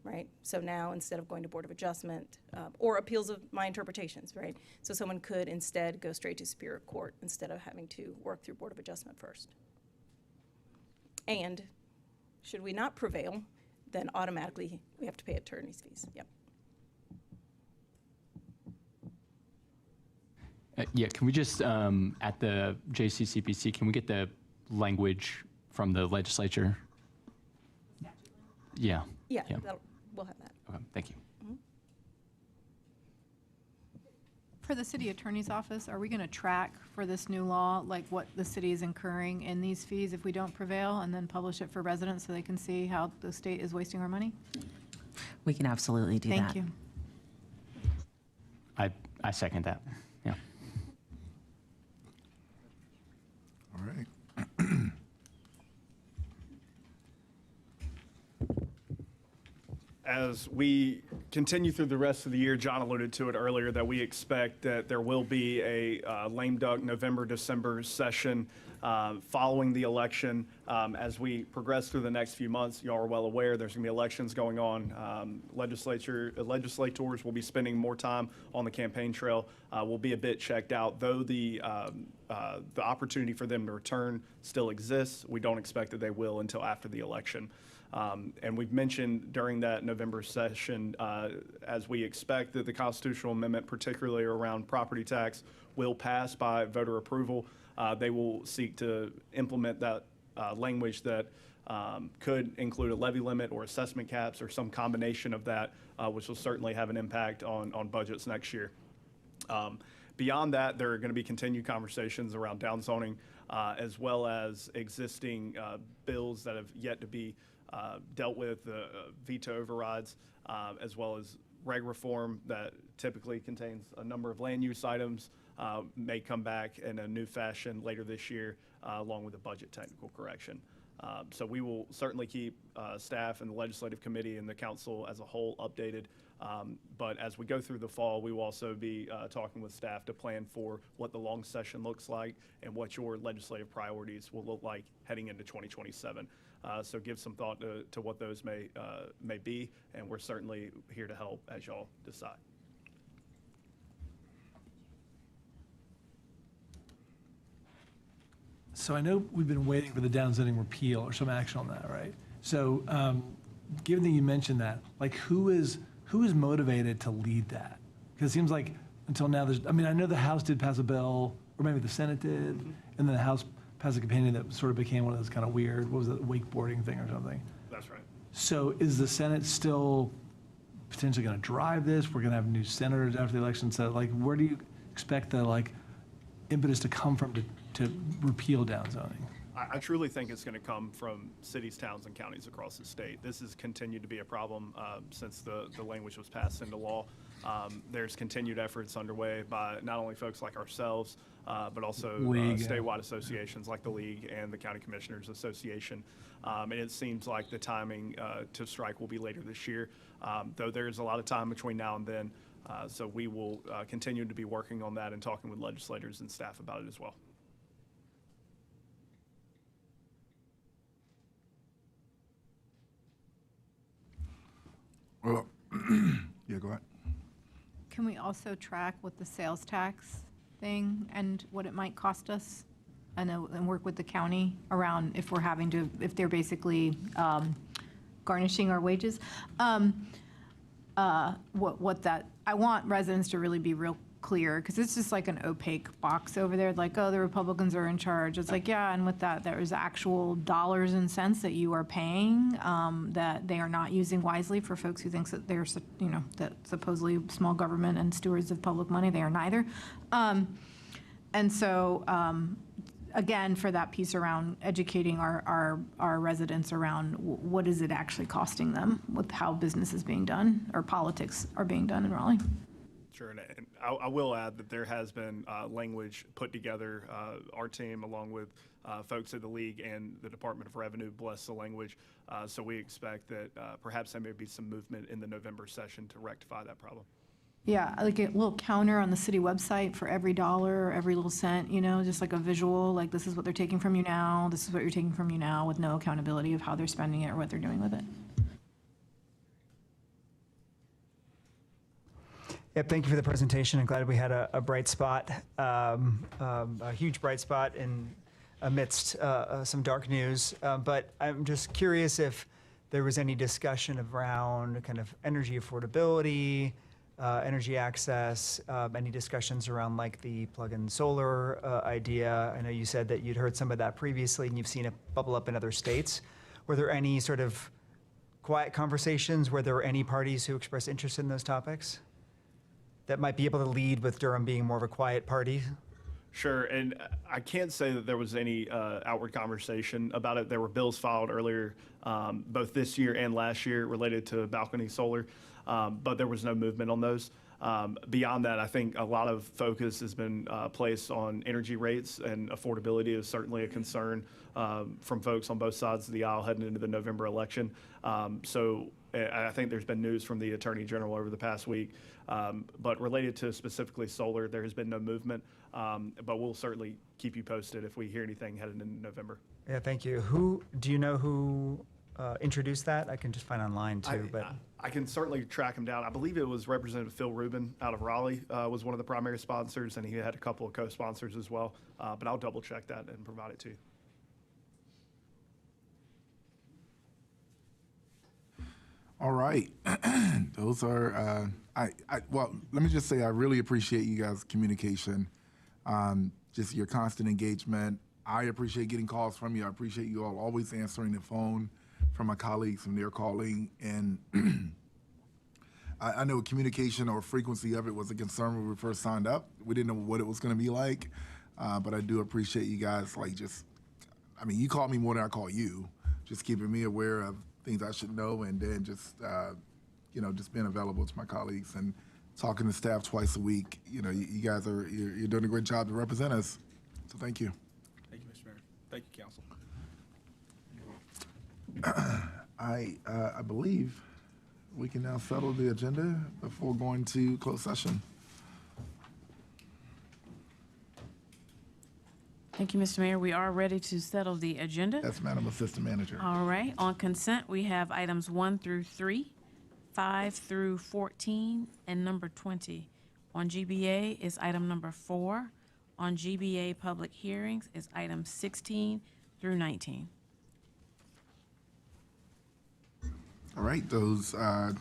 right? So now, instead of going to Board of Adjustment, or appeals of my interpretations, right? So someone could instead go straight to Superior Court instead of having to work through Board of Adjustment first. And should we not prevail, then automatically we have to pay attorney's fees. Yep. Yeah, can we just, at the JCCPC, can we get the language from the legislature? Yeah. Yeah, we'll have that. Okay, thank you. For the city attorney's office, are we going to track for this new law, like what the city is incurring in these fees if we don't prevail, and then publish it for residents so they can see how the state is wasting our money? We can absolutely do that. Thank you. I second that. Yeah. All right. As we continue through the rest of the year, John alluded to it earlier, that we expect that there will be a lame duck November, December session following the election. As we progress through the next few months, y'all are well aware there's going to be elections going on. Legislators will be spending more time on the campaign trail. Will be a bit checked out, though the opportunity for them to return still exists. We don't expect that they will until after the election. And we've mentioned during that November session, as we expect that the constitutional amendment, particularly around property tax, will pass by voter approval. They will seek to implement that language that could include a levy limit or assessment caps or some combination of that, which will certainly have an impact on budgets next year. Beyond that, there are going to be continued conversations around downzoning, as well as existing bills that have yet to be dealt with, veto overrides, as well as reg reform that typically contains a number of land use items, may come back in a new fashion later this year, along with a budget technical correction. So we will certainly keep staff and the legislative committee and the council as a whole updated. But as we go through the fall, we will also be talking with staff to plan for what the long session looks like and what your legislative priorities will look like heading into 2027. So give some thought to what those may be, and we're certainly here to help as y'all decide. So I know we've been waiting for the downzoning repeal or some action on that, right? So given that you mentioned that, like who is motivated to lead that? Because it seems like until now, I know the House did pass a bill, or maybe the Senate did, and then the House passed a companion that sort of became one of those kind of weird, what was it, wakeboarding thing or something? That's right. So is the Senate still potentially going to drive this? We're going to have new senators after the election. So like, where do you expect the impetus to come from to repeal downzoning? I truly think it's going to come from cities, towns, and counties across the state. This has continued to be a problem since the language was passed into law. There's continued efforts underway by not only folks like ourselves, but also statewide associations like the League and the County Commissioners Association. And it seems like the timing to strike will be later this year, though there's a lot of time between now and then. So we will continue to be working on that and talking with legislators and staff about it as well. Well, yeah, go ahead. Can we also track what the sales tax thing and what it might cost us? I know, and work with the county around if we're having to, if they're basically garnishing our wages. what that, I want residents to really be real clear, because it's just like an opaque box over there, like, oh, the Republicans are in charge. It's like, yeah, and with that, there's actual dollars and cents that you are paying that they are not using wisely for folks who think that they're, that supposedly small government and stewards of public money. They are neither. And so, again, for that piece around educating our residents around what is it actually costing them with how business is being done or politics are being done in Raleigh. Sure, and I will add that there has been language put together. Our team, along with folks at the league and the Department of Revenue, bless the language. So we expect that perhaps there may be some movement in the November session to rectify that problem. Yeah, like a little counter on the city website for every dollar or every little cent, just like a visual, like this is what they're taking from you now, this is what you're taking from you now, with no accountability of how they're spending it or what they're doing with it. Yep, thank you for the presentation. I'm glad we had a bright spot, a huge bright spot amidst some dark news. But I'm just curious if there was any discussion around kind of energy affordability, energy access, any discussions around like the plug-in solar idea. I know you said that you'd heard some of that previously and you've seen it bubble up in other states. Were there any sort of quiet conversations? Were there any parties who expressed interest in those topics that might be able to lead with Durham being more of a quiet party? Sure, and I can't say that there was any outward conversation about it. There were bills filed earlier, both this year and last year, related to balcony solar, but there was no movement on those. Beyond that, I think a lot of focus has been placed on energy rates, and affordability is certainly a concern from folks on both sides of the aisle heading into the November election. So I think there's been news from the Attorney General over the past week, but related to specifically solar, there has been no movement, but we'll certainly keep you posted if we hear anything headed into November. Yeah, thank you. Do you know who introduced that? I can just find online too, but. I can certainly track him down. I believe it was Representative Phil Rubin out of Raleigh was one of the primary sponsors, and he had a couple of co-sponsors as well, but I'll double check that and provide it to you. All right. Those are, well, let me just say I really appreciate you guys' communication, just your constant engagement. I appreciate getting calls from you. I appreciate you all always answering the phone from my colleagues when they're calling. And I know communication or frequency of it was a concern when we first signed up. We didn't know what it was going to be like, but I do appreciate you guys, you call me more than I call you, just keeping me aware of things I should know, and then just being available to my colleagues and talking to staff twice a week. You guys you're doing a great job to represent us. So thank you. Thank you, Mr. Mayor. Thank you, Council. I believe we can now settle the agenda before going to closed session. Thank you, Mr. Mayor. We are ready to settle the agenda. Yes, Madam Assistant Manager. All right. On consent, we have items 1 through 3, 5 through 14, and number 20. On GBA is item number 4. On GBA public hearings is items 16 through 19. All right, those are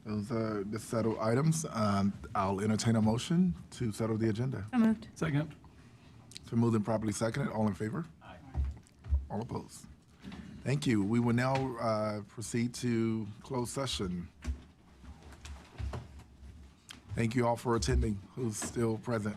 the settled items. I'll entertain a motion to settle the agenda. So moved. Second. So moved and properly seconded. All in favor? Aye. All opposed? Thank you. We will now proceed to closed session. Thank you all for attending, who's still present.